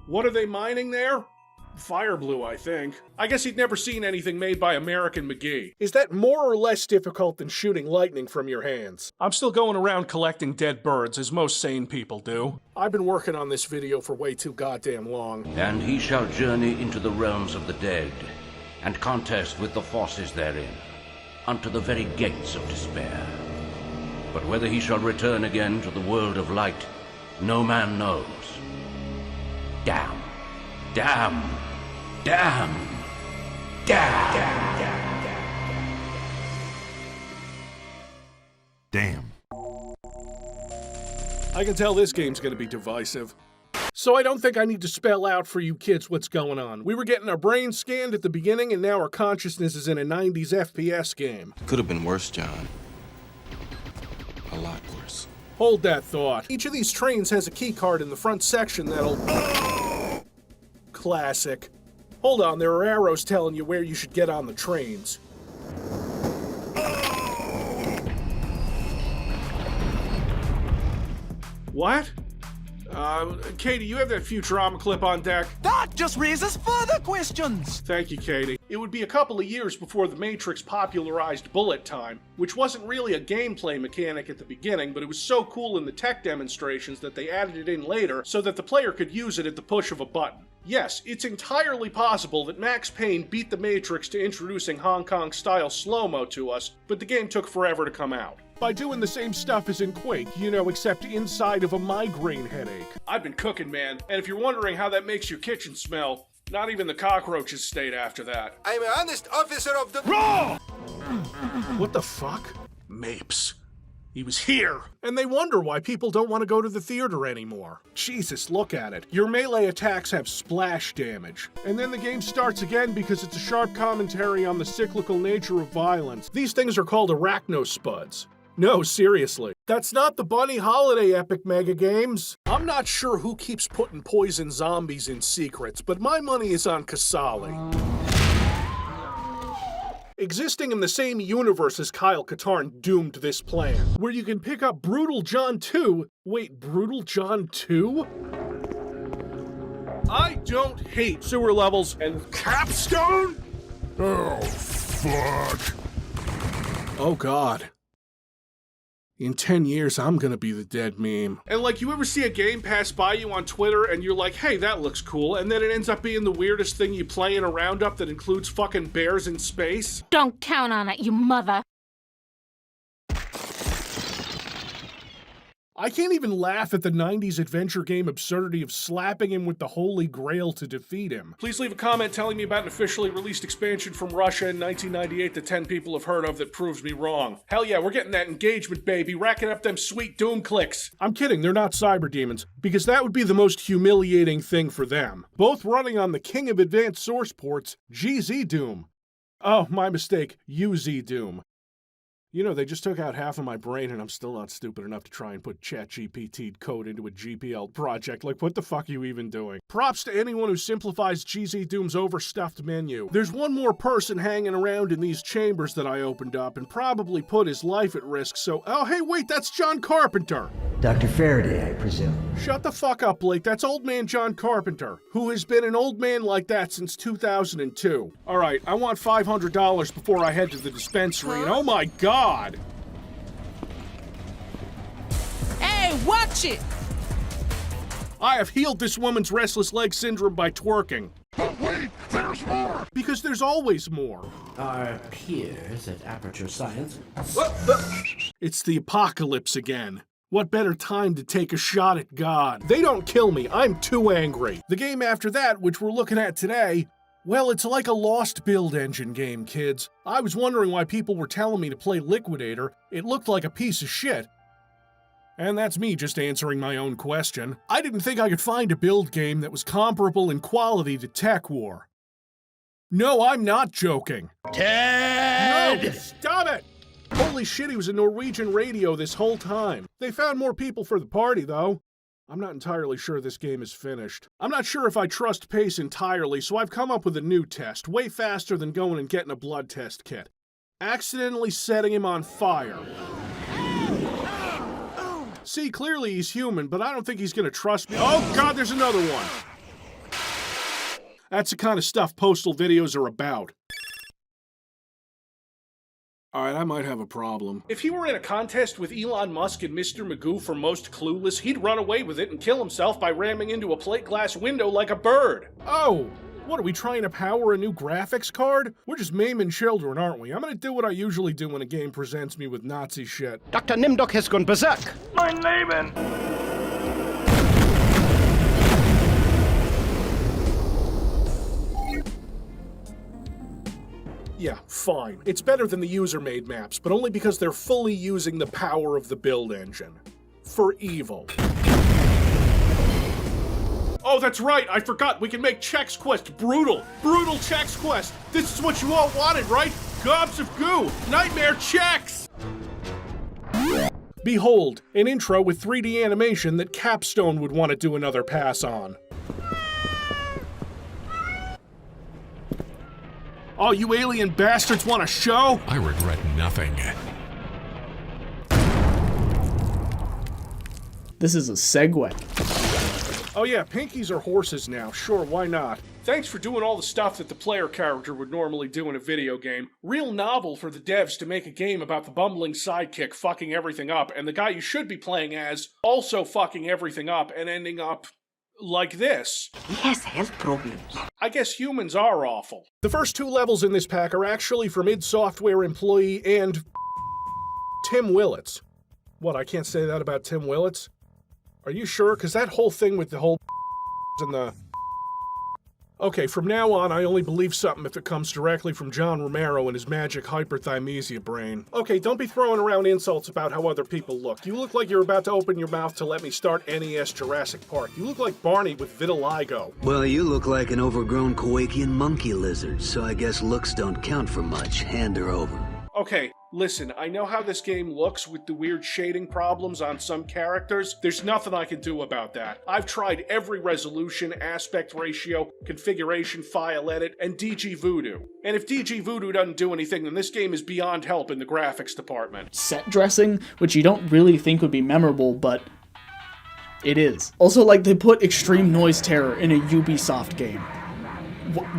What are they mining there? Fire blue, I think. I guess he'd never seen anything made by American McGee. Is that more or less difficult than shooting lightning from your hands? I'm still going around collecting dead birds, as most sane people do. I've been working on this video for way too goddamn long. And he shall journey into the realms of the dead, and contest with the forces therein, unto the very gates of despair. But whether he shall return again to the world of light, no man knows. Damn. Damn. Damn. Damn. Damn. I can tell this game's gonna be divisive. So I don't think I need to spell out for you kids what's going on. We were getting our brains scanned at the beginning, and now our consciousness is in a 90s FPS game. Could have been worse, John. A lot worse. Hold that thought. Each of these trains has a key card in the front section that'll... Classic. Hold on, there are arrows telling you where you should get on the trains. What? Katie, you have that Futurama clip on deck? That just raises further questions! Thank you, Katie. It would be a couple of years before The Matrix popularized bullet time, which wasn't really a gameplay mechanic at the beginning, but it was so cool in the tech demonstrations that they added it in later so that the player could use it at the push of a button. Yes, it's entirely possible that Max Payne beat The Matrix to introducing Hong Kong-style slow-mo to us, but the game took forever to come out. By doing the same stuff as in Quake, you know, except inside of a migraine headache. I've been cooking, man, and if you're wondering how that makes your kitchen smell, not even the cockroaches stayed after that. I'm an honest officer of the... Raw! What the fuck? Mapes. He was here! And they wonder why people don't want to go to the theater anymore. Jesus, look at it. Your melee attacks have splash damage. And then the game starts again because it's a sharp commentary on the cyclical nature of violence. These things are called arachnospuds. No, seriously. That's not the Bunny Holiday Epic Mega Games. I'm not sure who keeps putting poison zombies in secrets, but my money is on Kasali. Existing in the same universe as Kyle Katarn doomed this plan, where you can pick up Brutal John 2. Wait, Brutal John 2? I don't hate sewer levels and Capstone? Oh, fuck. Oh, God. In 10 years, I'm gonna be the dead meme. And like, you ever see a game pass by you on Twitter and you're like, hey, that looks cool, and then it ends up being the weirdest thing you play in a roundup that includes fucking bears in space? Don't count on it, you mother. I can't even laugh at the 90s adventure game absurdity of slapping him with the Holy Grail to defeat him. Please leave a comment telling me about an officially released expansion from Russia in 1998 that 10 people have heard of that proves me wrong. Hell yeah, we're getting that engagement, baby, racking up them sweet Doom clicks. I'm kidding, they're not cyber demons, because that would be the most humiliating thing for them. Both running on the king of advanced source ports, GZ Doom. Oh, my mistake, UZ Doom. You know, they just took out half of my brain and I'm still not stupid enough to try and put ChatGPT code into a GPL project. Like, what the fuck are you even doing? Props to anyone who simplifies GZ Doom's overstuffed menu. There's one more person hanging around in these chambers that I opened up and probably put his life at risk, so... Oh, hey, wait, that's John Carpenter! Dr. Faraday, I presume. Shut the fuck up, Blake. That's old man John Carpenter, who has been an old man like that since 2002. Alright, I want $500 before I head to the dispensary, and oh my god! Hey, watch it! I have healed this woman's restless leg syndrome by twerking. But wait, there's more! Because there's always more. Our peers at Aperture Science... It's the apocalypse again. What better time to take a shot at God? They don't kill me, I'm too angry. The game after that, which we're looking at today, well, it's like a lost build engine game, kids. I was wondering why people were telling me to play Liquidator. It looked like a piece of shit. And that's me just answering my own question. I didn't think I could find a build game that was comparable in quality to Tech War. No, I'm not joking. Ted! No, stop it! Holy shit, he was a Norwegian radio this whole time. They found more people for the party, though. I'm not entirely sure this game is finished. I'm not sure if I trust Pace entirely, so I've come up with a new test, way faster than going and getting a blood test kit. Accidentally setting him on fire. See, clearly he's human, but I don't think he's gonna trust me. Oh god, there's another one! That's the kind of stuff postal videos are about. Alright, I might have a problem. If he were in a contest with Elon Musk and Mr. Magoo for most clueless, he'd run away with it and kill himself by ramming into a plate glass window like a bird. Oh! What, are we trying to power a new graphics card? We're just maiming children, aren't we? I'm gonna do what I usually do when a game presents me with Nazi shit. Dr. Nimdok has gone berserk. Mein Leben! Yeah, fine. It's better than the user-made maps, but only because they're fully using the power of the build engine. For evil. Oh, that's right, I forgot, we can make Chex Quest brutal. Brutal Chex Quest. This is what you all wanted, right? Gobs of goo. Nightmare Chex. Behold, an intro with 3D animation that Capstone would want to do another pass on. Oh, you alien bastards want a show? I regret nothing. This is a segue. Oh yeah, pinkies are horses now. Sure, why not? Thanks for doing all the stuff that the player character would normally do in a video game. Real novel for the devs to make a game about the bumbling sidekick fucking everything up, and the guy you should be playing as also fucking everything up and ending up like this. He has health problems. I guess humans are awful. The first two levels in this pack are actually from id Software employee and Tim Willits. What, I can't say that about Tim Willits? Are you sure? Because that whole thing with the whole and the... Okay, from now on, I only believe something if it comes directly from John Romero and his magic hyperthymesia brain. Okay, don't be throwing around insults about how other people look. You look like you're about to open your mouth to let me start NES Jurassic Park. You look like Barney with vitiligo. Well, you look like an overgrown Kowakian monkey lizard, so I guess looks don't count for much. Hand her over. Okay, listen, I know how this game looks with the weird shading problems on some characters. There's nothing I can do about that. I've tried every resolution, aspect ratio, configuration, file edit, and DG Voodoo. And if DG Voodoo doesn't do anything, then this game is beyond help in the graphics department. Set dressing, which you don't really think would be memorable, but it is. Also, like, they put extreme noise terror in a Ubisoft game.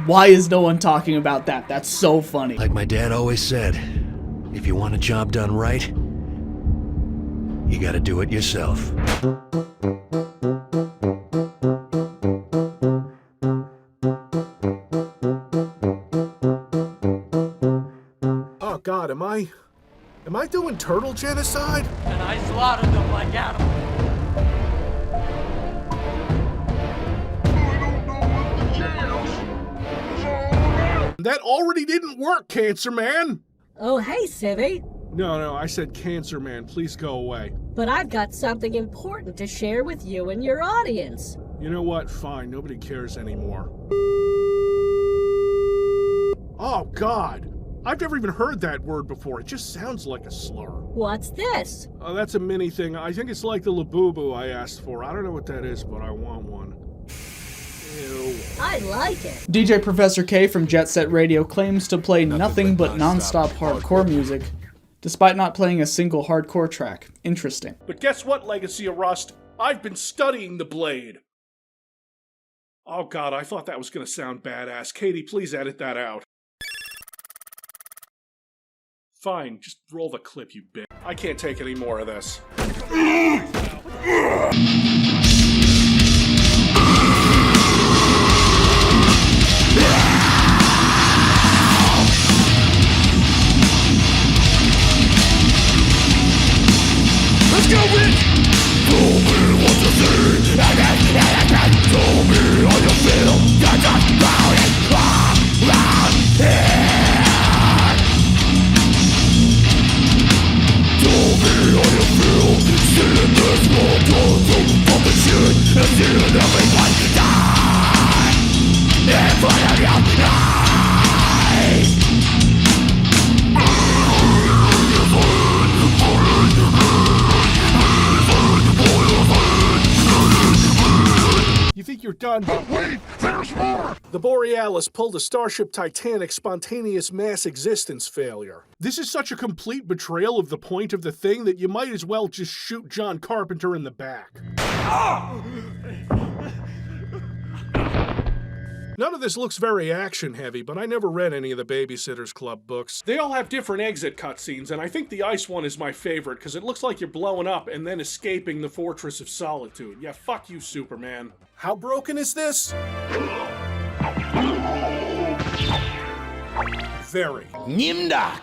Why is no one talking about that? That's so funny. Like my dad always said, if you want a job done right, you gotta do it yourself. Oh god, am I doing turtle genocide? And I slaughtered them like animals. That already didn't work, Cancer Man! Oh, hey, Civvie. No, I said Cancer Man. Please go away. But I've got something important to share with you and your audience. You know what? Fine. Nobody cares anymore. Oh, God. I've never even heard that word before. It just sounds like a slur. What's this? Oh, that's a mini thing. I think it's like the Labubu I asked for. I don't know what that is, but I want one. Ew. I like it. DJ Professor K from Jet Set Radio claims to play nothing but non-stop hardcore music, despite not playing a single hardcore track. Interesting. But guess what, Legacy of Rust? I've been studying the blade. Oh god, I thought that was gonna sound badass. Katie, please edit that out. Fine, just roll the clip, you bitch. I can't take any more of this. Let's go, Rich! Tell me what you see, and then tell me how you feel. You're just round here. Tell me how you feel, seeing this world turn to fucking shit, and seeing everyone die in front of your eyes. You think you're done? But wait, there's more! The Borealis pulled a Starship Titanic spontaneous mass existence failure. This is such a complete betrayal of the point of the thing that you might as well just shoot John Carpenter in the back. None of this looks very action-heavy, but I never read any of the Babysitter's Club books. They all have different exit cutscenes, and I think the ice one is my favorite, because it looks like you're blowing up and then escaping the Fortress of Solitude. Yeah, fuck you, Superman. How broken is this? Very. Nimdak.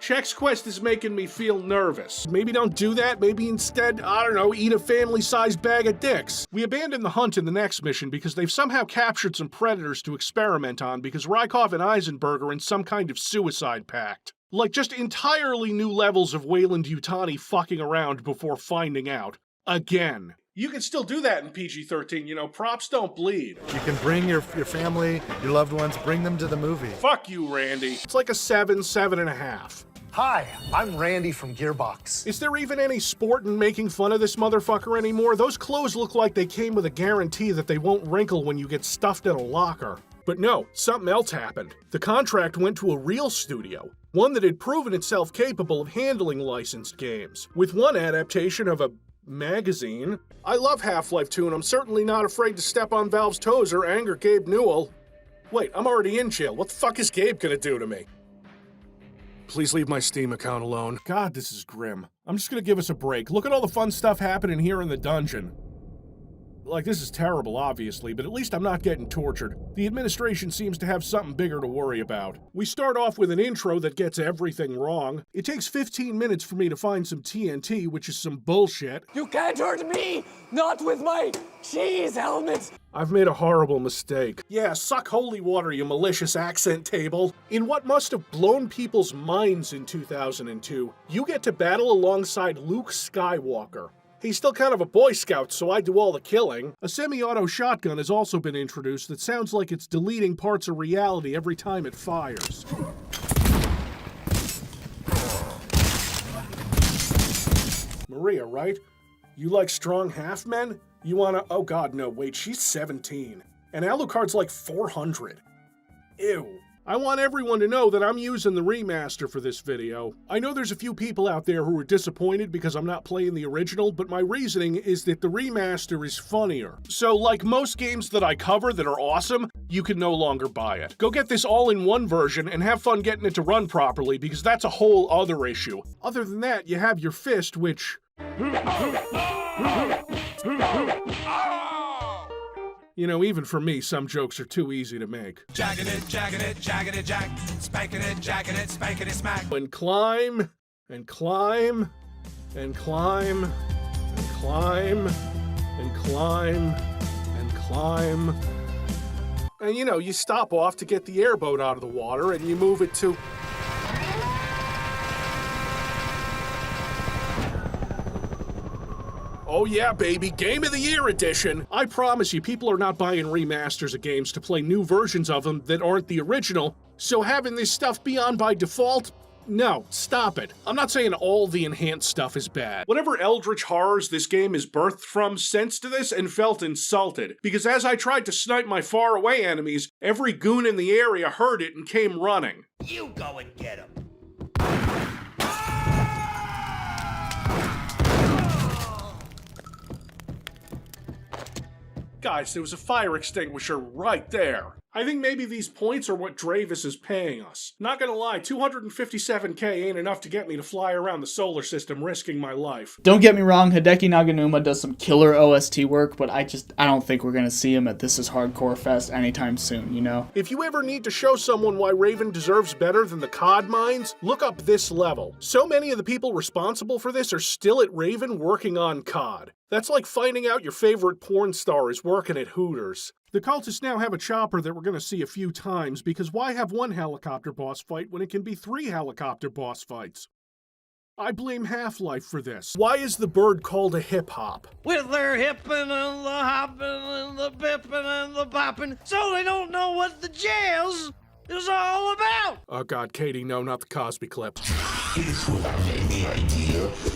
Chex Quest is making me feel nervous. Maybe don't do that, maybe instead, I don't know, eat a family-sized bag of dicks. We abandon the hunt in the next mission because they've somehow captured some predators to experiment on because Rykov and Eisenberg are in some kind of suicide pact. Like just entirely new levels of Weyland-Yutani fucking around before finding out. Again. You can still do that in PG-13, you know, props don't bleed. You can bring your family, your loved ones, bring them to the movie. Fuck you, Randy. It's like a 7.5. Hi, I'm Randy from Gearbox. Is there even any sport in making fun of this motherfucker anymore? Those clothes look like they came with a guarantee that they won't wrinkle when you get stuffed in a locker. But no, something else happened. The contract went to a real studio, one that had proven itself capable of handling licensed games, with one adaptation of a magazine. I love Half-Life 2, and I'm certainly not afraid to step on Valve's toes or anger Gabe Newell. Wait, I'm already in jail. What the fuck is Gabe gonna do to me? Please leave my Steam account alone. God, this is grim. I'm just gonna give us a break. Look at all the fun stuff happening here in the dungeon. Like, this is terrible, obviously, but at least I'm not getting tortured. The administration seems to have something bigger to worry about. We start off with an intro that gets everything wrong. It takes 15 minutes for me to find some TNT, which is some bullshit. You can't hurt me! Not with my cheese helmet! I've made a horrible mistake. Yeah, suck holy water, you malicious accent table. In what must have blown people's minds in 2002, you get to battle alongside Luke Skywalker. He's still kind of a Boy Scout, so I do all the killing. A semi-auto shotgun has also been introduced that sounds like it's deleting parts of reality every time it fires. Maria, right? You like strong half men? You wanna, oh god, no, wait, she's 17. And Alucard's like 400. Ew. I want everyone to know that I'm using the remaster for this video. I know there's a few people out there who are disappointed because I'm not playing the original, but my reasoning is that the remaster is funnier. So like most games that I cover that are awesome, you can no longer buy it. Go get this all-in-one version and have fun getting it to run properly, because that's a whole other issue. Other than that, you have your fist, which... You know, even for me, some jokes are too easy to make. Jacking it, jack, spanking it, jacking it, spanking it, smack. And climb, and climb, and climb, and climb, and climb, and climb. And you know, you stop off to get the airboat out of the water and you move it to... Oh yeah, baby, Game of the Year edition! I promise you, people are not buying remasters of games to play new versions of them that aren't the original, so having this stuff be on by default? No, stop it. I'm not saying all the enhanced stuff is bad. Whatever eldritch horrors this game is birthed from sensed this and felt insulted, because as I tried to snipe my faraway enemies, every goon in the area heard it and came running. You go and get him. Guys, there was a fire extinguisher right there. I think maybe these points are what Dravis is paying us. Not gonna lie, 257k ain't enough to get me to fly around the solar system risking my life. Don't get me wrong, Hideki Naganuma does some killer OST work, but I don't think we're gonna see him at This Is Hardcore Fest anytime soon, you know? If you ever need to show someone why Raven deserves better than the COD mines, look up this level. So many of the people responsible for this are still at Raven working on COD. That's like finding out your favorite porn star is working at Hooters. The cultists now have a chopper that we're going to see a few times, because why have one helicopter boss fight when it can be 3 helicopter boss fights? I blame Half-Life for this. Why is the bird called a hip-hop? With their hippin' and the hoppin' and the bippin' and the boppin', so they don't know what the jazz is all about. Oh god, Katie, no, not the Cosby clip. If you have any idea of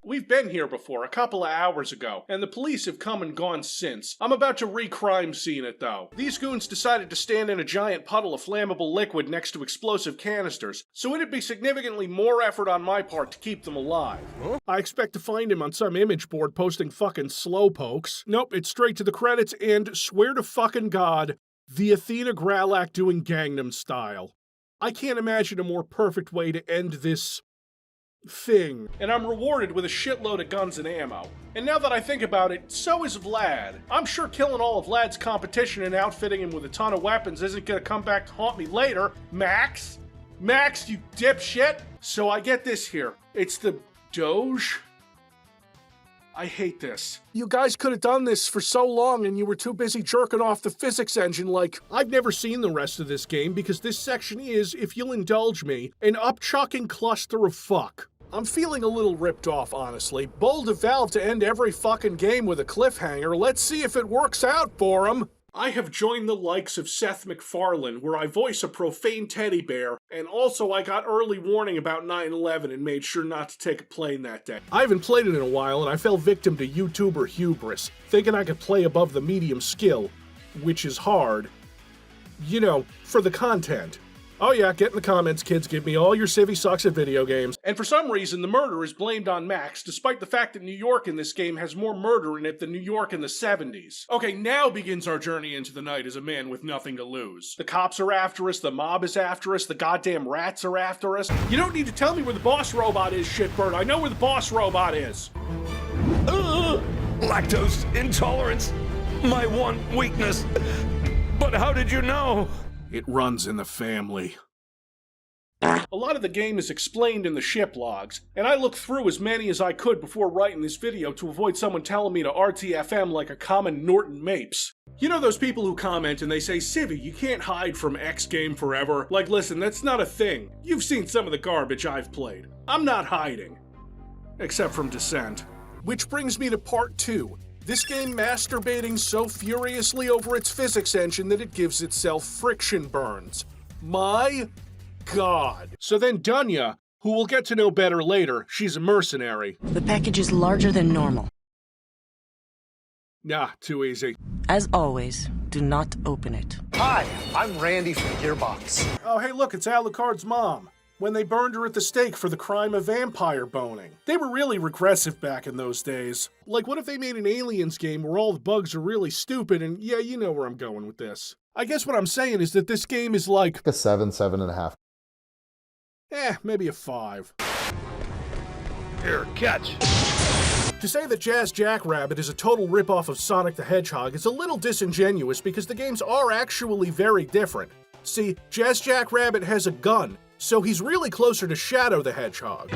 We've been here before, a couple of hours ago, and the police have come and gone since. I'm about to re-crime scene it, though. These goons decided to stand in a giant puddle of flammable liquid next to explosive canisters, so it'd be significantly more effort on my part to keep them alive. Huh? I expect to find him on some image board posting fucking slowpokes. Nope, it's straight to the credits, and swear to fucking God, the Athena Gralak doing Gangnam Style. I can't imagine a more perfect way to end this thing. And I'm rewarded with a shitload of guns and ammo. And now that I think about it, so is Vlad. I'm sure killing all of Vlad's competition and outfitting him with a ton of weapons isn't gonna come back to haunt me later. Max? Max, you dipshit! So I get this here. It's the Doge? I hate this. You guys could have done this for so long and you were too busy jerking off the physics engine like... I've never seen the rest of this game because this section is, if you'll indulge me, an upchucking cluster of fuck. I'm feeling a little ripped off, honestly. Bold of Valve to end every fucking game with a cliffhanger. Let's see if it works out for them. I have joined the likes of Seth MacFarlane, where I voice a profane teddy bear, and also I got early warning about 9/11 and made sure not to take a plane that day. I haven't played it in a while, and I fell victim to YouTuber hubris, thinking I could play above the medium skill, which is hard, you know, for the content. Oh yeah, get in the comments, kids. Give me all your Civvie sucks at video games. And for some reason, the murder is blamed on Max, despite the fact that New York in this game has more murder in it than New York in the 70s. Okay, now begins our journey into the night as a man with nothing to lose. The cops are after us, the mob is after us, the goddamn rats are after us. You don't need to tell me where the boss robot is, shitbird. I know where the boss robot is. Lactose intolerance. My one weakness. But how did you know? It runs in the family. A lot of the game is explained in the ship logs, and I looked through as many as I could before writing this video to avoid someone telling me to RTFM like a common Norton Mapes. You know those people who comment and they say, Civvie, you can't hide from X game forever? Like, listen, that's not a thing. You've seen some of the garbage I've played. I'm not hiding. Except from Descent. Which brings me to part 2. This game masturbating so furiously over its physics engine that it gives itself friction burns. My God. So then Dunya, who we'll get to know better later, she's a mercenary. The package is larger than normal. Nah, too easy. As always, do not open it. Hi, I'm Randy from Gearbox. Oh, hey, look, it's Alucard's mom. When they burned her at the stake for the crime of vampire boning. They were really regressive back in those days. Like, what if they made an Aliens game where all the bugs are really stupid and, yeah, you know where I'm going with this. I guess what I'm saying is that this game is like... A 7, 7.5. Maybe a 5. Here, catch. To say that Jazz Jackrabbit is a total ripoff of Sonic the Hedgehog is a little disingenuous because the games are actually very different. See, Jazz Jackrabbit has a gun, so he's really closer to Shadow the Hedgehog.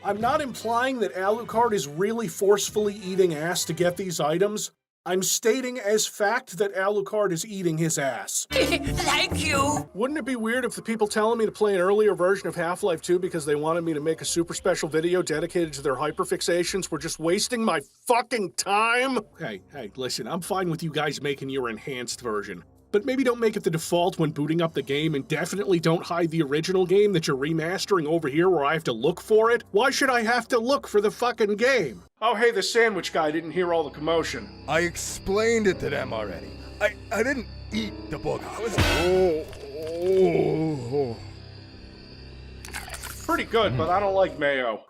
I'm not implying that Alucard is really forcefully eating ass to get these items. I'm stating as fact that Alucard is eating his ass. Thank you! Wouldn't it be weird if the people telling me to play an earlier version of Half-Life 2 because they wanted me to make a super special video dedicated to their hyperfixations were just wasting my fucking time? Hey, listen, I'm fine with you guys making your enhanced version. But maybe don't make it the default when booting up the game, and definitely don't hide the original game that you're remastering over here where I have to look for it. Why should I have to look for the fucking game? Oh hey, the sandwich guy didn't hear all the commotion. I explained it to them already. I didn't eat the book. I was... Pretty good, but I don't like mayo.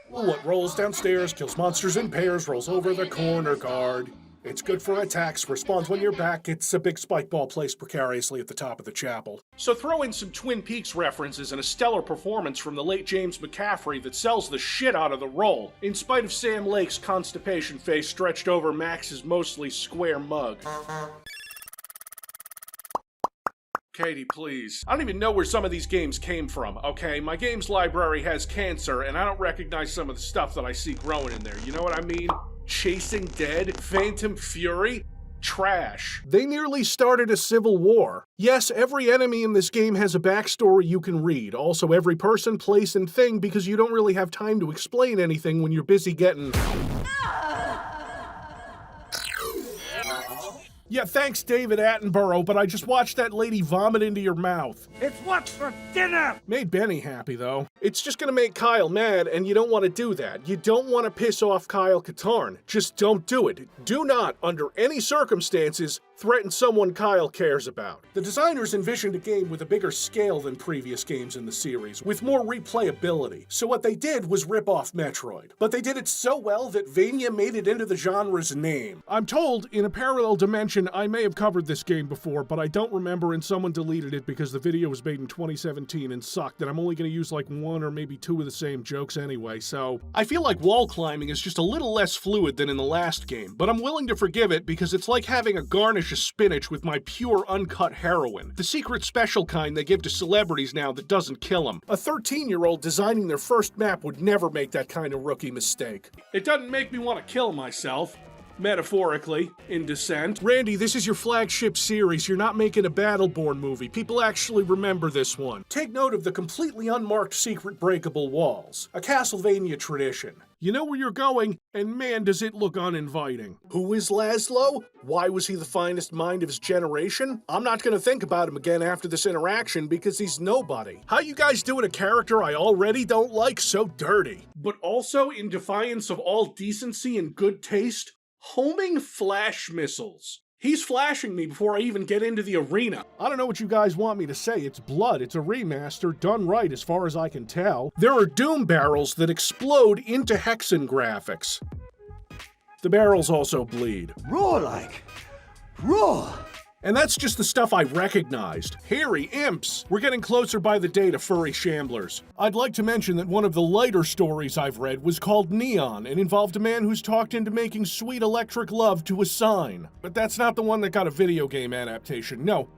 What rolls downstairs, kills monsters in pairs, rolls over the corner guard. It's good for attacks, respawns when you're back, it's a big spike ball placed precariously at the top of the chapel. So throw in some Twin Peaks references and a stellar performance from the late James McCaffrey that sells the shit out of the role, in spite of Sam Lake's constipation face stretched over Max's mostly square mug. Katie, please. I don't even know where some of these games came from, okay? My games library has cancer, and I don't recognize some of the stuff that I see growing in there, you know what I mean? Chasing Dead, Phantom Fury, trash. They nearly started a civil war. Yes, every enemy in this game has a backstory you can read. Also, every person, place, and thing, because you don't really have time to explain anything when you're busy getting... Yeah, thanks, David Attenborough, but I just watched that lady vomit into your mouth. It's what's for dinner! Made Benny happy, though. It's just gonna make Kyle mad, and you don't want to do that. You don't want to piss off Kyle Katarn. Just don't do it. Do not, under any circumstances, threaten someone Kyle cares about. The designers envisioned a game with a bigger scale than previous games in the series, with more replayability. So what they did was rip off Metroid. But they did it so well that Vania made it into the genre's name. I'm told, in a parallel dimension, I may have covered this game before, but I don't remember, and someone deleted it because the video was made in 2017 and sucked, and I'm only going to use like one or maybe two of the same jokes anyway, so... I feel like wall climbing is just a little less fluid than in the last game, but I'm willing to forgive it because it's like having a garnish of spinach with my pure uncut heroin. The secret special kind they give to celebrities now that doesn't kill them. A 13-year-old designing their first map would never make that kind of rookie mistake. It doesn't make me want to kill myself. Metaphorically, in Descent. Randy, this is your flagship series. You're not making a Battleborn movie. People actually remember this one. Take note of the completely unmarked secret breakable walls. A Castlevania tradition. You know where you're going, and man does it look uninviting. Who is Laszlo? Why was he the finest mind of his generation? I'm not gonna think about him again after this interaction because he's nobody. How you guys doing a character I already don't like so dirty? But also, in defiance of all decency and good taste, homing flash missiles. He's flashing me before I even get into the arena. I don't know what you guys want me to say. It's blood. It's a remaster done right as far as I can tell. There are doom barrels that explode into hexen graphics. The barrels also bleed. Raw! And that's just the stuff I recognized. Hairy imps! We're getting closer by the day to furry shamblers. I'd like to mention that one of the lighter stories I've read was called Neon and involved a man who's talked into making sweet electric love to a sign. But that's not the one that got a video game adaptation, no.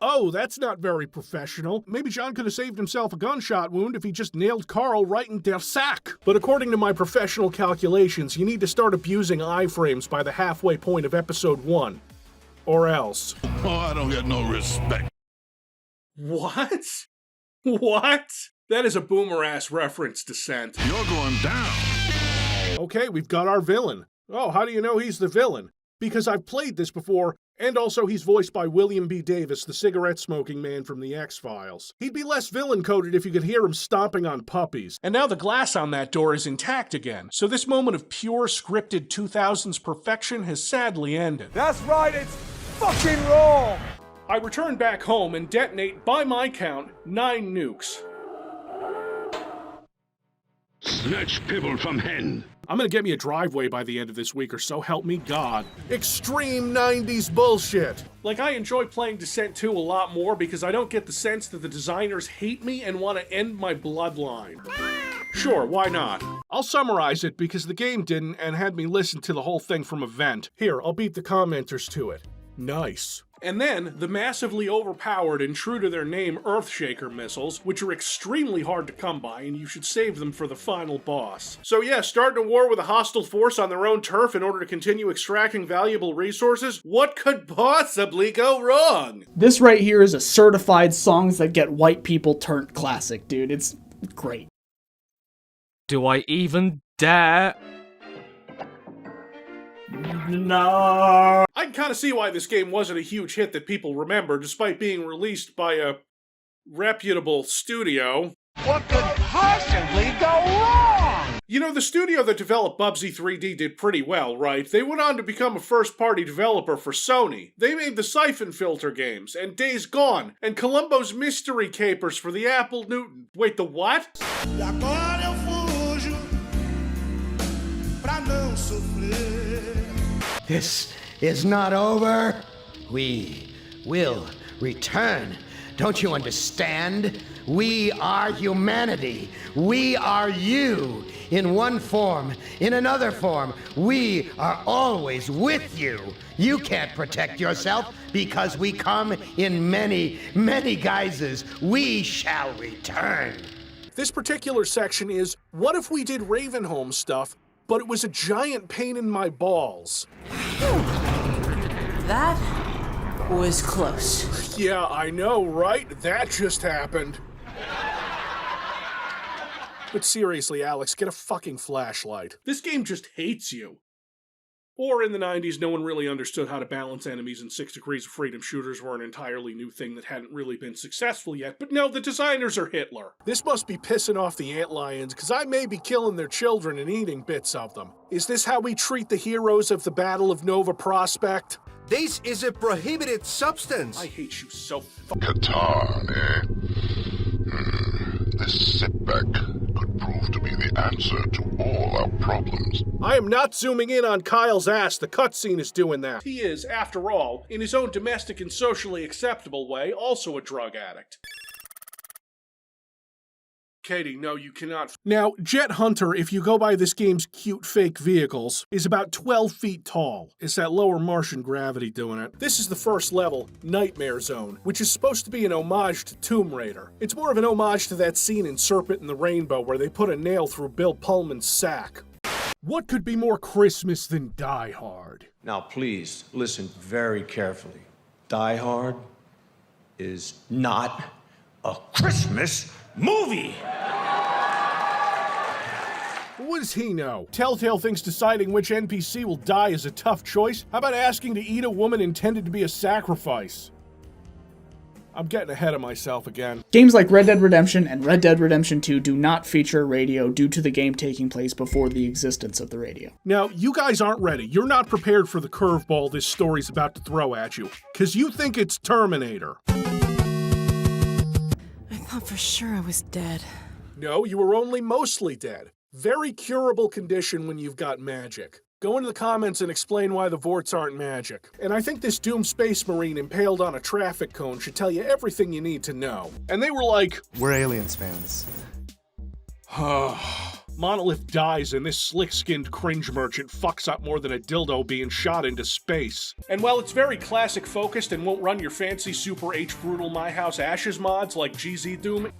Oh, that's not very professional. Maybe John could have saved himself a gunshot wound if he just nailed Carl right in der sack. But according to my professional calculations, you need to start abusing iframes by the halfway point of episode 1. Or else. Oh, I don't get no respect. What? What? That is a boomer-ass reference, Descent. You're going down. Okay, we've got our villain. Oh, how do you know he's the villain? Because I've played this before, and also he's voiced by William B. Davis, the cigarette-smoking man from The X-Files. He'd be less villain-coded if you could hear him stomping on puppies. And now the glass on that door is intact again, so this moment of pure scripted 2000s perfection has sadly ended. That's right, it's fucking wrong! I return back home and detonate, by my count, 9 nukes. Snatch people from hen. I'm gonna get me a driveway by the end of this week, or so help me God. Extreme 90s bullshit! Like, I enjoy playing Descent 2 a lot more because I don't get the sense that the designers hate me and want to end my bloodline. Sure, why not? I'll summarize it because the game didn't and had me listen to the whole thing from a vent. Here, I'll beat the commenters to it. Nice. And then, the massively overpowered and true to their name Earthshaker missiles, which are extremely hard to come by, and you should save them for the final boss. So yeah, starting a war with a hostile force on their own turf in order to continue extracting valuable resources? What could possibly go wrong? This right here is a certified songs that get white people turned classic, dude. It's great. Do I even dare? No. I can kind of see why this game wasn't a huge hit that people remember, despite being released by a reputable studio. What could possibly go wrong? You know, the studio that developed Bubsy 3D did pretty well, right? They went on to become a first-party developer for Sony. They made the Siphon Filter games, and Days Gone, and Columbo's Mystery Capers for the Apple Newton. Wait, the what? This is not over. We will return. Don't you understand? We are humanity. We are you. In one form, in another form, we are always with you. You can't protect yourself because we come in many, many guises. We shall return. This particular section is, what if we did Ravenholm stuff, but it was a giant pain in my balls? That was close. Yeah, I know, right? That just happened. But seriously, Alex, get a fucking flashlight. This game just hates you. Or in the 90s, no one really understood how to balance enemies, and 6 Degrees of Freedom shooters were an entirely new thing that hadn't really been successful yet. But no, the designers are Hitler. This must be pissing off the antlions, because I may be killing their children and eating bits of them. Is this how we treat the heroes of the Battle of Nova Prospect? This is a prohibited substance. I hate you so Qatar, eh? This setback could prove to be the answer to all our problems. I am not zooming in on Kyle's ass. The cutscene is doing that. He is, after all, in his own domestic and socially acceptable way, also a drug addict. Katie, no, you cannot. Now, Jet Hunter, if you go by this game's cute fake vehicles, is about 12 feet tall. It's that lower Martian gravity doing it. This is the first level, Nightmare Zone, which is supposed to be an homage to Tomb Raider. It's more of an homage to that scene in Serpent and the Rainbow where they put a nail through Bill Pullman's sack. What could be more Christmas than Die Hard? Now, please, listen very carefully. Die Hard is not a Christmas movie! What does he know? Telltale thinks deciding which NPC will die is a tough choice. How about asking to eat a woman intended to be a sacrifice? I'm getting ahead of myself again. Games like Red Dead Redemption and Red Dead Redemption 2 do not feature radio due to the game taking place before the existence of the radio. Now, you guys aren't ready. You're not prepared for the curveball this story's about to throw at you, because you think it's Terminator. I thought for sure I was dead. No, you were only mostly dead. Very curable condition when you've got magic. Go into the comments and explain why the vorts aren't magic. And I think this doomed space marine impaled on a traffic cone should tell you everything you need to know. And they were like, we're Aliens fans. Monolith dies and this slick-skinned cringe merchant fucks up more than a dildo being shot into space. And while it's very classic-focused and won't run your fancy Super H Brutal My House Ashes mods like GZ Doom,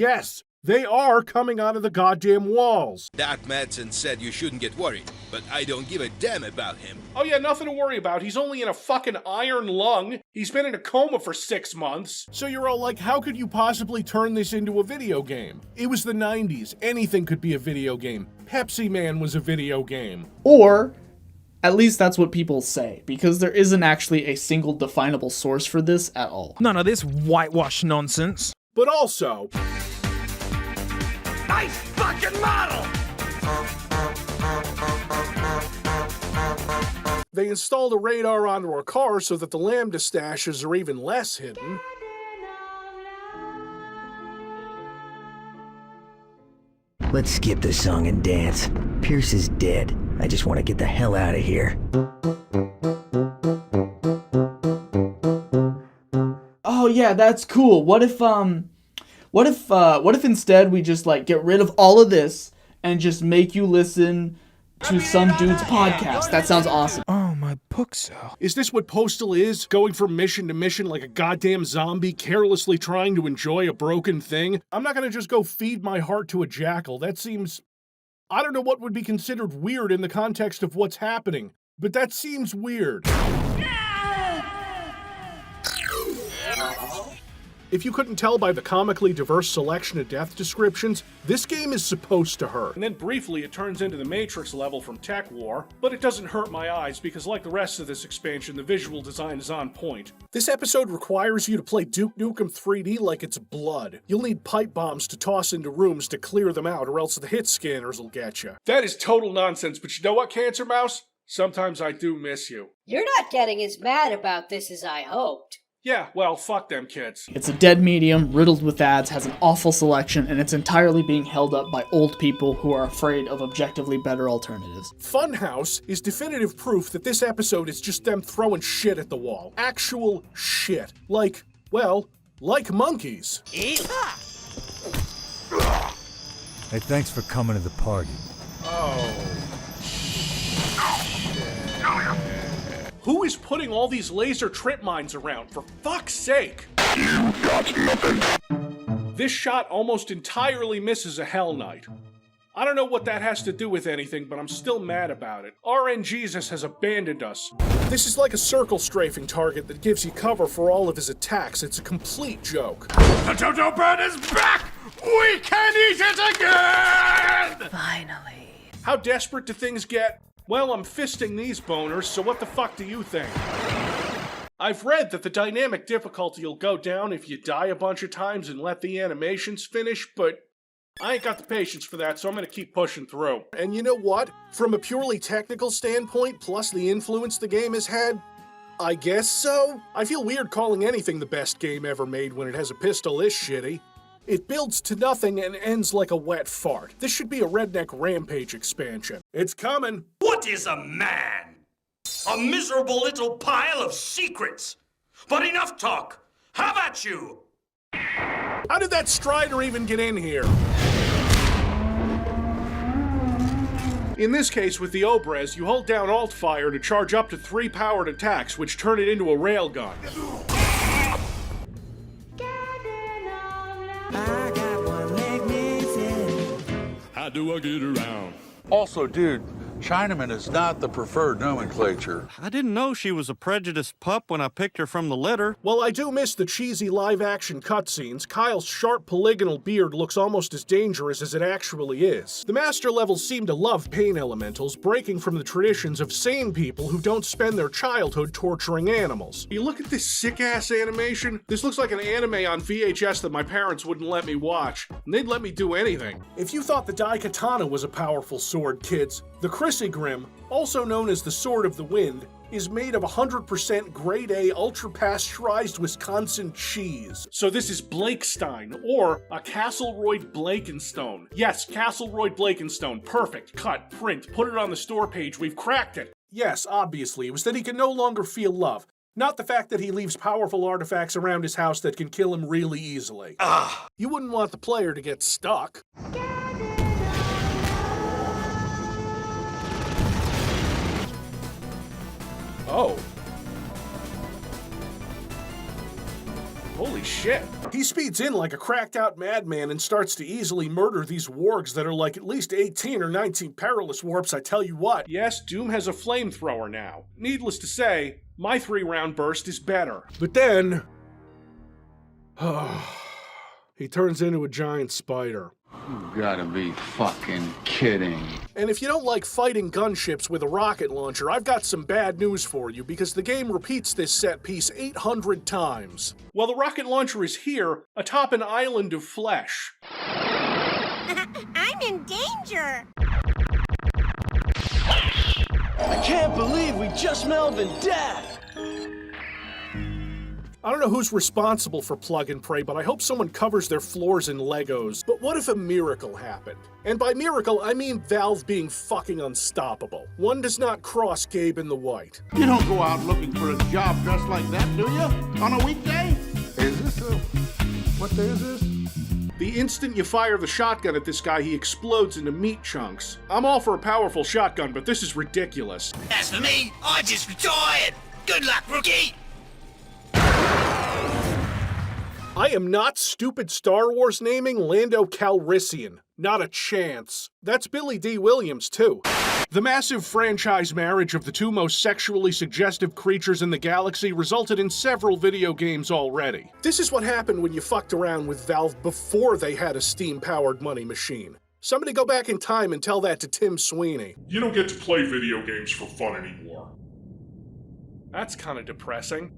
Yes, they are coming out of the goddamn walls. Doc Madsen said you shouldn't get worried, but I don't give a damn about him. Oh yeah, nothing to worry about. He's only in a fucking iron lung. He's been in a coma for 6 months. So you're all like, how could you possibly turn this into a video game? It was the 90s. Anything could be a video game. Pepsi Man was a video game. Or, at least that's what people say, because there isn't actually a single definable source for this at all. None of this whitewash nonsense. But also... Nice fucking model! They installed a radar onto our car so that the lambda stashes are even less hidden. Let's skip the song and dance. Pierce is dead. I just want to get the hell out of here. Oh yeah, that's cool. What if instead we just like get rid of all of this and just make you listen to some dude's podcast? That sounds awesome. Oh, my book cell. Is this what Postal is? Going from mission to mission like a goddamn zombie, carelessly trying to enjoy a broken thing? I'm not gonna just go feed my heart to a jackal. That seems... I don't know what would be considered weird in the context of what's happening, but that seems weird. If you couldn't tell by the comically diverse selection of death descriptions, this game is supposed to hurt. And then briefly it turns into the Matrix level from Tech War, but it doesn't hurt my eyes because like the rest of this expansion, the visual design is on point. This episode requires you to play Duke Nukem 3D like it's blood. You'll need pipe bombs to toss into rooms to clear them out, or else the hit scanners will get you. That is total nonsense, but you know what, Cancer Mouse? Sometimes I do miss you. You're not getting as mad about this as I hoped. Yeah, well, fuck them kids. It's a dead medium, riddled with ads, has an awful selection, and it's entirely being held up by old people who are afraid of objectively better alternatives. Funhouse is definitive proof that this episode is just them throwing shit at the wall. Actual shit. Like, well, like monkeys. Hey, thanks for coming to the party. Oh. Who is putting all these laser trip mines around, for fuck's sake? You got nothing. This shot almost entirely misses a Hell Knight. I don't know what that has to do with anything, but I'm still mad about it. RNGesus has abandoned us. This is like a circle strafing target that gives you cover for all of his attacks. It's a complete joke. The Jojo bird is back! We can eat it again! Finally. How desperate do things get? Well, I'm fisting these boners, so what the fuck do you think? I've read that the dynamic difficulty will go down if you die a bunch of times and let the animations finish, but I ain't got the patience for that, so I'm gonna keep pushing through. And you know what? From a purely technical standpoint, plus the influence the game has had, I guess so? I feel weird calling anything the best game ever made when it has a pistol this shitty. It builds to nothing and ends like a wet fart. This should be a Redneck Rampage expansion. It's coming. What is a man? A miserable little pile of secrets. But enough talk. How about you? How did that Strider even get in here? In this case, with the Obrez, you hold down Alt-Fire to charge up to 3 powered attacks, which turn it into a railgun. How do I get around? Also, dude, Chinaman is not the preferred nomenclature. I didn't know she was a prejudiced pup when I picked her from the litter. While I do miss the cheesy live-action cutscenes, Kyle's sharp polygonal beard looks almost as dangerous as it actually is. The master levels seem to love pain elementals, breaking from the traditions of sane people who don't spend their childhood torturing animals. You look at this sick-ass animation? This looks like an anime on VHS that my parents wouldn't let me watch, and they'd let me do anything. If you thought the Daikatana was a powerful sword, kids, the Chrysegrim, also known as the Sword of the Wind, is made of 100% grade A ultra-pasteurized Wisconsin cheese. So this is Blakestein, or a Castleroyd Blakenstone. Yes, Castleroyd Blakenstone. Perfect. Cut, print, put it on the store page. We've cracked it. Yes, obviously, it was that he can no longer feel love. Not the fact that he leaves powerful artifacts around his house that can kill him really easily. You wouldn't want the player to get stuck. Oh. Holy shit. shit. He speeds in like a cracked out madman and starts to easily murder these wargs that are like at least 18 or 19 perilous warps, I tell you what. Yes, Doom has a flamethrower now. Needless to say, my 3-round burst is better. But then... he turns into a giant spider. You gotta be fucking kidding. And if you don't like fighting gunships with a rocket launcher, I've got some bad news for you, because the game repeats this set piece 800 times. While the rocket launcher is here, atop an island of flesh. I'm in danger! I can't believe we just Melvin death! I don't know who's responsible for Plug and Pray, but I hope someone covers their floors in Legos. But what if a miracle happened? And by miracle, I mean Valve being fucking unstoppable. One does not cross Gabe in the White. You don't go out looking for a job dressed like that, do you? On a weekday? Is this what day is this? The instant you fire the shotgun at this guy, he explodes into meat chunks. I'm all for a powerful shotgun, but this is ridiculous. As for me, I just retired. Good luck, rookie. I am not stupid Star Wars naming Lando Calrissian. Not a chance. That's Billy D. Williams, too. The massive franchise marriage of the two most sexually suggestive creatures in the galaxy resulted in several video games already. This is what happened when you fucked around with Valve before they had a steam-powered money machine. Somebody go back in time and tell that to Tim Sweeney. You don't get to play video games for fun anymore. That's kind of depressing.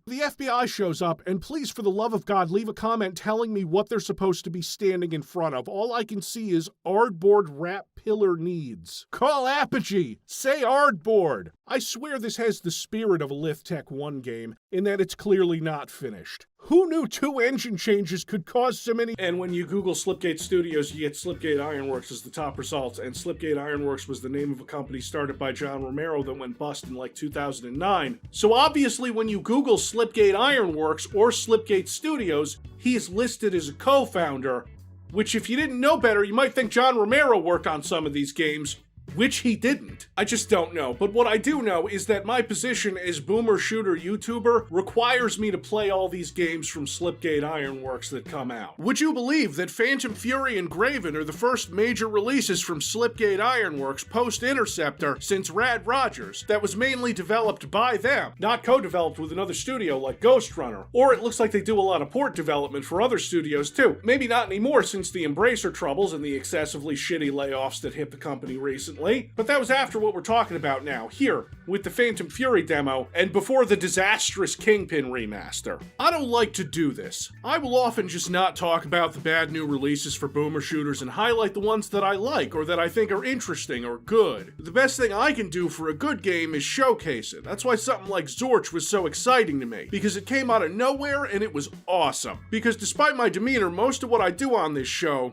The FBI shows up, and please, for the love of God, leave a comment telling me what they're supposed to be standing in front of. All I can see is Ardboard Wrap Pillar Needs. Call Apogee! Say Ardboard! I swear this has the spirit of a Lift Tech 1 game, in that it's clearly not finished. Who knew 2 engine changes could cause so many? And when you Google Slipgate Studios, you get Slipgate Ironworks as the top results, and Slipgate Ironworks was the name of a company started by John Romero that went bust in like 2009. So obviously when you Google Slipgate Ironworks or Slipgate Studios, he's listed as a co-founder, which if you didn't know better, you might think John Romero worked on some of these games, which he didn't. I just don't know. But what I do know is that my position as boomer shooter YouTuber requires me to play all these games from Slipgate Ironworks that come out. Would you believe that Phantom Fury and Graven are the first major releases from Slipgate Ironworks post-Interceptor since Rad Rogers, that was mainly developed by them, not co-developed with another studio like Ghost Runner? Or it looks like they do a lot of port development for other studios too. Maybe not anymore since the Embracer troubles and the excessively shitty layoffs that hit the company recently. But that was after what we're talking about now, here, with the Phantom Fury demo, and before the disastrous Kingpin remaster. I don't like to do this. I will often just not talk about the bad new releases for boomer shooters and highlight the ones that I like, or that I think are interesting or good. The best thing I can do for a good game is showcase it. That's why something like Zorch was so exciting to me, because it came out of nowhere and it was awesome. Because despite my demeanor, most of what I do on this show,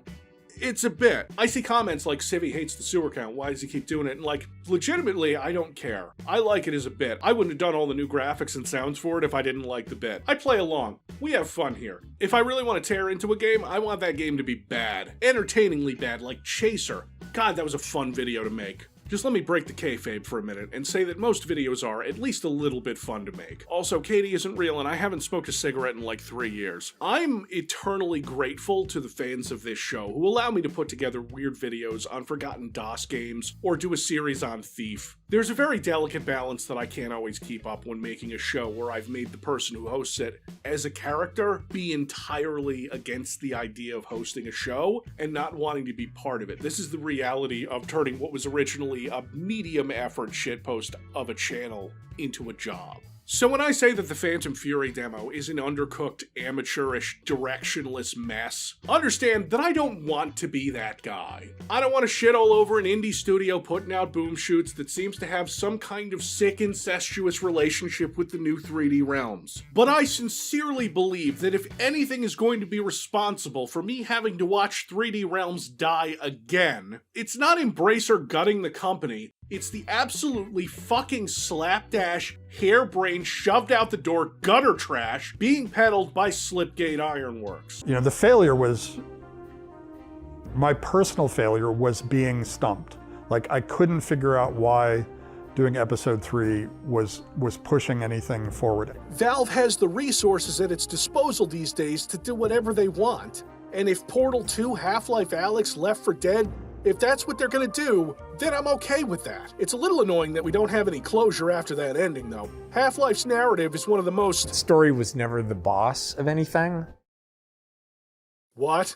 it's a bit. I see comments like Civvie hates the sewer count, why does he keep doing it? And like, legitimately, I don't care. I like it as a bit. I wouldn't have done all the new graphics and sounds for it if I didn't like the bit. I play along. We have fun here. If I really want to tear into a game, I want that game to be bad. Entertainingly bad, like Chaser. God, that was a fun video to make. Just let me break the kayfabe for a minute and say that most videos are at least a little bit fun to make. Also, Katie isn't real and I haven't smoked a cigarette in like 3 years. I'm eternally grateful to the fans of this show who allow me to put together weird videos on forgotten DOS games or do a series on Thief. There's a very delicate balance that I can't always keep up when making a show where I've made the person who hosts it as a character be entirely against the idea of hosting a show and not wanting to be part of it. This is the reality of turning what was originally a medium effort shitpost of a channel into a job. So when I say that the Phantom Fury demo is an undercooked, amateurish, directionless mess, understand that I don't want to be that guy. I don't want to shit all over an indie studio putting out boom shoots that seems to have some kind of sick, incestuous relationship with the new 3D Realms. But I sincerely believe that if anything is going to be responsible for me having to watch 3D Realms die again, it's not Embracer gutting the company, it's the absolutely fucking slapdash, harebrained, shoved out the door gutter trash being peddled by Slipgate Ironworks. You know, the failure was, my personal failure was being stumped. Like, I couldn't figure out why doing episode 3 was pushing anything forward. Valve has the resources at its disposal these days to do whatever they want. And if Portal 2, Half-Life Alyx, Left 4 Dead, if that's what they're gonna do, then I'm okay with that. It's a little annoying that we don't have any closure after that ending, though. Half-Life's narrative is one of the most... Story was never the boss of anything. What?